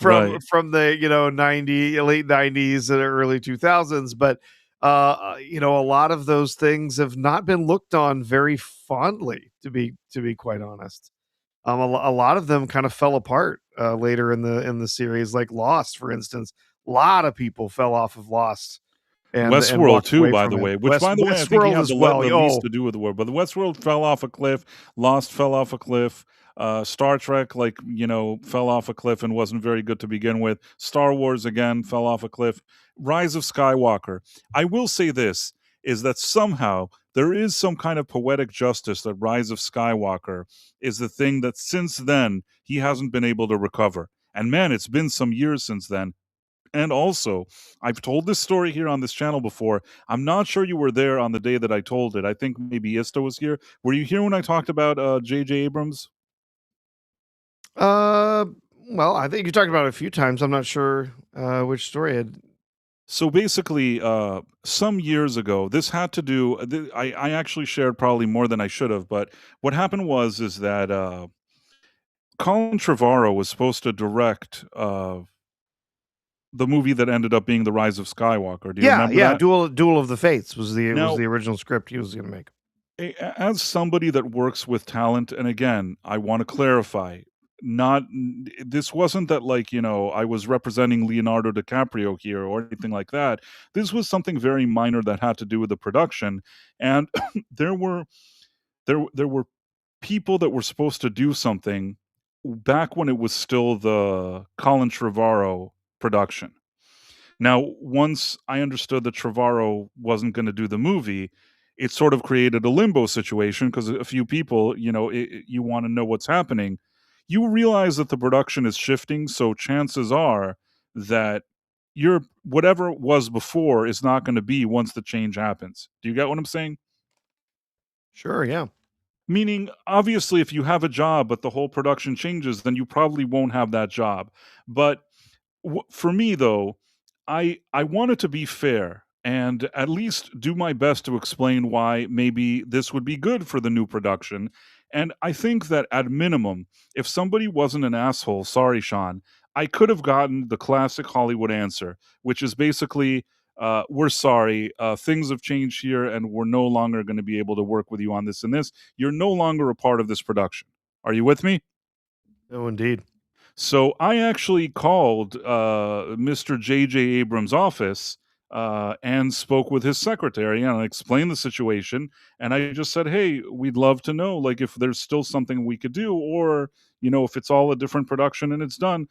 right. From the 90 late 90s and early 2000s, but a lot of those things have not been looked on very fondly, to be quite honest. A lot of them kind of fell apart later in the series, like Lost, for instance. A lot of people fell off of Lost and Westworld walked too, away by from the it. way, which, by the way, I think he Westworld had as well. the least Oh, to do with the world. But the Westworld fell off a cliff, Lost fell off a cliff, Star Trek, like, you know, fell off a cliff and wasn't very good to begin with. Star Wars again fell off a cliff. Rise of Skywalker. I will say this is that somehow there is some kind of poetic justice that Rise of Skywalker is the thing that since then he hasn't been able to recover. And man, it's been some years since then. And also, I've told this story here on this channel before. I'm not sure you were there on the day that I told it. I think maybe Ista was here. Were you here when I talked about J.J. Abrams? uh, well, I think you talked about it a few times. I'm not sure which story had. So basically, some years ago, this had to do. I actually shared probably more than I should have, but what happened was is that Colin Trevorrow was supposed to direct the movie that ended up being The Rise of Skywalker. Do you Yeah, remember yeah, that? Duel of the Fates was Now, the original script he was gonna make. As somebody that works with talent, and again, I want to clarify, this wasn't that, like, you know, I was representing Leonardo DiCaprio here or anything like that. This was something very minor that had to do with the production, and there were there were people that were supposed to do something back when it was still the Colin Trevorrow production. Now, once I understood that Trevorrow wasn't gonna do the movie, it sort of created a limbo situation because a few people, you know, you wanna know what's happening. You realize that the production is shifting, so chances are that your whatever it was before is not gonna be once the change happens. Do you get what I'm saying? Sure, yeah. Meaning, obviously, if you have a job, but the whole production changes, then you probably won't have that job. But for me, though, I wanted to be fair and at least do my best to explain why maybe this would be good for the new production. And I think that at minimum, if somebody wasn't an asshole, sorry, Sean, I could have gotten the classic Hollywood answer, which is basically, we're sorry, things have changed here, and we're no longer going to be able to work with you on this and this. You're no longer a part of this production. Are you with me? Oh, indeed. So I actually called Mr. J.J. Abrams' office and spoke with his secretary, and I explained the situation. And I just said, "Hey, we'd love to know, like, if there's still something we could do, or if it's all a different production and it's done."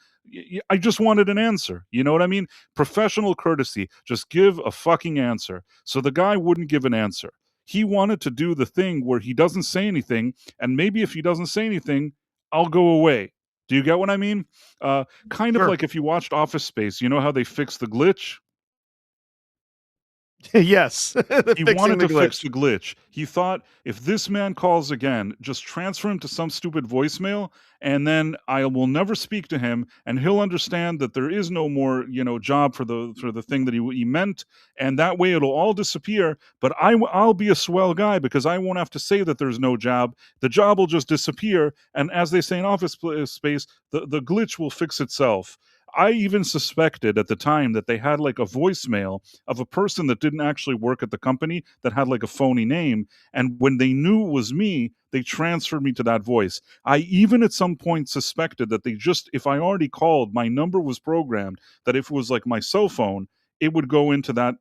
I just wanted an answer. You know what I mean? Professional courtesy. Just give a fucking answer. So the guy wouldn't give an answer. He wanted to do the thing where he doesn't say anything, and maybe if he doesn't say anything, I'll go away. Do you get what I mean? Kind of Sure. like if you watched Office Space, you know how they fixed the glitch? Yes. He Fixing wanted the to fix glitch. the glitch. He thought, if this man calls again, just transfer him to some stupid voicemail, and then I will never speak to him, and he'll understand that there is no more, job for the thing that he meant, and that way it'll all disappear. But I'll be a swell guy because I won't have to say that there's no job. The job will just disappear, and as they say in Space, the glitch will fix itself. I even suspected at the time that they had like a voicemail of a person that didn't actually work at the company that had like a phony name. And when they knew it was me, they transferred me to that voice. I even at some point suspected that if I already called, my number was programmed that if it was like my cell phone, it would go into that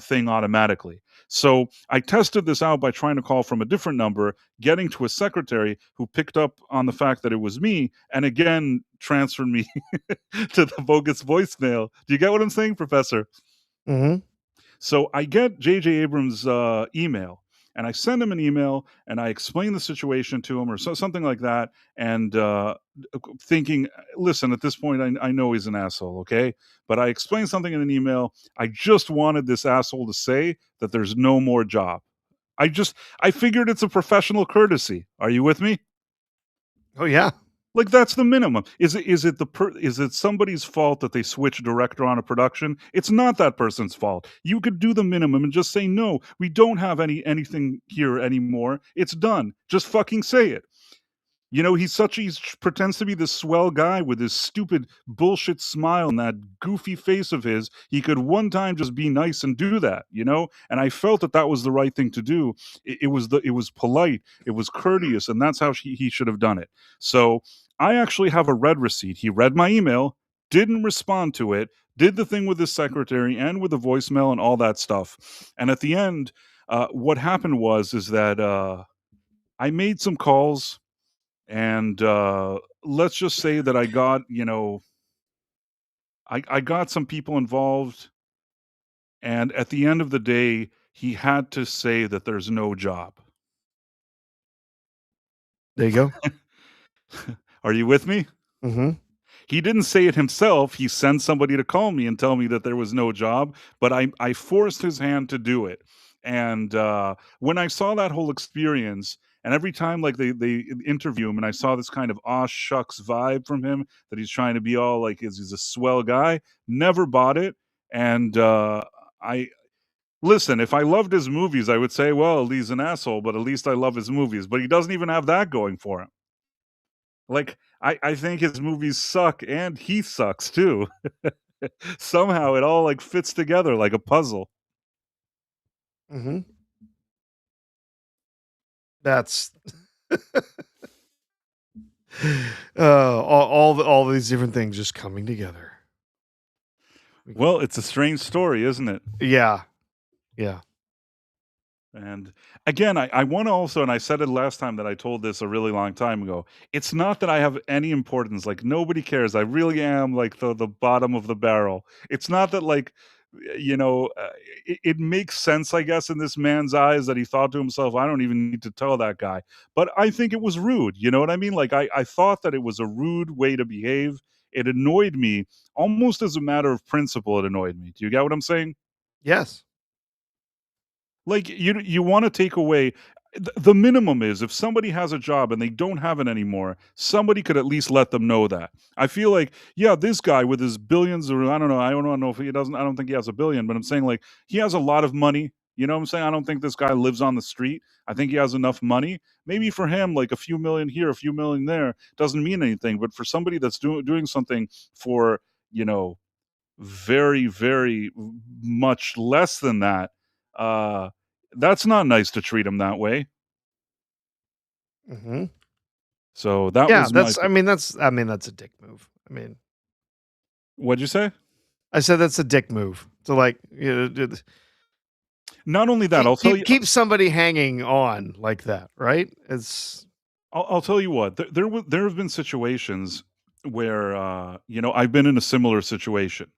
thing automatically. So I tested this out by trying to call from a different number, getting to a secretary who picked up on the fact that it was me, and again transferred me to the bogus voicemail. Do you get what I'm saying, Professor? Mhm. So I get J.J. Abrams' email, and I send him an email, and I explain the situation to him, or something like that, and thinking, listen, at this point, I know he's an asshole, okay? But I explained something in an email. I just wanted this asshole to say that there's no more job. I figured it's a professional courtesy. Are you with me? Oh, yeah. Like, that's the minimum. Is it somebody's fault that they switch director on a production? It's not that person's fault. You could do the minimum and just say, "No, we don't have anything here anymore. It's done." Just fucking say it. He pretends to be this swell guy with his stupid bullshit smile and that goofy face of his. He could one time just be nice and do that. And I felt that that was the right thing to do. It was polite, it was courteous, and that's how he should have done it. So I actually have a read receipt. He read my email, didn't respond to it, did the thing with his secretary and with the voicemail and all that stuff. And at the end, what happened is that I made some calls, and let's just say that I got some people involved, and at the end of the day, he had to say that there's no job. There you go. Are you with me? Mhm. He didn't say it himself. He sent somebody to call me and tell me that there was no job, but I forced his hand to do it. And when I saw that whole experience, and every time like they interview him, and I saw this kind of aw shucks vibe from him that he's trying to be all like he's a swell guy, never bought it. And I listen, if I loved his movies, I would say, well, he's an asshole, but at least I love his movies. But he doesn't even have that going for him. Like, I think his movies suck and he sucks too. Somehow it all, like, fits together like a puzzle. Mhm. That's all these different things just coming together. We can Well, it's a strange story, isn't it? Yeah. Yeah. And again, I want to also, and I said it last time that I told this a really long time ago. It's not that I have any importance. Like, nobody cares. I really am like the bottom of the barrel. It's not that like, it makes sense, I guess, in this man's eyes that he thought to himself, I don't even need to tell that guy. But I think it was rude. You know what I mean? Like, I thought that it was a rude way to behave. It annoyed me almost as a matter of principle. It annoyed me. Do you get what I'm saying? Yes. Like, you want to take away. The minimum is if somebody has a job and they don't have it anymore, somebody could at least let them know that. I feel like, yeah, this guy with his billions, or I don't know if he doesn't, I don't think he has a billion, but I'm saying like he has a lot of money. You know what I'm saying? I don't think this guy lives on the street. I think he has enough money. Maybe for him, like a few million here, a few million there doesn't mean anything. But for somebody that's doing something for, you know, very, very much less than that, uh, that's not nice to treat him that way. Mhm. So that Yeah, was my that's I mean, that's a dick move. I mean, what'd you say? I said that's a dick move to, like, Not only that, keep keep keep somebody hanging on like that, right? It's I'll tell you what, there have been situations where, you know, I've been in a similar situation.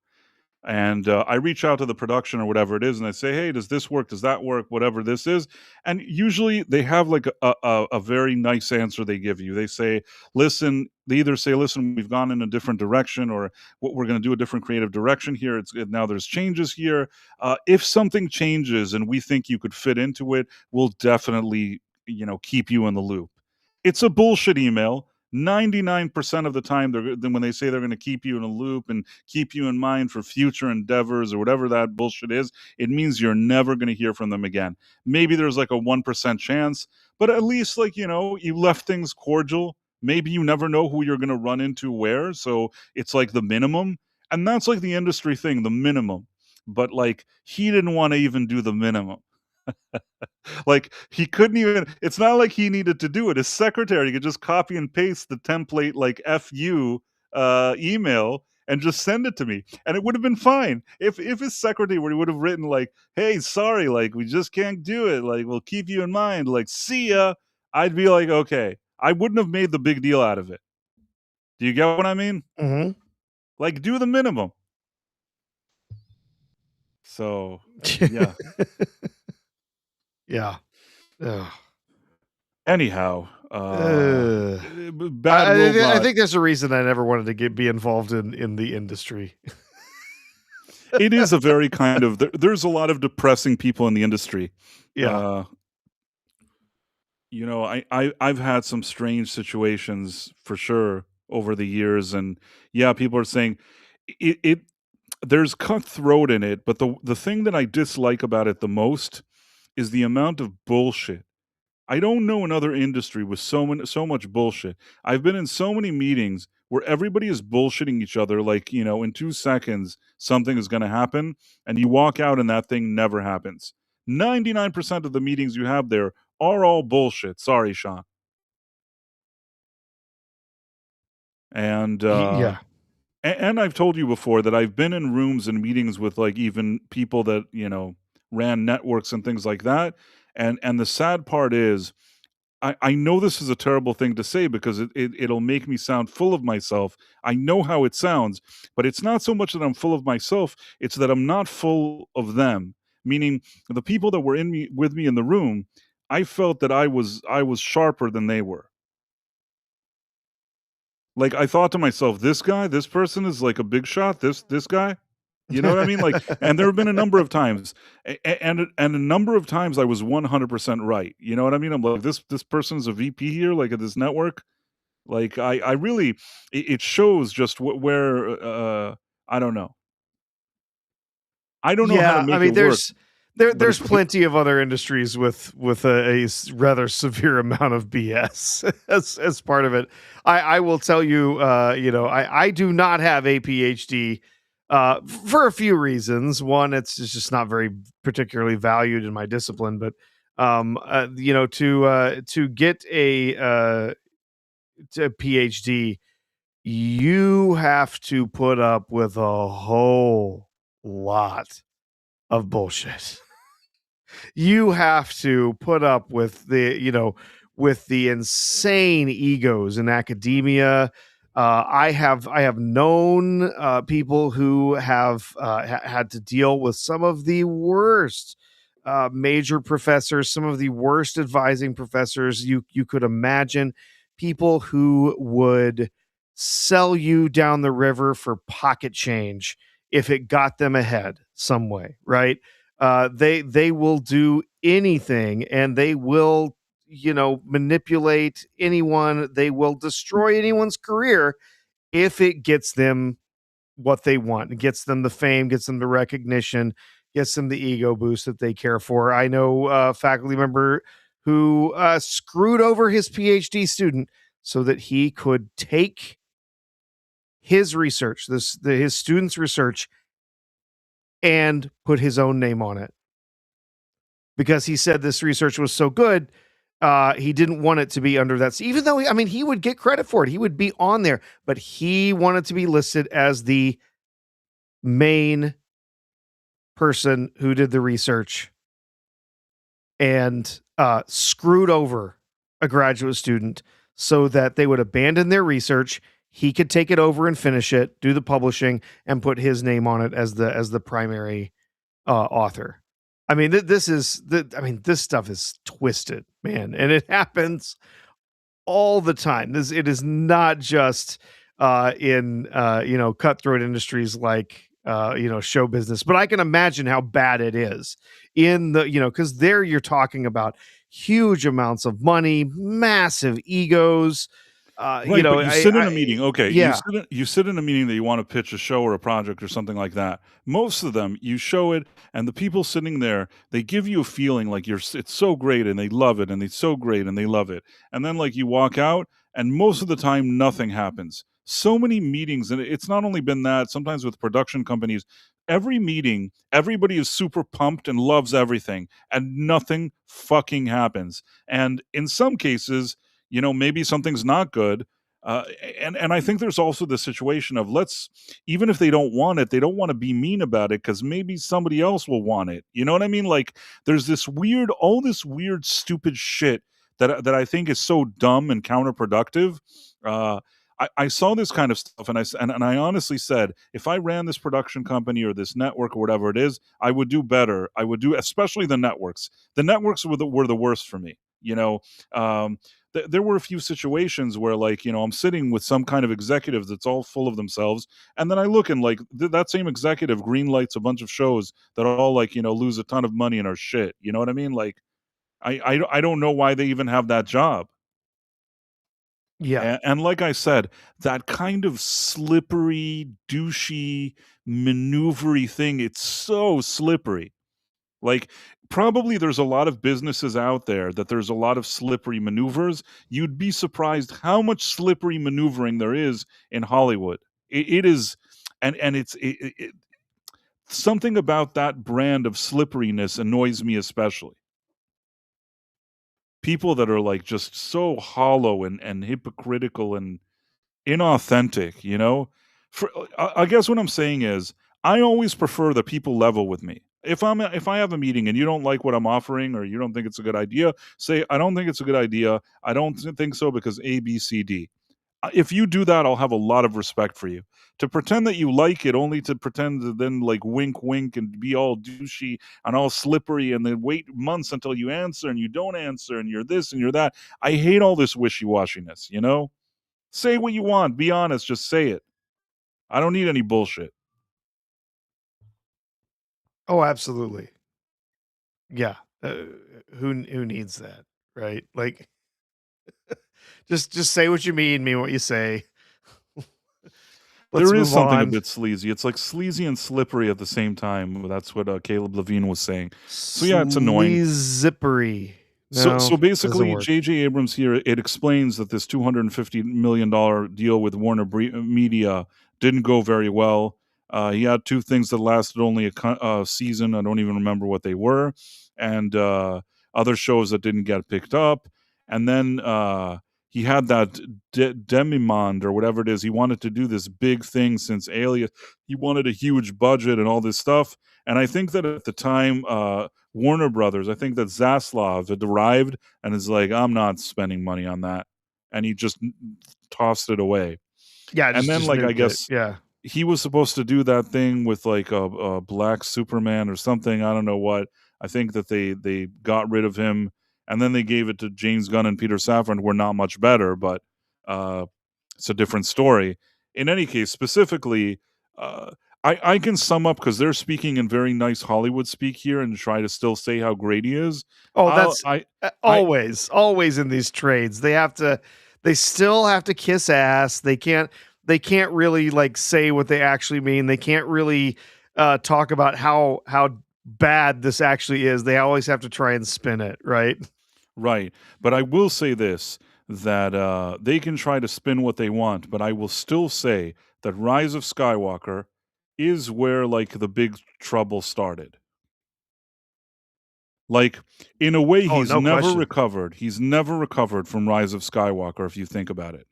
And I reach out to the production or whatever it is, and I say, "Hey, does this work? Does that work? Whatever this is." And usually they have like a very nice answer they give you. They say, "Listen," they either say, "Listen, we've gone in a different direction," or "What we're going to do a different creative direction here. Now there's changes here. If something changes and we think you could fit into it, we'll definitely, you know, keep you in the loop." It's a bullshit email. 99% of the time, then when they say they're going to keep you in a loop and keep you in mind for future endeavors or whatever that bullshit is, it means you're never going to hear from them again. Maybe there's like a 1% chance, but at least, like, you know, you left things cordial. Maybe you never know who you're going to run into where. So it's like the minimum. And that's like the industry thing, the minimum. But like, he didn't want to even do the minimum. Like he couldn't even, it's not like he needed to do it. His secretary could just copy and paste the template like "fu" email and just send it to me. And it would have been fine. If his secretary would have written like, "Hey, sorry, like we just can't do it. Like we'll keep you in mind. Like see ya." I'd be like, "Okay." I wouldn't have made the big deal out of it. Do you get what I mean? Mhm. Like do the minimum. So, yeah. Yeah. Ugh. Anyhow, Ugh. bad I robot. think there's a reason I never wanted to be involved in the industry. It is a very kind of there's a lot of depressing people in the industry. Yeah. Uh, you know, I've had some strange situations for sure over the years, and yeah, people are saying it there's cutthroat in it, but the thing that I dislike about it the most is the amount of bullshit. I don't know another industry with so much bullshit. I've been in so many meetings where everybody is bullshitting each other like, you know, in 2 seconds something is gonna happen, and you walk out and that thing never happens. 99% of the meetings you have there are all bullshit. Sorry, Sean. And, Yeah. and I've told you before that I've been in rooms and meetings with, like, even people that, you know, ran networks and things like that, and the sad part is I know this is a terrible thing to say because it'll make me sound full of myself. I know how it sounds, but it's not so much that I'm full of myself, it's that I'm not full of them. Meaning the people that were in me with me in the room, I felt that I was sharper than they were. Like I thought to myself, this person is like a big shot, this guy. You know what I mean? Like, and there have been a number of times, and a number of times I was 100% right. You know what I mean? I'm like, this person's a VP here, like at this network. Like, I really, it shows just where, I don't know. I don't know how to Yeah, I make it mean, work, but there's it's like, plenty of other industries with rather severe amount of BS as part of it. I will tell you, I do not have a PhD for a few reasons. One, it's just not very particularly valued in my discipline, but to get a PhD, you have to put up with a whole lot of bullshit. You have to put up with the insane egos in academia. I have known people who have had to deal with some of the worst major professors, some of the worst advising professors you could imagine. People who would sell you down the river for pocket change if it got them ahead some way, right? They will do anything, and they will manipulate anyone. They will destroy anyone's career if it gets them what they want. It gets them the fame, gets them the recognition, gets them the ego boost that they care for. I know a faculty member who screwed over his PhD student so that he could take his research, his student's research, and put his own name on it because he said this research was so good. He didn't want it to be under that, even though he would get credit for it. He would be on there, but he wanted to be listed as the main person who did the research and screwed over a graduate student so that they would abandon their research. He could take it over and finish it, do the publishing, and put his name on it as the primary author. This stuff is twisted, man, and it happens all the time. It is not just in cutthroat industries like show business, but I can imagine how bad it is in the because there you're talking about huge amounts of money, massive egos. Right, but you sit in a meeting, okay, Yeah, you sit in a meeting that you wanna pitch a show or a project or something like that. Most of them, you show it, and the people sitting there, they give you a feeling like it's so great, and they love it, and it's so great, and they love it. And then, like, you walk out, and most of the time, nothing happens. So many meetings, and it's not only been that, sometimes with production companies, every meeting, everybody is super pumped and loves everything, and nothing fucking happens. And in some cases, maybe something's not good. And I think there's also the situation of even if they don't want it, they don't want to be mean about it because maybe somebody else will want it. You know what I mean? Like there's all this weird, stupid shit that I think is so dumb and counterproductive. I saw this kind of stuff, and I honestly said, if I ran this production company or this network or whatever it is, I would do better. I would do, especially the networks. The networks were the worst for me. Um, there were a few situations where I'm sitting with some kind of executive that's all full of themselves, and then I look and that same executive green lights a bunch of shows that are all lose a ton of money and are shit. You know what I mean? Like I don't know why they even have that job. yeah. And like I said, that kind of slippery, douchey, maneuvery thing, it's so slippery. Like, probably there's a lot of businesses out there that there's a lot of slippery maneuvers. You'd be surprised how much slippery maneuvering there is in Hollywood. It is, and something about that brand of slipperiness annoys me especially. People that are like just so hollow and hypocritical and inauthentic, I guess what I'm saying is, I always prefer that people level with me. If I have a meeting and you don't like what I'm offering or you don't think it's a good idea, say, "I don't think it's a good idea. I don't think so because A, B, C, D." If you do that, I'll have a lot of respect for you. To pretend that you like it only to pretend to then, like, wink, wink, and be all douchey and all slippery and then wait months until you answer and you don't answer and you're this and you're that. I hate all this wishy-washiness, you know? Say what you want, be honest, just say it. I don't need any bullshit. Oh, absolutely. Yeah. Who needs that, right? Like, just say what you mean what you say. Let's There is move something a on. bit sleazy. It's like sleazy and slippery at the same time. That's what Caleb Levine was saying. So yeah, it's annoying. Sleazy. So No, doesn't basically, work. J.J. Abrams here, it explains that this $250 million deal with Media didn't go very well. He had two things that lasted only a season. I don't even remember what they were, and other shows that didn't get picked up. And then he had that Demimond or whatever it is. He wanted to do this big thing since Alias. He wanted a huge budget and all this stuff. And I think that at the time, Warner Brothers, I think that Zaslav had arrived and is like, I'm not spending money on that. And he just tossed it away. Yeah, And then, just like, I nuked it. guess Yeah. he was supposed to do that thing with like a black Superman or something. I don't know what. I think that they got rid of him and then they gave it to James Gunn and Peter Safran, who were not much better, but uh, it's a different story. In any case, specifically, uh, I can sum up because they're speaking in very nice Hollywood speak here and try to still say how great he is. Oh, I'll that's I always in these trades. They still have to kiss ass. They can't really like say what they actually mean. They can't really talk about how bad this actually is. They always have to try and spin it, right? right, but I will say this, that, they can try to spin what they want, but I will still say that Rise of Skywalker is where, like, the big trouble started. Like, in a way, Oh, no question. he's never recovered from Rise of Skywalker if you think about it.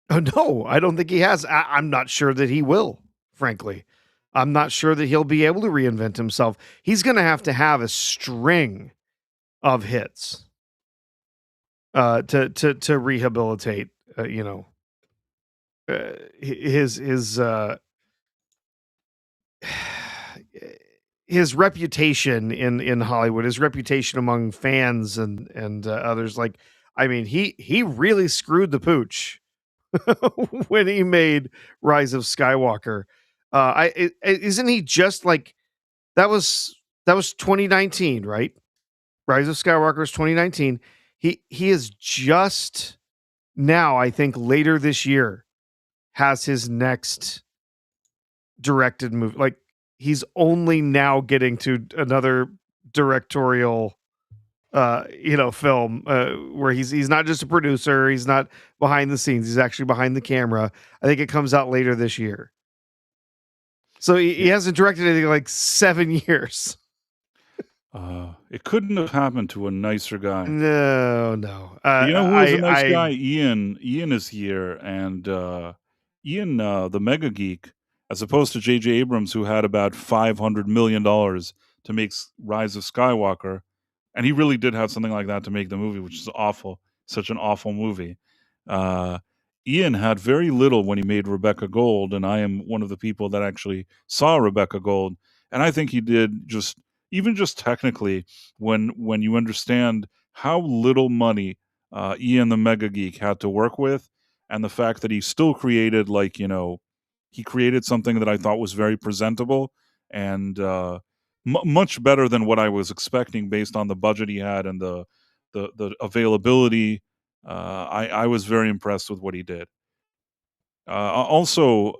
Oh, no, I don't think he has. I'm not sure that he will, frankly. I'm not sure that he'll be able to reinvent himself. He's going to have a string of hits to rehabilitate, his his reputation in Hollywood, his reputation among fans and others. Like, I mean, he really screwed the pooch when he made Rise of Skywalker. Isn't he just like that was 2019, right? Rise of Skywalker is 2019. He is just now, I think later this year, has his next directed movie. Like, he's only now getting to another directorial film where he's not just a producer, he's not behind the scenes, he's actually behind the camera. I think it comes out later this year. So he Yeah. hasn't directed anything in like 7 years. It couldn't have happened to a nicer guy. No, no. You know who is a nice I guy? Ian. Ian is here, and, Ian, the mega geek, as opposed to J.J. Abrams, who had about $500 million to make Rise of Skywalker, and he really did have something like that to make the movie, which is awful, such an awful movie. Uh, Ian had very little when he made Rebecca Gold, and I am one of the people that actually saw Rebecca Gold, and I think he did just even just technically, when you understand how little money Ian the Mega Geek had to work with, and the fact that he still created, like, he created something that I thought was very presentable and much better than what I was expecting based on the budget he had and the availability. I was very impressed with what he did. Also,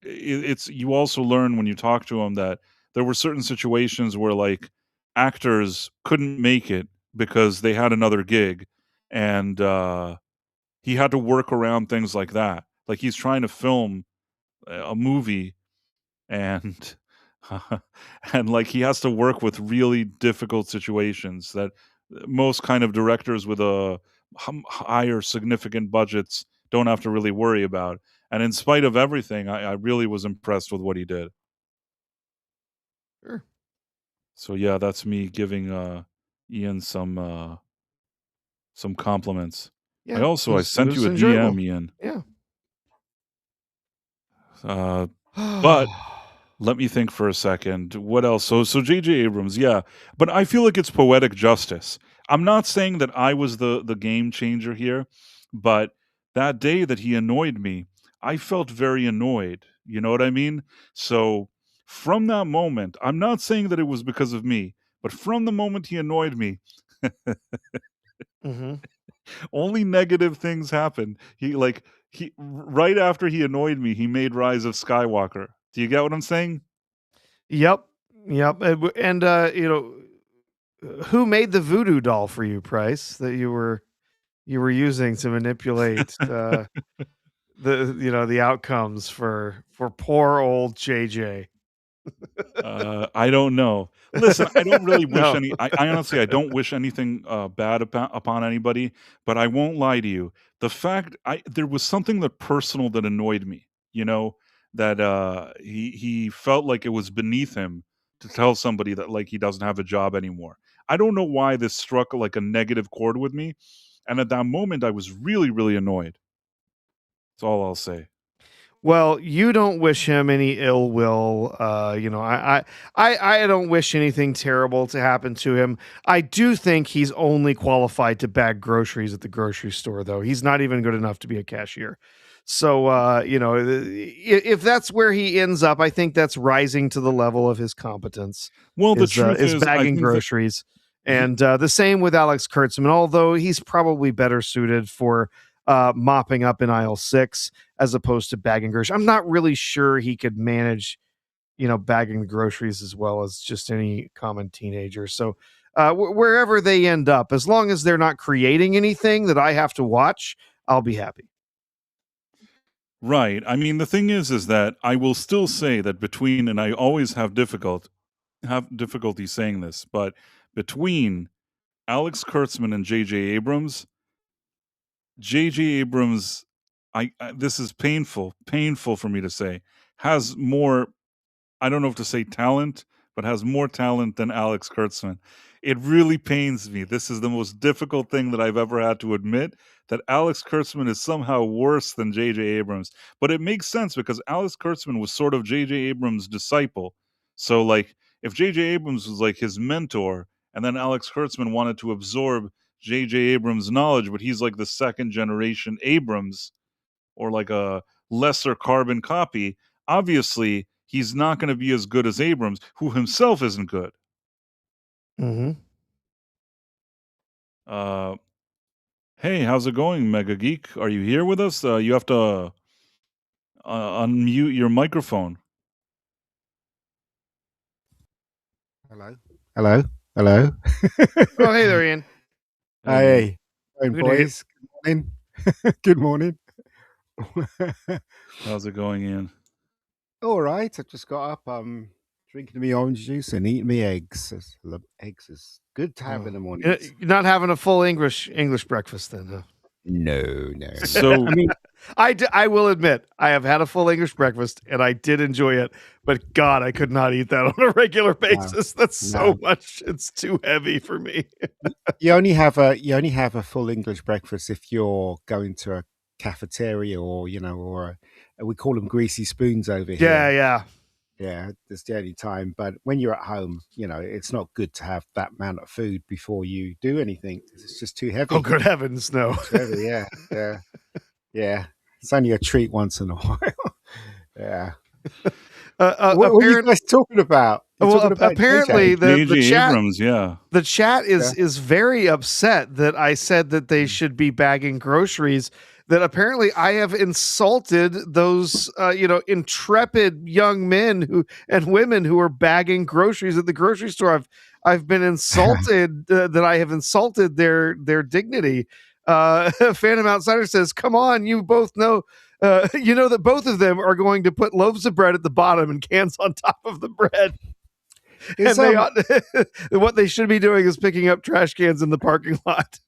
it's you also learn when you talk to him that there were certain situations where, like, actors couldn't make it because they had another gig, and he had to work around things like that. Like, he's trying to film a movie, and and, like, he has to work with really difficult situations that most kind of directors with a higher significant budgets don't have to really worry about. And in spite of everything, I really was impressed with what he did. Sure. So yeah, that's me giving Ian some compliments. Yeah, I it sent you was a DM, enjoyable. Ian. Yeah. Uh, but let me think for a second. What else? So J.J. Abrams, yeah. But I feel like it's poetic justice. I'm not saying that I was the game changer here, but that day that he annoyed me, I felt very annoyed. You know what I mean? So from that moment, I'm not saying that it was because of me, but from the moment he annoyed me, Mhm. only negative things happened. He right after he annoyed me, he made Rise of Skywalker. Do you get what I'm saying? Yep. Yep. And who made the voodoo doll for you, Price, that you were using to manipulate the outcomes for poor old JJ? I don't know. Listen, I don't really wish No. any I honestly I don't wish anything, bad upon anybody, but I won't lie to you. The fact I there was something that personal that annoyed me, that, he felt like it was beneath him to tell somebody that, like, he doesn't have a job anymore. I don't know why this struck, like, a negative chord with me, and at that moment, I was really, really annoyed. That's all I'll say. Well, you don't wish him any ill will. I don't wish anything terrible to happen to him. I do think he's only qualified to bag groceries at the grocery store, though. He's not even good enough to be a cashier. So if that's where he ends up, I think that's rising to the level of his competence. Well, the truth Is is, I bagging think that groceries, he and the same with Alex Kurtzman. Although he's probably better suited for mopping up in aisle 6 as opposed to bagging groceries. I'm not really sure he could manage, bagging the groceries as well as just any common teenager. So wherever they end up, as long as they're not creating anything that I have to watch, I'll be happy. right. I mean, the thing is that I will still say that between, and I always have difficulty saying this, but between Alex Kurtzman and J.J. Abrams, this is painful for me to say, has more. I don't know if to say talent, but has more talent than Alex Kurtzman. It really pains me. This is the most difficult thing that I've ever had to admit, that Alex Kurtzman is somehow worse than J.J. Abrams. But it makes sense because Alex Kurtzman was sort of J.J. Abrams' disciple. So, like, if J.J. Abrams was like his mentor, and then Alex Kurtzman wanted to absorb J.J. Abrams' knowledge, but he's like the second generation Abrams, or like a lesser carbon copy, obviously he's not going to be as good as Abrams, who himself isn't good. Mm-hmm. Uh, hey, how's it going, Mega Geek? Are you here with us? You have to unmute your microphone. Hello. Hello. Hello. Oh, hey there, Ian. Hey. Hey, We can hear you. boys. Good morning. Good morning. How's it going, Ian? All right. I just got up. Drinking me orange juice and eating me eggs. Eggs is good to have in the morning. You're not having a full English breakfast then, huh? No. So I mean, I will admit I have had a full English breakfast and I did enjoy it, but God, I could not eat that on a regular basis. That's so much. It's too heavy for me. you only have a full English breakfast if you're going to a cafeteria or we call them greasy spoons over here. Yeah, that's the only time. But when you're at home, it's not good to have that amount of food before you do anything. It's just too heavy. Oh, good heavens, no. Too heavy, yeah. It's only a treat once in a while. Yeah. What are you guys talking about? Apparently the chat, Abrams, the chat is very upset that I said that they should be bagging groceries. That apparently I have insulted those intrepid young men and women who are bagging groceries at the grocery store. I've been insulted that I have insulted their dignity. Phantom Outsider says, "Come on, you both know." You know that both of them are going to put loaves of bread at the bottom and cans on top of the bread. What they should be doing is picking up trash cans in the parking lot.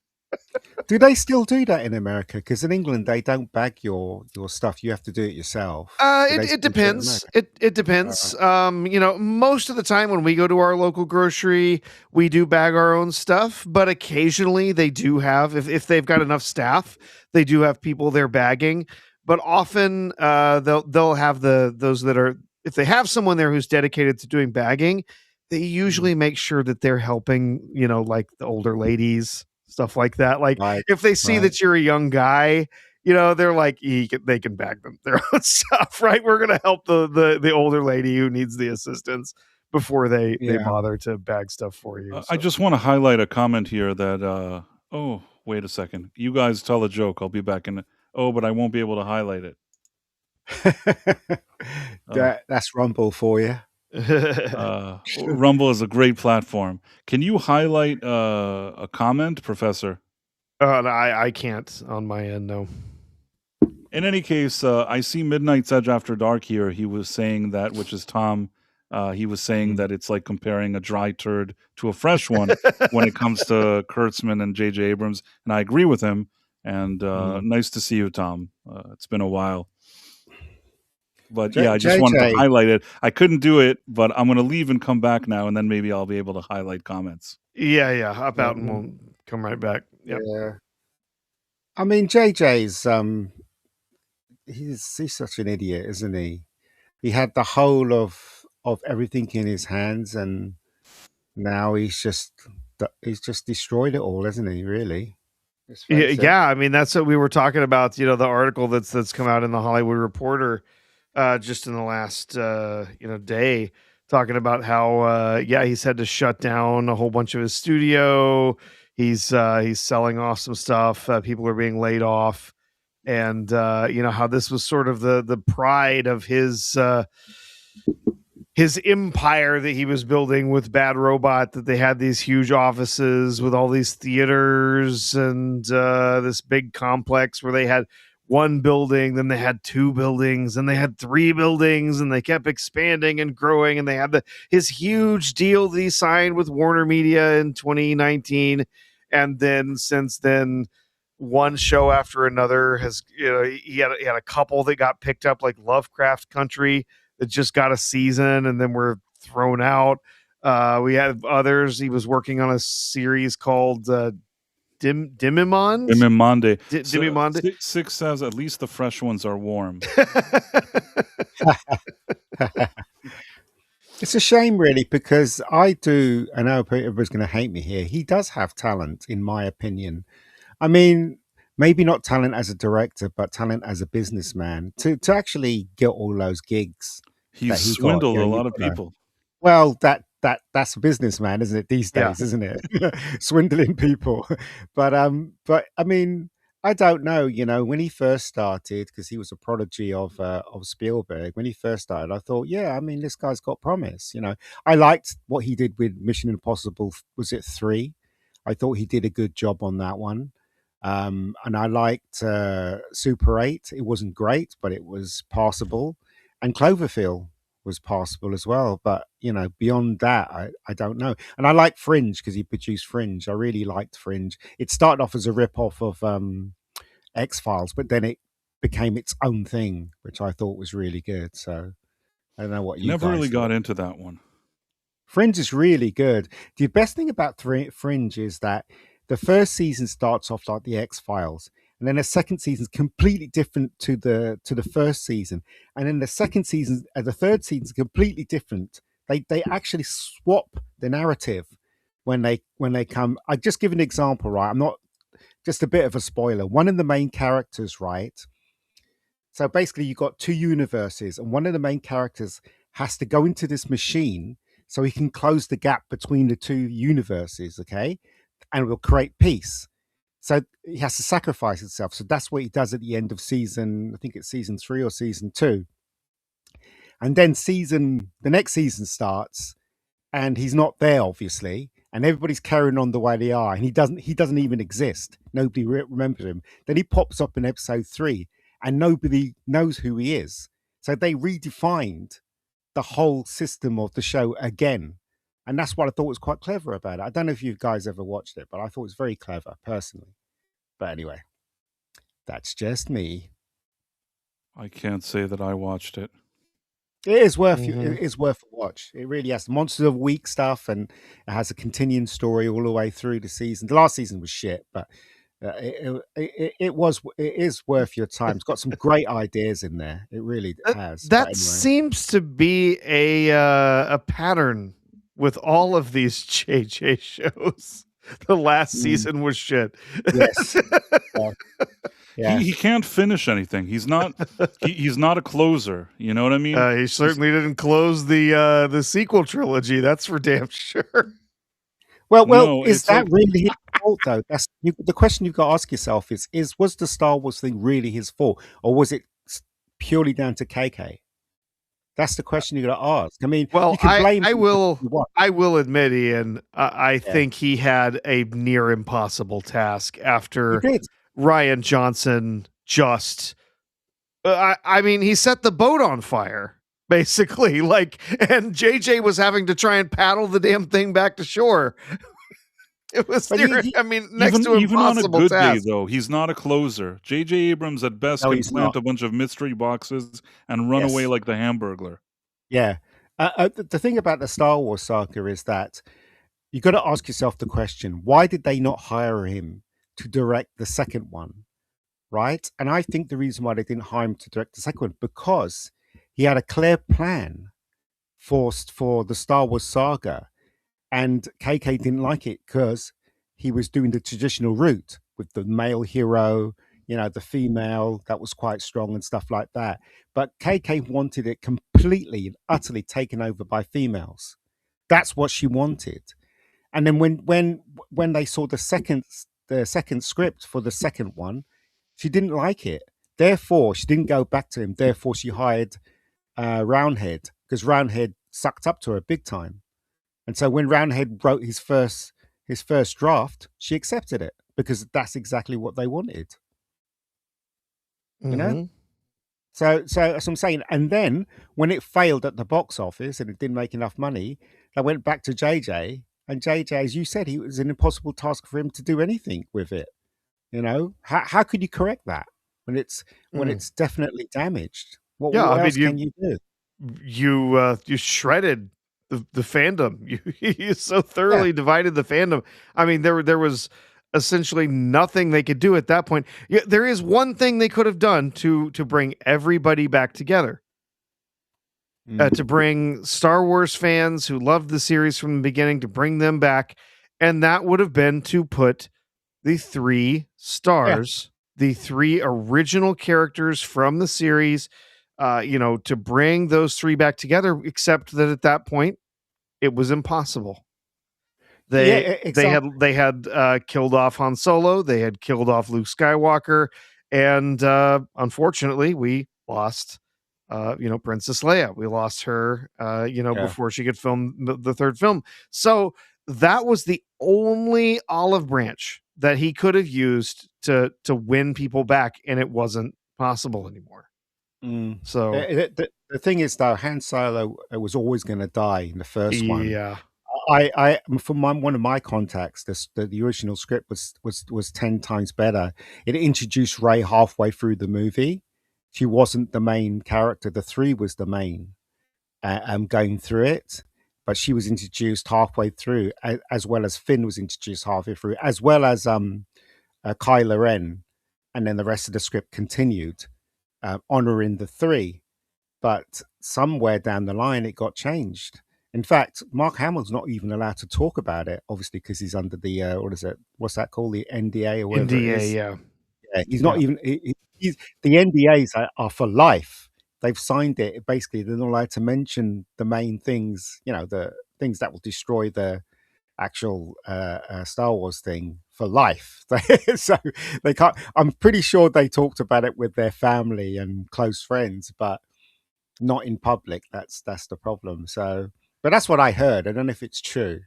Do they still do that in America? Because in England, they don't bag your stuff. You have to do it yourself. It depends. It depends. Most of the time when we go to our local grocery, we do bag our own stuff. But occasionally they do have, if they've got enough staff, they do have people there bagging. But often they'll have those that are, if they have someone there who's dedicated to doing bagging, they usually make sure that they're helping, like the older ladies, stuff like that. Like if they see that you're a young guy, they're like, they can bag them their own stuff, right? We're going to help the older lady who needs the assistance before they bother to bag stuff for you. I just want to highlight a comment here that, oh, wait a second. You guys tell a joke. I'll be back in. Oh, but I won't be able to highlight it. That's Rumble for you. Rumble is a great platform. Can you highlight a comment, Professor? I can't on my end, no. In any case, I see Midnight's Edge After Dark here. He was saying that, which is Tom. He was saying that it's like comparing a dry turd to a fresh one when it comes to Kurtzman and J.J. Abrams, and I agree with him. And nice to see you, Tom. It's been a while. But yeah, I just wanted to highlight it. I couldn't do it, but I'm going to leave and come back now, and then maybe I'll be able to highlight comments. Yeah. Hop out and we'll come right back. Yep. Yeah. I mean, JJ's he's such an idiot, isn't he? He had the whole of everything in his hands, and now he's just destroyed it all, isn't he? Really? Yeah, I mean, that's what we were talking about. The article that's come out in the Hollywood Reporter, just in the last day, talking about how he's had to shut down a whole bunch of his studio. He's selling off some stuff. People are being laid off, and how this was sort of the pride of his empire that he was building with Bad Robot, that they had these huge offices with all these theaters and this big complex where they had one building, then they had two buildings, and they had three buildings, and they kept expanding and growing, and they had his huge deal that he signed with Warner Media in 2019. And then since then, one show after another has, he had a couple that got picked up, like Lovecraft Country, that just got a season and then were thrown out. We had others. He was working on a series called Dimimonde. Dimimonde. Six says at least the fresh ones are warm. It's a shame, really, because I know everybody's going to hate me here. He does have talent, in my opinion. I mean, maybe not talent as a director, but talent as a businessman to actually get all those gigs. He swindled a lot of people. Well, that's a businessman, isn't it? These days, isn't it? Swindling people. But I mean, I don't know. When he first started, because he was a prodigy of Spielberg. When he first started, I thought, this guy's got promise. I liked what he did with Mission Impossible. Was it 3? I thought he did a good job on that one. And I liked Super 8. It wasn't great, but it was passable. And Cloverfield was passable as well. But, beyond that, I don't know. And I like Fringe because he produced Fringe. I really liked Fringe. It started off as a rip-off of X-Files, but then it became its own thing, which I thought was really good. So I don't know what you never really got into that one. Fringe is really good. The best thing about Fringe is that the first season starts off like the X-Files, and then the second season is completely different to the first season, and then the second season and the third season is completely different. They actually swap the narrative when they come. I just give an example, right? I'm not just a bit of a spoiler. One of the main characters, right? So basically, you've got two universes, and one of the main characters has to go into this machine so he can close the gap between the two universes, okay? And will create peace. So he has to sacrifice himself. So that's what he does at the end of season, I think it's season 3 or season 2. And then the next season starts, and he's not there, obviously, and everybody's carrying on the way they are, and he doesn't even exist. Nobody remembers him. Then he pops up in episode 3, and nobody knows who he is. So they redefined the whole system of the show again. And that's what I thought was quite clever about it. I don't know if you guys ever watched it, but I thought it was very clever, personally. But anyway, that's just me. I can't say that I watched it. It is worth it is worth a watch. It really has Monsters of the Week stuff, and it has a continuing story all the way through the season. The last season was shit, but it is worth your time. It's got some great ideas in there. It really has. That anyway. Seems to be a pattern with all of these JJ shows. The last season was shit. Yes. Yeah. He can't finish anything. He's not a closer. You know what I mean? He certainly didn't close the sequel trilogy. That's for damn sure. Well, no, is that really his fault though? That's the question you've got to ask yourself is was the Star Wars thing really his fault, or was it purely down to KK? That's the question you got to ask. I mean, well, you can blame I will admit, Ian, I think he had a near impossible task after Rian Johnson just. I mean, he set the boat on fire, basically. And JJ was having to try and paddle the damn thing back to shore. It was next to impossible even on a good task. day, though, he's not a closer. J.J. Abrams at best can plant a bunch of mystery boxes and run away like the Hamburglar. Yeah. The thing about the Star Wars saga is that you got to ask yourself the question, why did they not hire him to direct the second one? Right? And I think the reason why they didn't hire him to direct the second one, because he had a clear plan for the Star Wars saga. And KK didn't like it because he was doing the traditional route, with the male hero, the female that was quite strong and stuff like that. But KK wanted it completely and utterly taken over by females. That's what she wanted. And then when they saw the second script for the second one, she didn't like it. Therefore, she didn't go back to him. Therefore, she hired Roundhead, because Roundhead sucked up to her big time. And so when Roundhead wrote his first draft, she accepted it because that's exactly what they wanted. So as I'm saying, and then when it failed at the box office and it didn't make enough money, they went back to JJ, and JJ, as you said, it was an impossible task for him to do anything with it. How could you correct that when it's definitely damaged? What else can you do? You shredded the fandom. You so thoroughly divided the fandom. I mean, there was essentially nothing they could do at that point. Yeah, there is one thing they could have done to bring everybody back together. To bring Star Wars fans who loved the series from the beginning, to bring them back, and that would have been to put the 3 stars, the 3 original characters from the series, to bring those 3 back together, except that at that point it was impossible. They had killed off Han Solo, they had killed off Luke Skywalker, and unfortunately we lost Princess Leia. We lost her before she could film the third film. So that was the only olive branch that he could have used to win people back, and it wasn't possible anymore. So the thing is, though, Han Solo was always going to die in the first one. Yeah, from one of my contacts, the original script was 10 times better. It introduced Rey halfway through the movie. She wasn't the main character. The 3 was the main going through it, but she was introduced halfway through, as well as Finn was introduced halfway through, as well as Kylo Ren, and then the rest of the script continued, honoring the 3. But somewhere down the line, it got changed. In fact, Mark Hamill's not even allowed to talk about it, obviously, because he's under the what's that called, the NDA or whatever it is. Yeah, he's not even. The NDAs are for life. They've signed it. Basically, they're not allowed to mention the main things, the things that will destroy the actual Star Wars thing for life. So they can't. I'm pretty sure they talked about it with their family and close friends, but not in public. That's the problem. So, but that's what I heard. I don't know if it's true,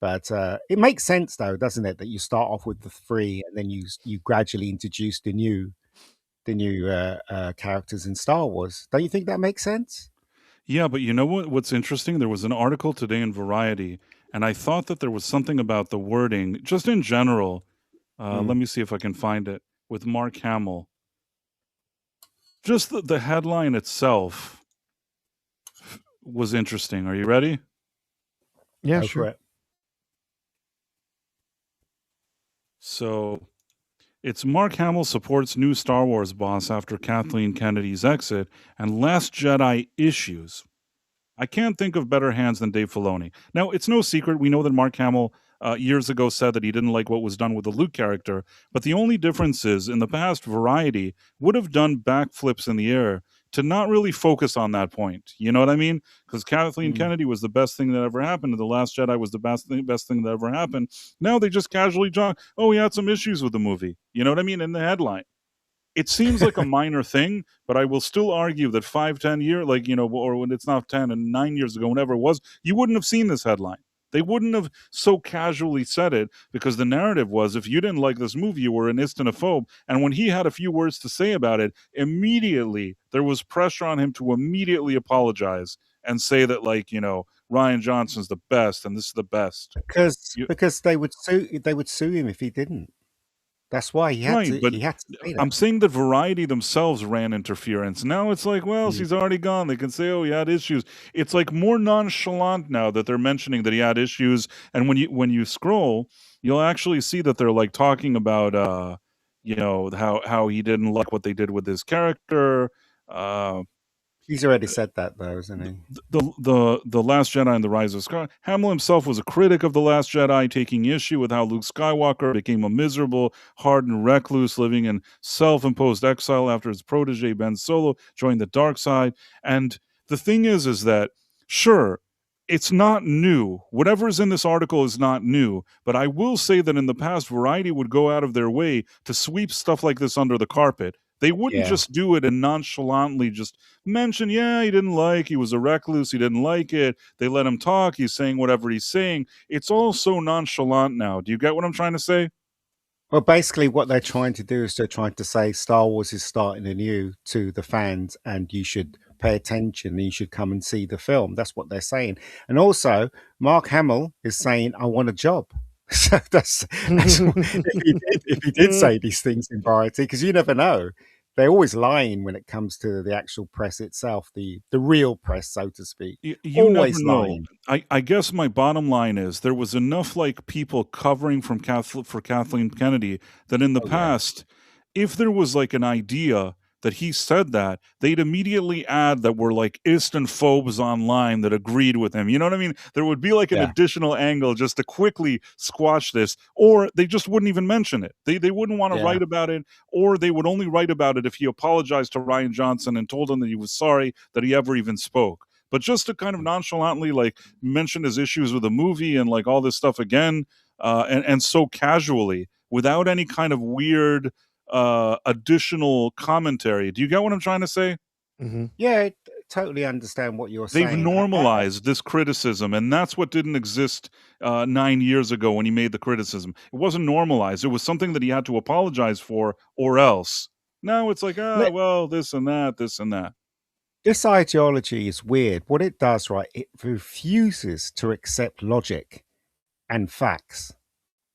but it makes sense, though, doesn't it? That you start off with the 3, and then you gradually introduce the new characters in Star Wars. Don't you think that makes sense? Yeah, but you know what's interesting? There was an article today in Variety, and I thought that there was something about the wording, just in general. Let me see if I can find it, with Mark Hamill. Just the headline itself was interesting. Are you ready? Yeah, sure. So it's Mark Hamill supports new Star Wars boss after Kathleen Kennedy's exit, and Last Jedi issues. I can't think of better hands than Dave Filoni. Now, it's no secret. We know that Mark Hamill years ago said that he didn't like what was done with the Luke character, but the only difference is, in the past, Variety would have done backflips in the air to not really focus on that point. You know what I mean? Because Kathleen Kennedy was the best thing that ever happened, and The Last Jedi was the best thing that ever happened. Now they just casually talk, oh, we had some issues with the movie. You know what I mean? In the headline. It seems like a minor thing, but I will still argue that 5-10 years, or when it's not 10 and 9 years ago, whenever it was, you wouldn't have seen this headline. They wouldn't have so casually said it, because the narrative was, if you didn't like this movie, you were an istinophobe. And when he had a few words to say about it, immediately there was pressure on him to immediately apologize and say that, Rian Johnson's the best and this is the best. Because they would sue him if he didn't. That's why he had to say that. I'm saying that Variety themselves ran interference. Now it's like, well, she's already gone. They can say, oh, he had issues. It's like more nonchalant now that they're mentioning that he had issues. And when you scroll, you'll actually see that they're like talking about, how he didn't like what they did with his character. He He's already said that, though, isn't he? The Last Jedi and the Rise of Skywalker. Hamill himself was a critic of The Last Jedi, taking issue with how Luke Skywalker became a miserable, hardened recluse living in self-imposed exile after his protege Ben Solo joined the dark side. And the thing is that, sure, it's not new. Whatever is in this article is not new. But I will say that in the past, Variety would go out of their way to sweep stuff like this under the carpet. They wouldn't just do it and nonchalantly just mention, he was a recluse, he didn't like it. They let him talk, he's saying whatever he's saying. It's all so nonchalant now. Do you get what I'm trying to say? Well, basically what they're trying to do is they're trying to say Star Wars is starting anew to the fans and you should pay attention and you should come and see the film. That's what they're saying. And also, Mark Hamill is saying, I want a job. So that's if he did say these things in Variety, because you never know. They're always lying when it comes to the actual press itself, the real press, so to speak. You always never know. lying. I guess my bottom line is there was enough like people covering for Kathleen Kennedy that in the past, if there was like an idea that he said that, they'd immediately add that were like Eastern phobes online that agreed with him. You know what I mean? There would be like an additional angle just to quickly squash this, or they just wouldn't even mention it. They wouldn't want to write about it, or they would only write about it if he apologized to Rian Johnson and told him that he was sorry that he ever even spoke. But just to kind of nonchalantly like mention his issues with the movie and like all this stuff again, and so casually without any kind of weird additional commentary. Do you get what I'm trying to say? Mm-hmm. Yeah, I totally understand what you're saying. They've normalized this criticism, and that's what didn't exist 9 years ago when he made the criticism. It wasn't normalized. It was something that he had to apologize for, or else. Now it's like, well, this and that, this and that. This ideology is weird. What it does, right, it refuses to accept logic and facts.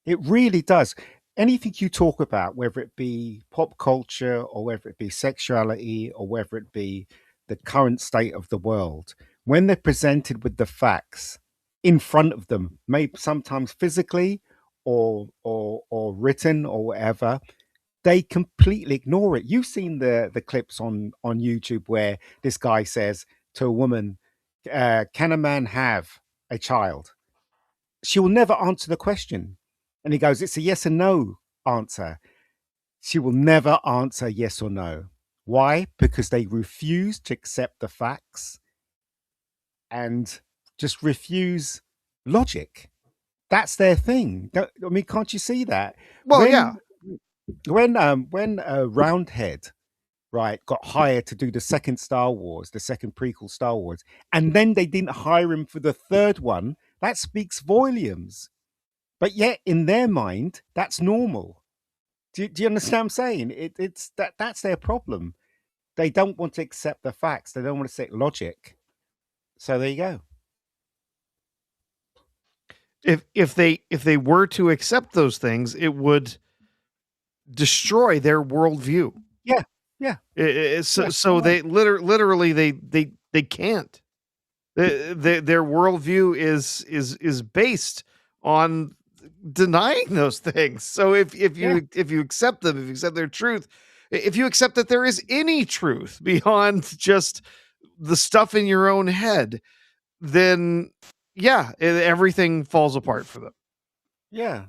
It really does. Anything you talk about, whether it be pop culture or whether it be sexuality or whether it be the current state of the world, when they're presented with the facts in front of them, maybe sometimes physically or written or whatever, they completely ignore it. You've seen the clips on YouTube where this guy says to a woman, can a man have a child? She will never answer the question. And he goes, it's a yes and no answer. She will never answer yes or no. Why? Because they refuse to accept the facts and just refuse logic. That's their thing. I mean, can't you see that? Well, When Roundhead, right, got hired to do the second Star Wars, the second prequel Star Wars, and then they didn't hire him for the third one, that speaks volumes. But yet, in their mind, that's normal. Do you understand what I'm saying? That's their problem. They don't want to accept the facts. They don't want to accept logic. So there you go. If they were to accept those things, it would destroy their worldview. Yeah. So they literally they can't. Their worldview is based on denying those things. So if you accept them, if you accept their truth, if you accept that there is any truth beyond just the stuff in your own head, then everything falls apart for them. Yeah,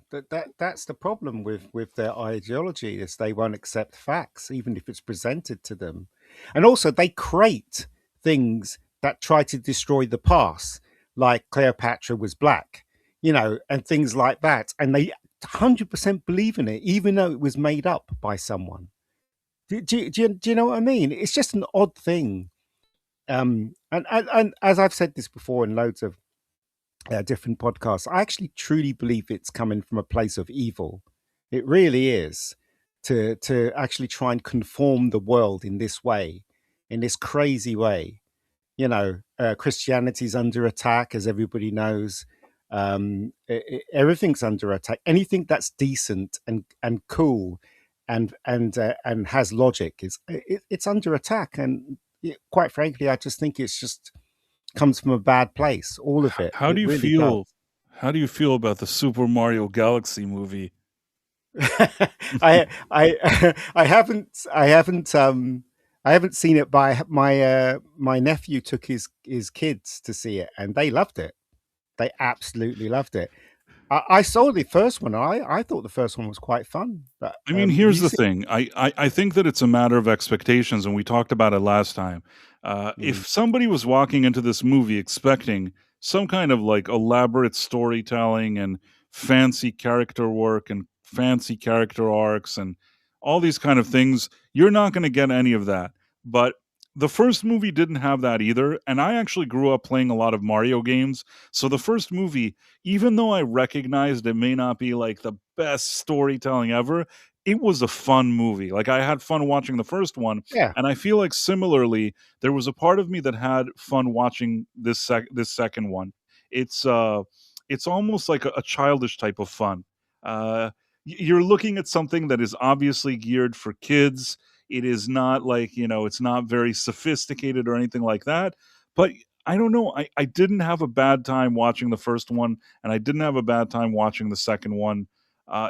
that's the problem with their ideology, is they won't accept facts, even if it's presented to them. And also they create things that try to destroy the past, like Cleopatra was black, and things like that. And they 100% believe in it, even though it was made up by someone. Do you know what I mean? It's just an odd thing. And as I've said this before in loads of different podcasts, I actually truly believe it's coming from a place of evil. It really is, to actually try and conform the world in this way, in this crazy way. Christianity's under attack, as everybody knows. Everything's under attack. Anything that's decent and cool and has logic it's under attack. And quite frankly, I just think it's just comes from a bad place. All of it. How do you feel? How do you feel about the Super Mario Galaxy movie? I haven't I haven't seen it. By my nephew took his kids to see it, and they loved it. They absolutely loved it. I saw the first one. I thought the first one was quite fun. But I mean, here's the thing. I think that it's a matter of expectations, and we talked about it last time. If somebody was walking into this movie expecting some kind of like elaborate storytelling and fancy character work and fancy character arcs and all these kind of things, you're not going to get any of that. But the first movie didn't have that either, and I actually grew up playing a lot of Mario games. So the first movie, even though I recognized it may not be like the best storytelling ever, it was a fun movie. Like, I had fun watching the first one, Yeah. and I feel like similarly, there was a part of me that had fun watching this second one. It's it's almost like a childish type of fun. You're looking at something that is obviously geared for kids. It is not like, it's not very sophisticated or anything like that. But I don't know. I didn't have a bad time watching the first one, and I didn't have a bad time watching the second one.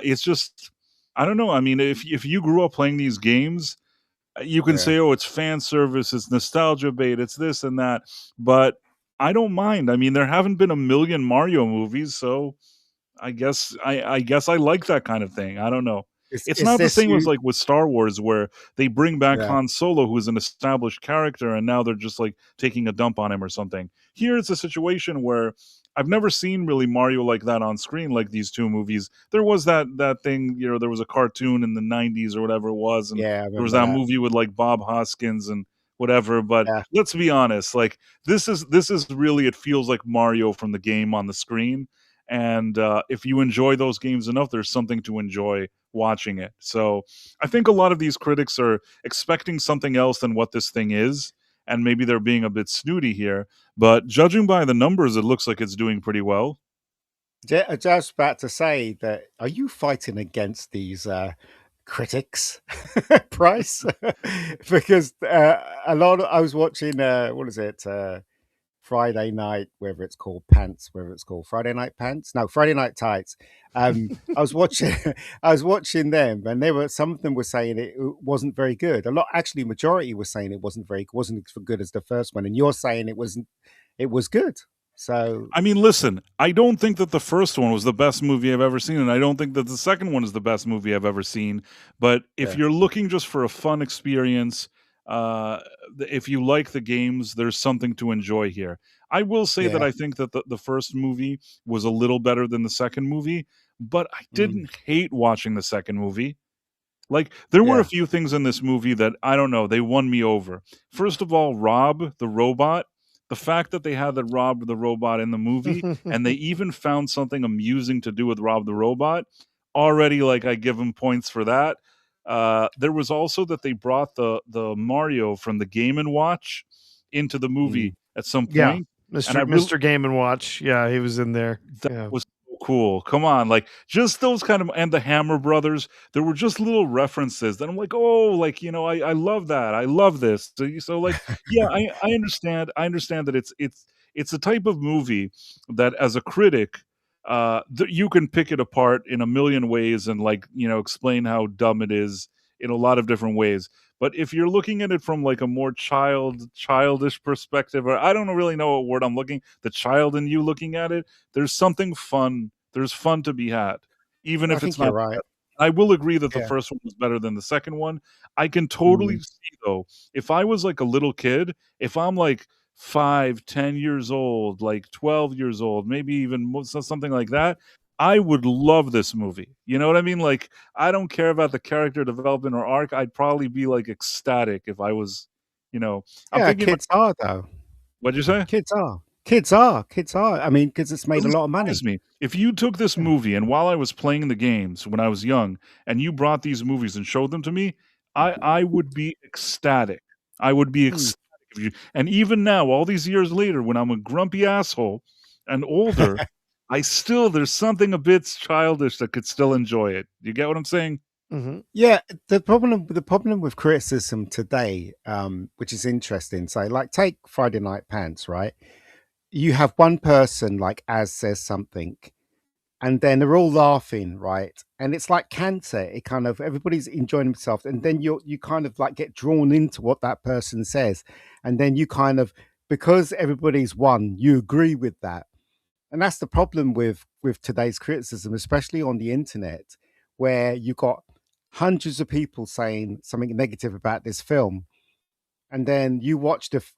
It's just, I don't know. I mean, if you grew up playing these games, you can say, "Oh, it's fan service, it's nostalgia bait, it's this and that," but I don't mind. I mean, there haven't been a million Mario movies, so I guess I like that kind of thing. I don't know. It's Is not the this same as you? like with Star Wars where they bring back Yeah. Han Solo, who's an established character, and now they're just like taking a dump on him or something. Here it's a situation where I've never seen really Mario like that on screen, like these two movies. There was that thing, there was a cartoon in the 90s or whatever it was, and Yeah, I there was remember that that. movie with like Bob Hoskins and whatever. But Yeah. let's be honest, like this is really, it feels like Mario from the game on the screen. And if you enjoy those games enough, there's something to enjoy watching it. So I think a lot of these critics are expecting something else than what this thing is, and maybe they're being a bit snooty here. But judging by the numbers, it looks like it's doing pretty well. I was just about to say that. Are you fighting against these critics, Price? Because a lot. I was watching. What is it? Friday night, whether it's called Pants, whether it's called Friday Night Pants, no, Friday Night Tights. I was watching, I was watching them, and some of them were saying it wasn't very good. A lot, actually, majority was saying it wasn't as good as the first one, and you're saying it was good. So I mean, listen, I don't think that the first one was the best movie I've ever seen, and I don't think that the second one is the best movie I've ever seen. But if yeah, you're looking just for a fun experience, uh, if you like the games, there's something to enjoy here. I will say that yeah, I think that the first movie was a little better than the second movie, but I mm, didn't hate watching the second movie. Like, there were a yeah. few things in this movie that, I don't know, they won me over. First of all, Rob, the robot, the fact that they had that Rob the robot in the movie, and they even found something amusing to do with Rob the robot, already, like, I give them points for that. There was also that they brought the Mario from the Game& and Watch into the Mm. movie at some Yeah, point, and I Mr. Game and Watch. Yeah, he was in there. that Yeah. was so cool. Come on, like, just those kind of, and the Hammer Brothers, there were just little references that I'm like, "Oh, like, I love that. I love this." So like, yeah, I understand that it's a type of movie that as a critic, you can pick it apart in a million ways and, like, explain how dumb it is in a lot of different ways. But if you're looking at it from like a more childish perspective, or I don't really know what word I'm looking, the child in you looking at it, there's something fun. There's fun to be had, even I if it's think you're not. right. I will agree that the Yeah. first one was better than the second one. I can totally Mm. see though, if I was like a little kid, if I'm like 5, 10 years old, like 12 years old, maybe even something like that, I would love this movie. You know what I mean? Like, I don't care about the character development or arc. I'd probably be like ecstatic if I was, you know, I'm Yeah, thinking, kids are though. what'd you say? Kids are. Kids are. Kids are. I mean, because it's made a Doesn't lot of surprise money. me. If you took this Yeah. movie and while I was playing the games when I was young, and you brought these movies and showed them to me, I would be ecstatic. I would be Mm. ecstatic if you, and even now, all these years later, when I'm a grumpy asshole and older, there's something a bit childish that could still enjoy it. You get what I'm saying? Mhm. Yeah, the problem with criticism today, which is interesting. So, like, take Friday Night Pants, right? You have one person like Az says something, and then they're all laughing, right? And it's like cancer. It kind of everybody's enjoying themselves, and then you kind of like get drawn into what that person says, and then you kind of, because everybody's won, you agree with that. And that's the problem with today's criticism, especially on the internet, where you got hundreds of people saying something negative about this film, and then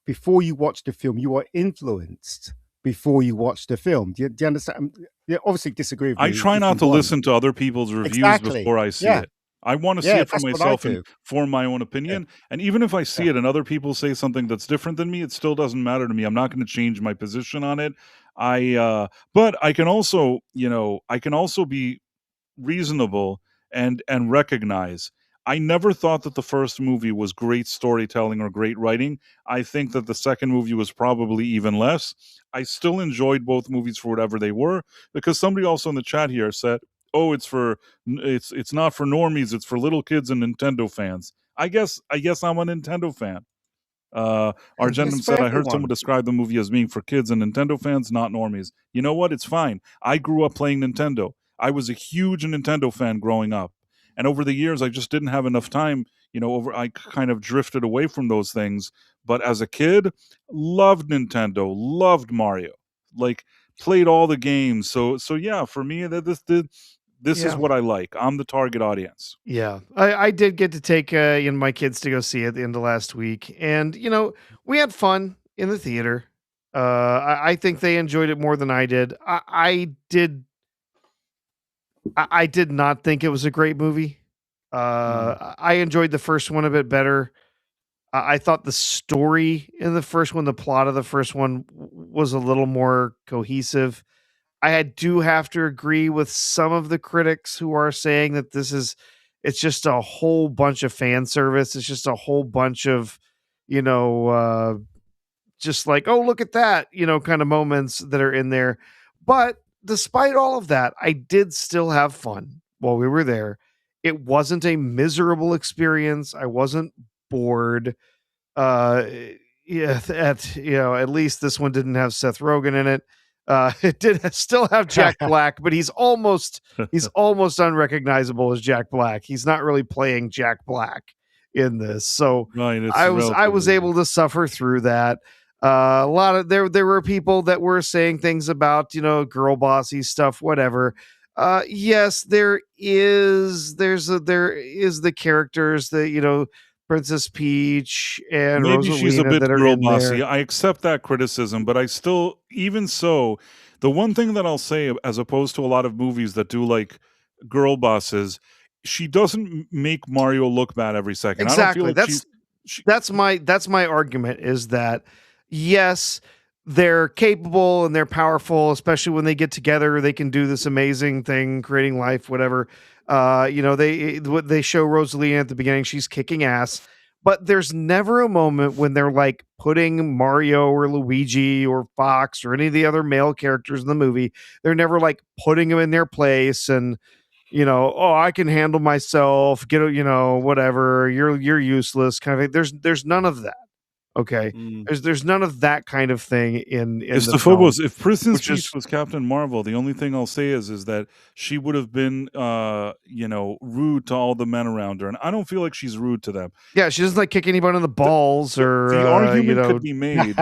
before you watch the film, you are influenced before you watch the film. Do you understand? You obviously disagree with me. I try if not you to want. listen to other people's reviews Exactly. before I see Yeah. it. I want to see Yeah, it for that's what I myself and do. form my own opinion. And even if I see it and other people say something that's different than me, it still doesn't matter to me. I'm not going to change my position on it. But I can also, I can also be reasonable and recognize I never thought that the first movie was great storytelling or great writing. I think that the second movie was probably even less. I still enjoyed both movies for whatever they were, because somebody also in the chat here said, "Oh, it's not for normies, it's for little kids and Nintendo fans." I guess I'm a Nintendo fan. Argendum It's for said, "I heard someone everyone. describe the movie as being for kids and Nintendo fans, not normies." You know what? It's fine. I grew up playing Nintendo. I was a huge Nintendo fan growing up. And over the years, I just didn't have enough time. I kind of drifted away from those things. But as a kid, loved Nintendo, loved Mario, like played all the games. So yeah, for me, this is what I like. I'm the target audience. Yeah, I did get to take my kids to go see it at the end of last week, and we had fun in the theater. I think they enjoyed it more than I did. I did not think it was a great movie. I enjoyed the first one a bit better. I thought the story in the first one, the plot of the first one, was a little more cohesive. Do have to agree with some of the critics who are saying that it's just a whole bunch of fan service. It's just a whole bunch of, you know, uh, just like, oh, look at that, kind of moments that are in there. But despite all of that, I did still have fun while we were there. It wasn't a miserable experience. I wasn't bored. Uh, yeah, at least this one didn't have Seth Rogen in it. It did still have Jack Black, but he's almost unrecognizable as Jack Black. He's not really playing Jack Black in this. So Right, I was able to suffer through that. A lot of there were people that were saying things about girl bossy stuff, whatever. Yes, there is the characters that Princess Peach and Maybe she's a Rosalina bit that are girl in bossy. there. I accept that criticism, but I still, even so, the one thing that I'll say, as opposed to a lot of movies that do like girl bosses, she doesn't make Mario look bad every second. I don't feel Exactly. like That's my argument, is that yes, they're capable and they're powerful, especially when they get together. They can do this amazing thing, creating life, whatever. They show Rosalina at the beginning; she's kicking ass. But there's never a moment when they're like putting Mario or Luigi or Fox or any of the other male characters in the movie. They're never like putting them in their place and oh, I can handle myself. Whatever. You're useless, kind of thing. There's none of that. Okay, there's none of that kind of thing in the film. If Princess Which is Peach was Captain Marvel, the only thing I'll say is that she would have been, rude to all the men around her, and I don't feel like she's rude to them. Yeah, she doesn't like kick anybody in the balls The argument could be made.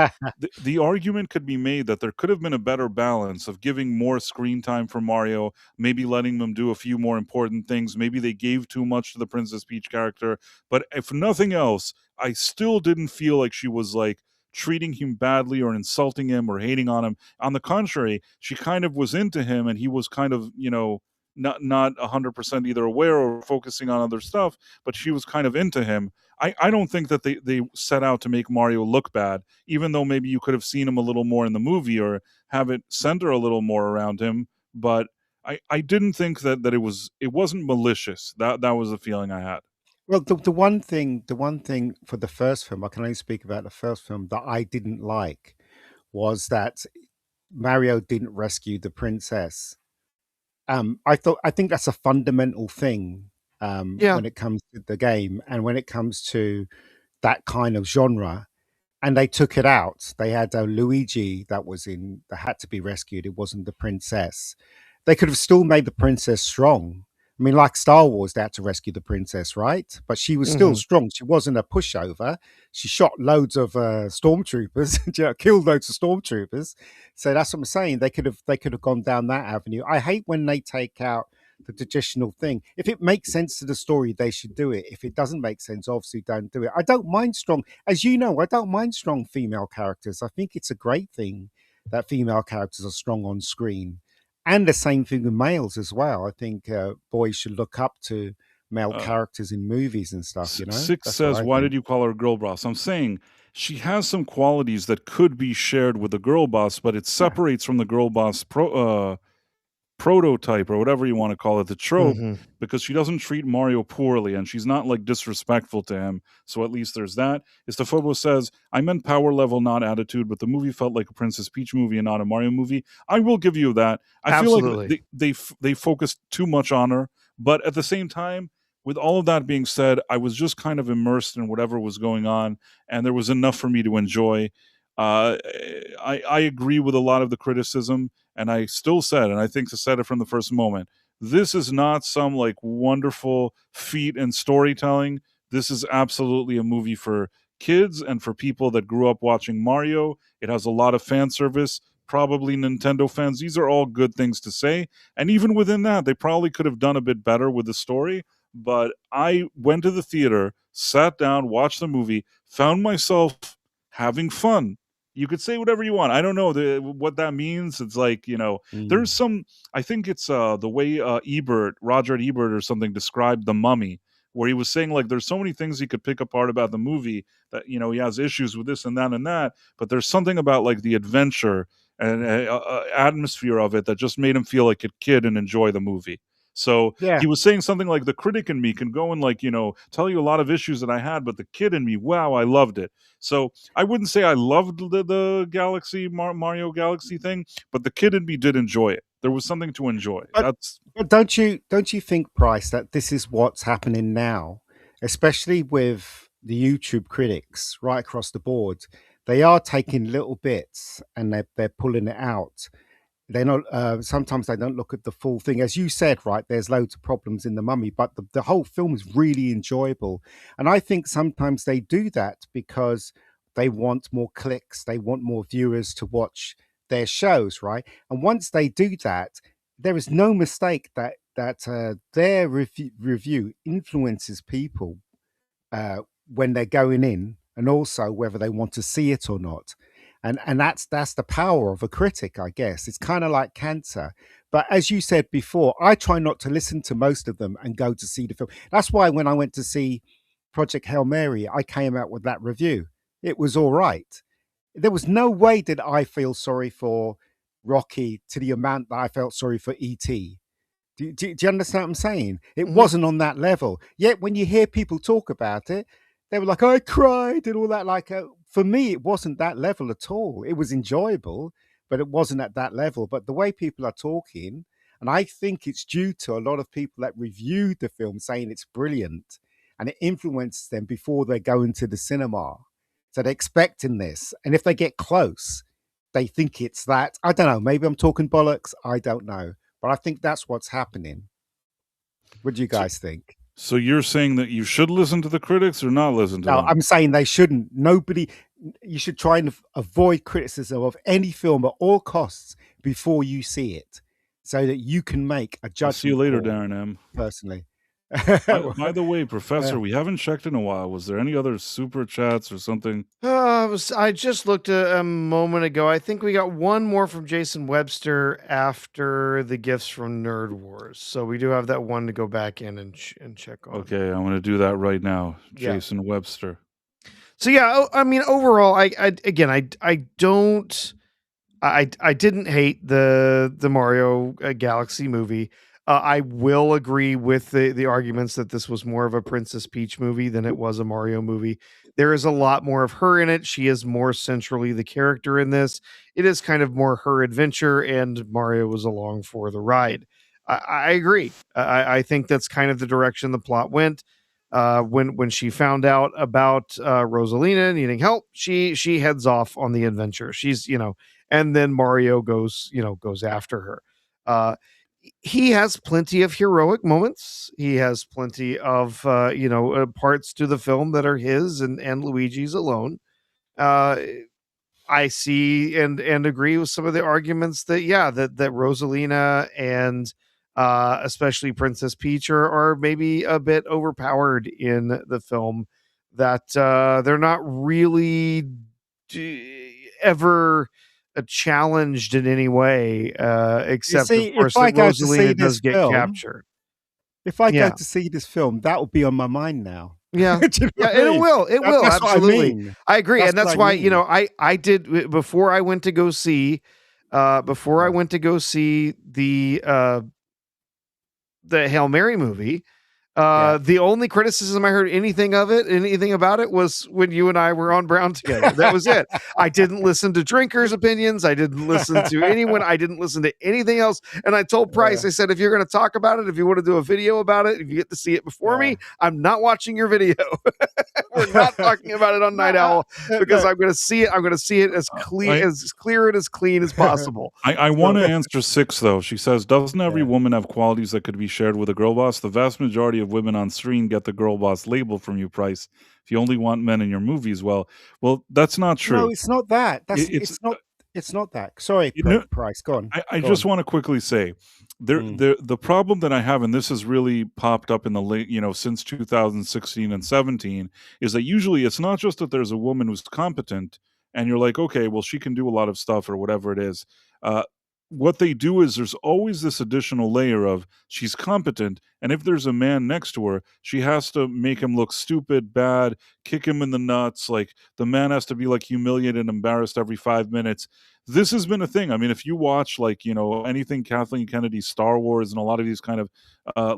The argument could be made that there could have been a better balance of giving more screen time for Mario, maybe letting them do a few more important things. Maybe they gave too much to the Princess Peach character, but if nothing else, I still didn't feel like she was like treating him badly or insulting him or hating on him. On the contrary, she kind of was into him, and he was kind of, not 100% either aware or focusing on other stuff, but she was kind of into him. I don't think that they set out to make Mario look bad, even though maybe you could have seen him a little more in the movie or have it center a little more around him. But I didn't think that it wasn't malicious. That was the feeling I had. Well, the one thing for the first film, I can only speak about the first film, that I didn't like was that Mario didn't rescue the princess. I think that's a fundamental thing when it comes to the game and when it comes to that kind of genre. And they took it out. They had Luigi that had to be rescued. It wasn't the princess. they could have still made the princess strong. I mean, like Star Wars, they had to rescue the princess, right? But she was still strong. She wasn't a pushover. She shot loads of stormtroopers, killed loads of stormtroopers. So that's what I'm saying. They could have gone down that avenue. I hate when they take out the traditional thing. If it makes sense to the story, they should do it. If it doesn't make sense, obviously don't do it. I don't mind strong, as you know, I don't mind strong female characters. I think it's a great thing that female characters are strong on screen. And the same thing with males as well. I think boys should look up to male characters in movies and stuff, you know? Six says, why did you call her girl boss? I'm saying she has some qualities that could be shared with the girl boss, but it separates from the girl boss prototype or whatever you want to call it, the trope, because she doesn't treat Mario poorly and she's not like disrespectful to him. So at least there's that. Istafobos says, I meant power level, not attitude, but the movie felt like a Princess Peach movie and not a Mario movie. I will give you that. I feel like they focused too much on her, but at the same time, with all of that being said, I was just kind of immersed in whatever was going on, and there was enough for me to enjoy. I agree with a lot of the criticism, and I still said, and I think I said it from the first moment, this is not some like wonderful feat in storytelling. This is absolutely a movie for kids and for people that grew up watching Mario. It has a lot of fan service, probably Nintendo fans. These are all good things to say. And even within that, they probably could have done a bit better with the story. But I went to the theater, sat down, watched the movie, found myself having fun. You could say whatever you want. I don't know what that means. It's like, there's some, I think it's the way Roger Ebert or something described The Mummy, where he was saying like there's so many things he could pick apart about the movie that, he has issues with this and that, but there's something about like the adventure and atmosphere of it that just made him feel like a kid and enjoy the movie. So he was saying something like the critic in me can go and like, tell you a lot of issues that I had, but the kid in me, wow, I loved it. So I wouldn't say I loved the Galaxy, Mario Galaxy thing, but the kid in me did enjoy it. There was something to enjoy. But don't you think, Bryce, that this is what's happening now, especially with the YouTube critics right across the board? They are taking little bits and they're pulling it out. They're not. Sometimes they don't look at the full thing, as you said. Right, there's loads of problems in The Mummy, but the whole film is really enjoyable. And I think sometimes they do that because they want more clicks, they want more viewers to watch their shows, right? And once they do that, there is no mistake that their review influences people when they're going in, and also whether they want to see it or not. And that's the power of a critic, I guess. It's kind of like cancer. But as you said before, I try not to listen to most of them and go to see the film. That's why when I went to see Project Hail Mary, I came out with that review. It was all right. There was no way that I feel sorry for Rocky to the amount that I felt sorry for E.T. Do you understand what I'm saying? It wasn't on that level. Yet when you hear people talk about it, they were like, I cried and all that. Like, for me, it wasn't that level at all. It was enjoyable, but it wasn't at that level. But the way people are talking, and I think it's due to a lot of people that reviewed the film saying it's brilliant, and it influences them before they go into the cinema. So they're expecting this. And if they get close, they think it's that. I don't know. Maybe I'm talking bollocks. I don't know. But I think that's what's happening. What do you guys think? So you're saying that you should listen to the critics or not listen to them? No, I'm saying they shouldn't. You should try and avoid criticism of any film at all costs before you see it, so that you can make a judgment. I'll see you later, Darren M. Personally. By the way, Professor, we haven't checked in a while. Was there any other super chats or something? I just looked a moment ago. I think we got one more from Jason Webster after the gifts from Nerd Wars. So we do have that one to go back in and check on. Okay, I'm going to do that right now. Jason Webster. So yeah, I mean, overall, I didn't hate the Mario Galaxy movie. I will agree with the arguments that this was more of a Princess Peach movie than it was a Mario movie. There is a lot more of her in it. She is more centrally the character in this. It is kind of more her adventure, and Mario was along for the ride. I agree. I think that's kind of the direction the plot went. When she found out about Rosalina needing help, she heads off on the adventure. She's, and then Mario goes after her. he has plenty of heroic moments. He has plenty of parts to the film that are his and Luigi's alone. I see and agree with some of the arguments that that Rosalina and especially Princess Peach are maybe a bit overpowered in the film. That they're not really ever challenged in any way, except of course that Rosalina does get captured. If I go to see this film, that will be on my mind now. Yeah, yeah, it will. It will absolutely. I agree, and that's why I did before I went to go see I went to go see the Hail Mary movie. The only criticism I heard anything about it was when you and I were on Brown together. That was it. I didn't listen to drinkers' opinions. I didn't listen to anyone. I didn't listen to anything else. And I told Price, I said, if you're going to talk about it, if you want to do a video about it, if you get to see it before me, I'm not watching your video. We're not talking about it on Night Owl because I'm going to see it. I'm going to see it as clear and as clean as possible. I want to answer 6 though. She says, doesn't every woman have qualities that could be shared with a girl boss? The vast majority of women on screen get the girl boss label from you, Price. If you only want men in your movies, well, that's not true. No, it's not that. It's not that. Sorry, Price. Go on. I just want to quickly say, the problem that I have, and this has really popped up in the late, since 2016 and 17, is that usually it's not just that there's a woman who's competent, and you're like, okay, well, she can do a lot of stuff or whatever it is. What they do is there's always this additional layer of she's competent, and if there's a man next to her, she has to make him look stupid, bad, kick him in the nuts. Like the man has to be like humiliated and embarrassed every 5 minutes. This has been a thing. I mean, if you watch anything Kathleen Kennedy, Star Wars, and a lot of these kind of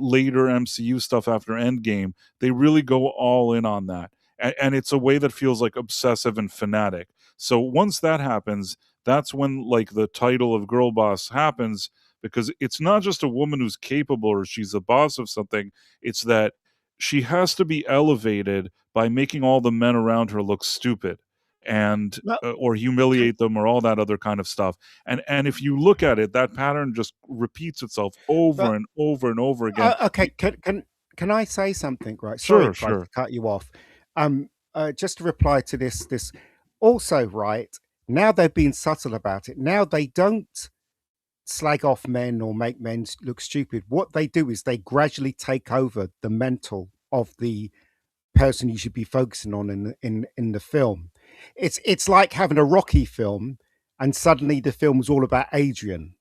later MCU stuff after Endgame, they really go all in on that. And it's a way that feels like obsessive and fanatic. So once that happens, that's when the title of girl boss happens, because it's not just a woman who's capable or she's the boss of something. It's that she has to be elevated by making all the men around her look stupid and or humiliate them or all that other kind of stuff. And if you look at it, that pattern just repeats itself over and over and over again. Okay, can I say something? Right? Sure. To cut you off. Just to reply to this also, right? Now they've been subtle about it. Now they don't slag off men or make men look stupid. What they do is they gradually take over the mental of the person you should be focusing on in the film. It's like having a Rocky film and suddenly the film is all about Adrian.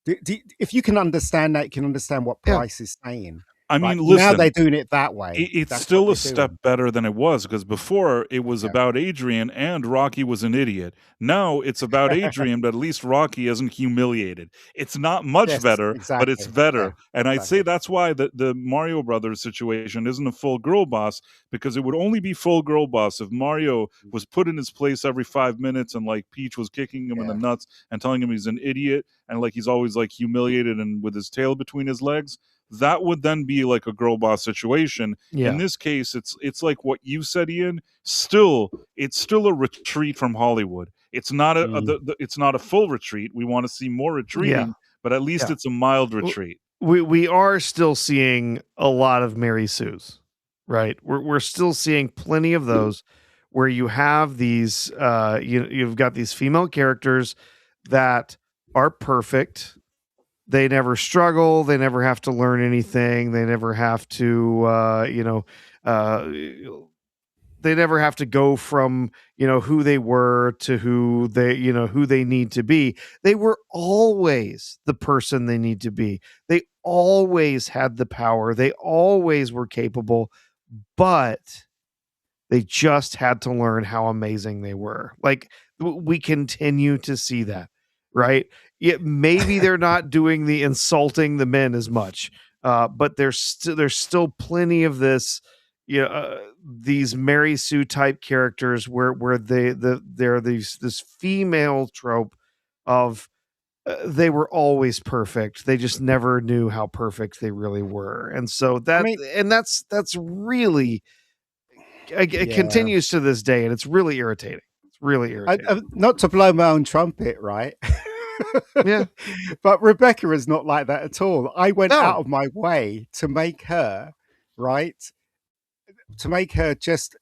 If you can understand that, you can understand what Price is saying. I mean, listen, now they're doing it that way. It's still a step better than it was, because before it was about Adrian and Rocky was an idiot. Now it's about Adrian, but at least Rocky isn't humiliated. It's not much better, but it's better. Yeah, and I'd say that's why the Mario Brothers situation isn't a full girl boss, because it would only be full girl boss if Mario was put in his place every 5 minutes and Peach was kicking him in the nuts and telling him he's an idiot and he's always humiliated and with his tail between his legs. That would then be like a girl boss situation. In this case, it's like what you said, Ian. It's still a retreat from Hollywood. It's not it's not a full retreat. We want to see more retreating, but at least it's a mild retreat. We are still seeing a lot of Mary Sue's, right? We're still seeing plenty of those where you have these you've got these female characters that are perfect. They never struggle. They never have to learn anything. They never have to, they never have to go from, who they were to who they need to be. They were always the person they need to be. They always had the power. They always were capable, but they just had to learn how amazing they were. We continue to see that, right? Maybe they're not doing the insulting the men as much, but there's still plenty of this, these Mary Sue type characters where they're this female trope of they were always perfect. They just never knew how perfect they really were, and so that's really it continues to this day, and it's really irritating. It's really irritating. Not to blow my own trumpet, right? Yeah. But Rebecca is not like that at all. I went out of my way to make her, right? To make her just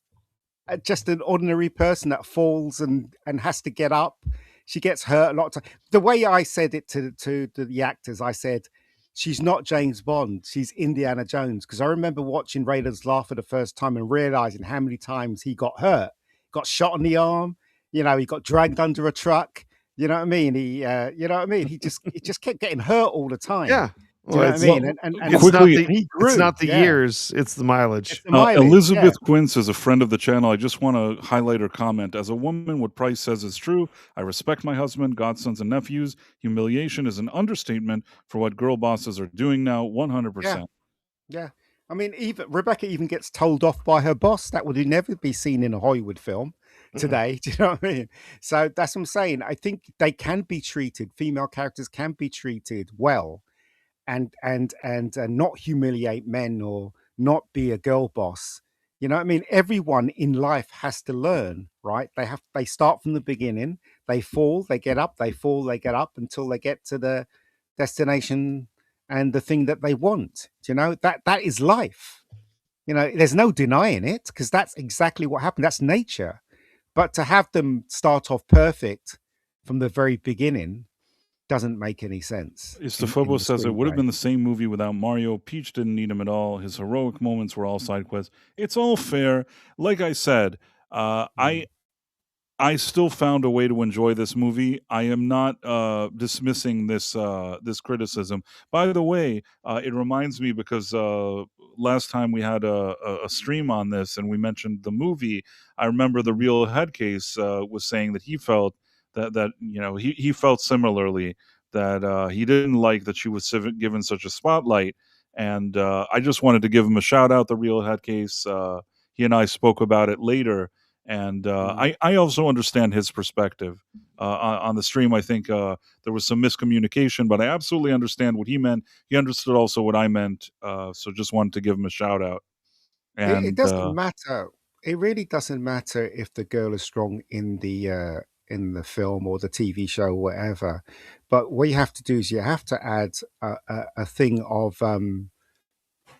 an ordinary person that falls and has to get up. She gets hurt a lot of time. The way I said it to the actors, I said, she's not James Bond, she's Indiana Jones. Because I remember watching Raiders Laugh for the first time and realizing how many times he got hurt, got shot in the arm, he got dragged under a truck. You know what I mean? He just kept getting hurt all the time. Yeah. Do you know what I mean? And it's not the years, it's the mileage. It's the mileage. Elizabeth Quinn says, a friend of the channel, I just want to highlight her comment. As a woman, what Price says is true. I respect my husband, godsons, and nephews. Humiliation is an understatement for what girl bosses are doing now, 100%. Yeah. I mean, even Rebecca even gets told off by her boss. That would never be seen in a Hollywood film today. Do you know what I mean? So that's what I'm saying. I think they can be treated, female characters can be treated well. And not humiliate men or not be a girl boss. You know what I mean? Everyone in life has to learn, right? They start from the beginning, they fall, they get up, they fall, they get up until they get to the destination and the thing that they want. That is life. There's no denying it, because that's exactly what happened. That's nature. But to have them start off perfect from the very beginning doesn't make any sense. Istofobo says it would have been the same movie without Mario. Peach didn't need him at all. His heroic moments were all side quests. It's all fair. Like I said, I still found a way to enjoy this movie. I am not dismissing this criticism. By the way, it reminds me, because last time we had a stream on this and we mentioned the movie, I remember the Real Headcase was saying that he felt that he felt similarly, that he didn't like that she was given such a spotlight. And I just wanted to give him a shout out, the Real Headcase. He and I spoke about it later. And I also understand his perspective. On the stream, I think there was some miscommunication, but I absolutely understand what he meant. He understood also what I meant. So just wanted to give him a shout out. And it doesn't matter. It really doesn't matter if the girl is strong in the film or the TV show or whatever. But what you have to do is you have to add a thing of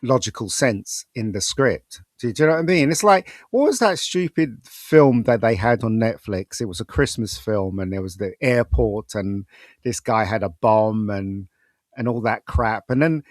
logical sense in the script. Do you know what I mean? It's like, what was that stupid film that they had on Netflix? It was a Christmas film, and there was the airport, and this guy had a bomb and all that crap. And then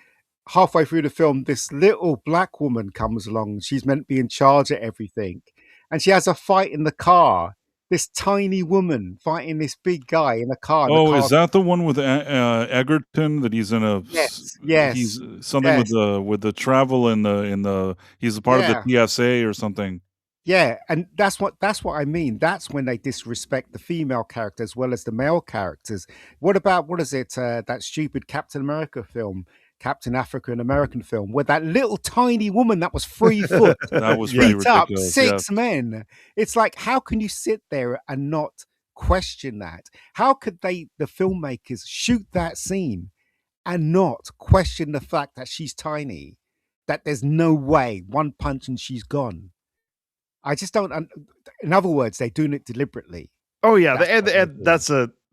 halfway through the film, this little black woman comes along. She's meant to be in charge of everything, and she has a fight in the car. This tiny woman fighting this big guy in a car. Oh, is that the one with Egerton, that he's in a? Yes. He's something with the travel in the. He's a part of the TSA or something. Yeah, and that's what I mean. That's when they disrespect the female character as well as the male characters. What is it? That stupid Captain America film, Captain African American film, where that little tiny woman that was 3 foot that was beat up ridiculous. 6 men. It's like, how can you sit there and not question that? How could the filmmakers shoot that scene and not question the fact that she's tiny, that there's no way, one punch and she's gone? I just don't. In other words, they're doing it deliberately. Oh yeah,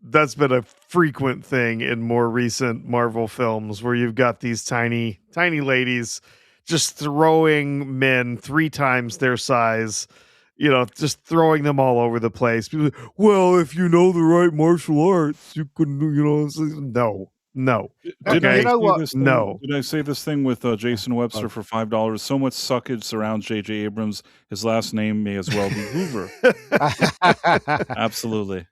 that's been a frequent thing in more recent Marvel films, where you've got these tiny ladies just throwing men 3 times their size, just throwing them all over the place. People, well, if you know the right martial arts, you can, no. Did I No. say this thing with Jason Webster for $5? So much suckage surrounds J.J. Abrams. His last name may as well be Hoover. Absolutely.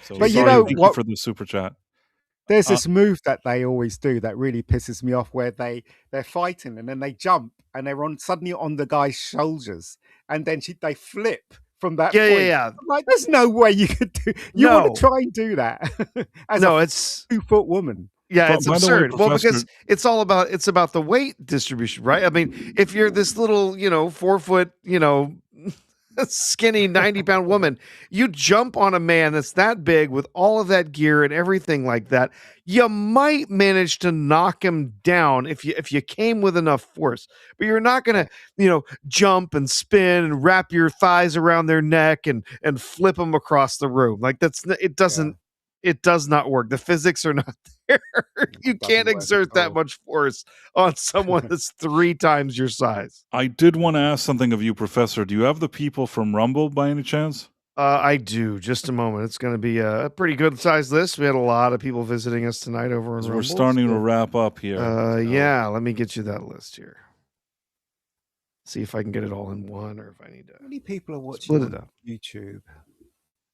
So, but thank you for the super chat. There's this move that they always do that really pisses me off, where they're fighting and then they jump and they're suddenly on the guy's shoulders, and then they flip from that point. Yeah. Like, there's no way you could do. You want to try and do that? It's 2-foot woman. Yeah, it's absurd. Well, because it's about the weight distribution, right? I mean, if you're this little, 4 foot, skinny 90-pound woman, you jump on a man that's that big with all of that gear and everything like that, you might manage to knock him down if you came with enough force. But you're not gonna jump and spin and wrap your thighs around their neck and flip them across the room. Like, it doesn't it does not work. The physics are not there. You can't exert that much force on someone that's 3 times your size. I did want to ask something of you, Professor. Do you have the people from Rumble by any chance? I do. Just a moment. It's going to be a pretty good sized list. We had a lot of people visiting us tonight over on Rumble. We're starting to wrap up here. Yeah, let me get you that list here. See if I can get it all in one, or if I need to. How many people are watching split it up? YouTube?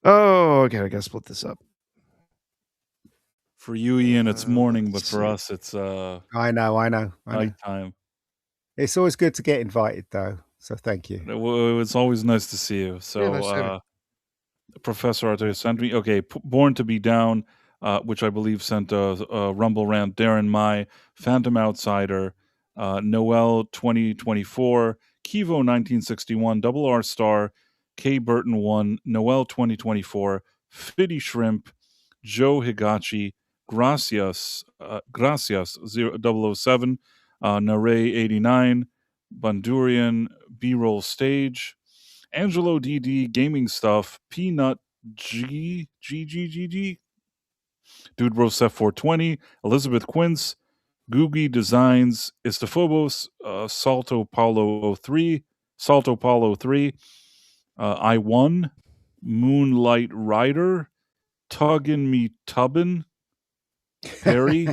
Oh, okay. I gotta split this up. For you, Ian, it's morning, but for us, it's I know. Nighttime. It's always good to get invited, though. So thank you. It's always nice to see you. So, nice Professor Arthur sent me Born to Be Down, which I believe sent a Rumble rant. Darren Mai, Phantom Outsider, Noel 2024, Kivo 1961, Double R Star, K Burton 1, Noel 2024, Fiddy Shrimp, Joe Higachi, Gracias 007, Nare 89, Bondurian, B-Roll Stage, Angelo DD Gaming Stuff, Peanut G, Dude Rosef 420, Elizabeth Quince, Googie Designs, Istaphobos, Salto Paulo 3, I1, Moonlight Rider, Tuggin' Me Tubbin, Perry,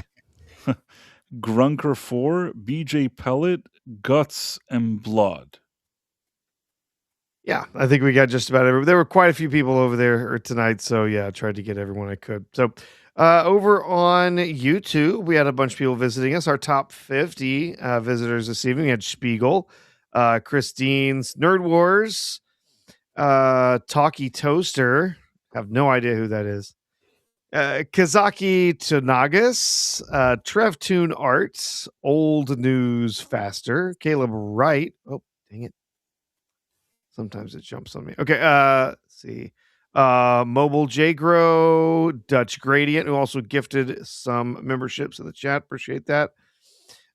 Grunker 4, BJ Pellet, Guts, and Blood. Yeah, I think we got just about everyone. There were quite a few people over there tonight, so yeah, I tried to get everyone I could. So over on YouTube, we had a bunch of people visiting us. Our top 50 visitors this evening. We had Spiegel, Christine's Nerd Wars, Talkie Toaster. I have no idea who that is. Kazaki Tonagas, Trevtoon Arts, Old News Faster, Caleb Wright. Oh, dang it. Sometimes it jumps on me. Okay, let's see. Mobile J-Grow, Dutch Gradient, who also gifted some memberships in the chat. Appreciate that.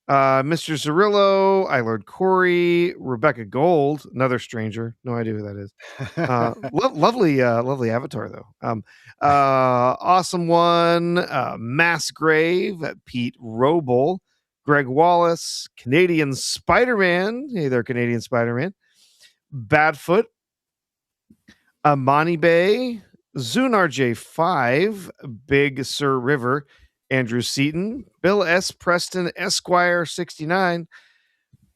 Mr. Cirillo, I Lord Corey, Rebecca Gold, another stranger. No idea who that is. Lovely avatar, though. Awesome One, Mass Grave, Pete Roble, Greg Wallace, Canadian Spider-Man. Hey there, Canadian Spider-Man. Badfoot, Amani Bay, Zunar J5, Big Sur River, Andrew Seaton, Bill S. Preston, Esquire 69,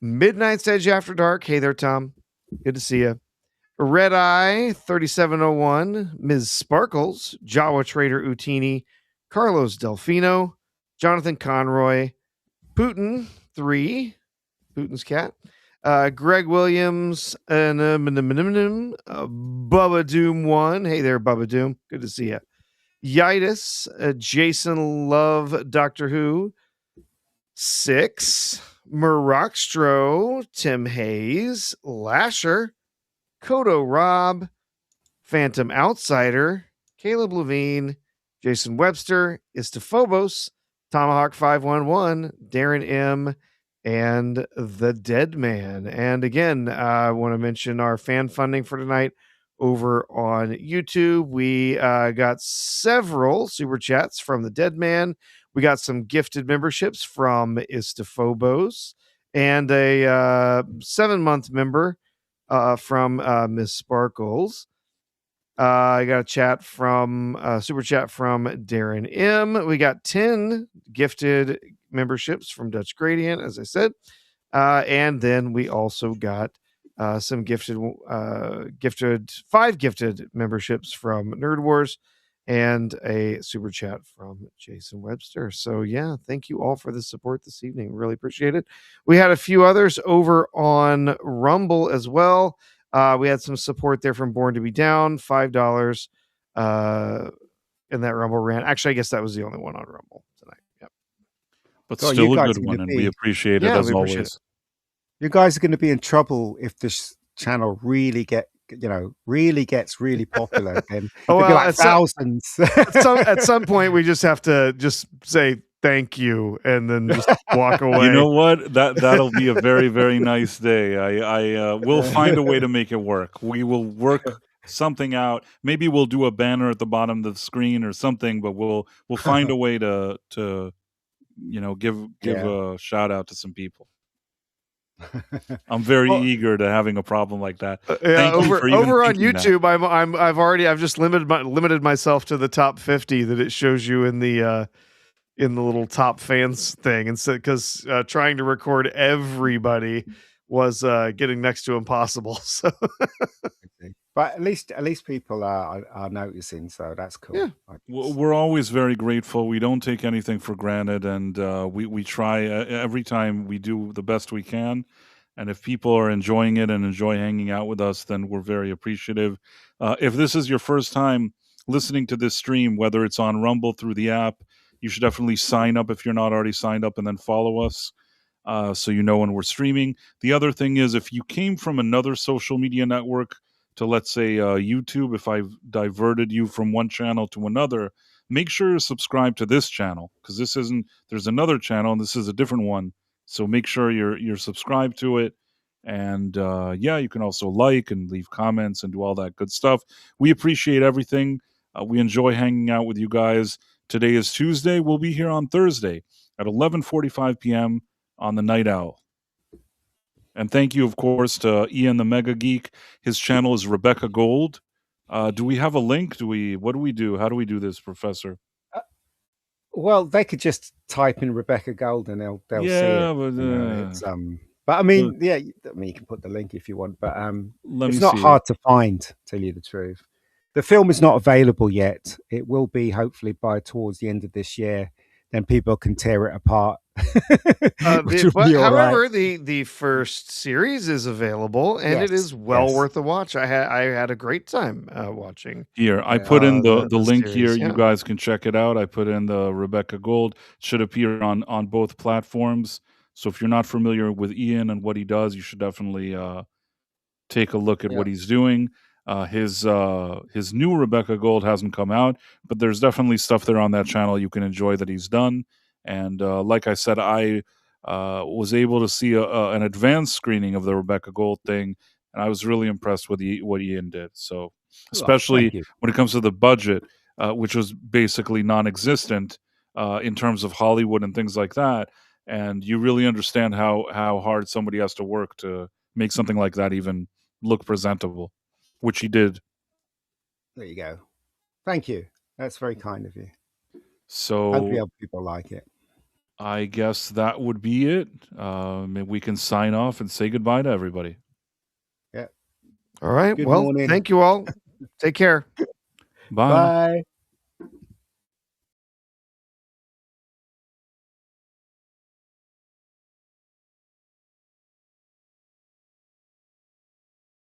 Midnight's Edge After Dark. Hey there, Tom. Good to see you. Red Eye 3701, Ms. Sparkles, Jawa Trader Utini, Carlos Delfino, Jonathan Conroy, Putin 3, Putin's cat. Greg Williams and Bubba Doom 1. Hey there, Bubba Doom. Good to see you. Yitis, Jason Love, Doctor Who 6, Murrockstro, Tim Hayes, Lasher, Kodo Rob, Phantom Outsider, Caleb Levine, Jason Webster, Istaphobos, Tomahawk 511, Darren M, and the Dead Man. And again, I want to mention our fan funding for tonight over on YouTube. We got several super chats from the Dead Man. We got some gifted memberships from Istaphobos and a 7-month member from Miss Sparkles. I got a chat from super chat from Darren M. We got 10 gifted memberships from Dutch Gradient, as I said, and then we also got some gifted 5 gifted memberships from Nerd Wars and a super chat from Jason Webster. So yeah, thank you all for the support this evening. Really appreciate it. We had a few others over on Rumble as well. We had some support there from Born to Be Down, $5 in that Rumble rant. Actually, I guess that was the only one on Rumble tonight. Yep. But still a good one, and we appreciate it as always. You guys are going to be in trouble if this channel really gets really popular. Then like thousands. At some point, we just have to just say thank you and then just walk away. You know what? That'll be a very, very nice day. I will find a way to make it work. We will work something out. Maybe we'll do a banner at the bottom of the screen or something, but we'll find a way to give a shout out to some people. I'm very eager to having a problem like that. Over on YouTube, I've just limited myself to the top 50 that it shows you in the little top fans thing, and so because trying to record everybody was getting next to impossible. So, but at least people are noticing, so that's cool. Yeah. We're always very grateful. We don't take anything for granted, and we try every time we do the best we can. And if people are enjoying it and enjoy hanging out with us, then we're very appreciative. If this is your first time listening to this stream, whether it's on Rumble through the app, you should definitely sign up if you're not already signed up, and then follow us so you know when we're streaming. The other thing is, if you came from another social media network to, let's say, YouTube, if I've diverted you from one channel to another, make sure you're subscribed to this channel, because there's another channel and this is a different one. So make sure you're subscribed to it. And you can also like and leave comments and do all that good stuff. We appreciate everything. We enjoy hanging out with you guys. Today is Tuesday. We'll be here on Thursday at 11:45 p.m. on the Night Owl. And thank you, of course, to Ian the Mega Geek. His channel is Rebecca Gold. Do we have a link? What do we do? How do we do this, Professor? Well, they could just type in Rebecca Gold and they'll see it. But I mean, you can put the link if you want, but it's not hard to find, to tell you the truth. The film is not available yet. It will be hopefully by towards the end of this year. Then people can tear it apart. However, the first series is available, and it is well worth a watch. I had a great time watching. Here, I put in the link series, here. Yeah. You guys can check it out. I put in the Rebecca Gold. It should appear on both platforms. So if you're not familiar with Ian and what he does, you should definitely take a look at what he's doing. His new Rebecca Gold hasn't come out, but there's definitely stuff there on that channel you can enjoy that he's done. And like I said, I was able to see an advanced screening of the Rebecca Gold thing, and I was really impressed with what Ian did. So, especially when it comes to the budget, which was basically non-existent in terms of Hollywood and things like that, and you really understand how hard somebody has to work to make something like that even look presentable, which he did. There you go. Thank you. That's very kind of you. So hopefully other people like it. I guess that would be it. We can sign off and say goodbye to everybody. Yeah. All right. Good morning. Thank you all. Take care. Bye. Bye.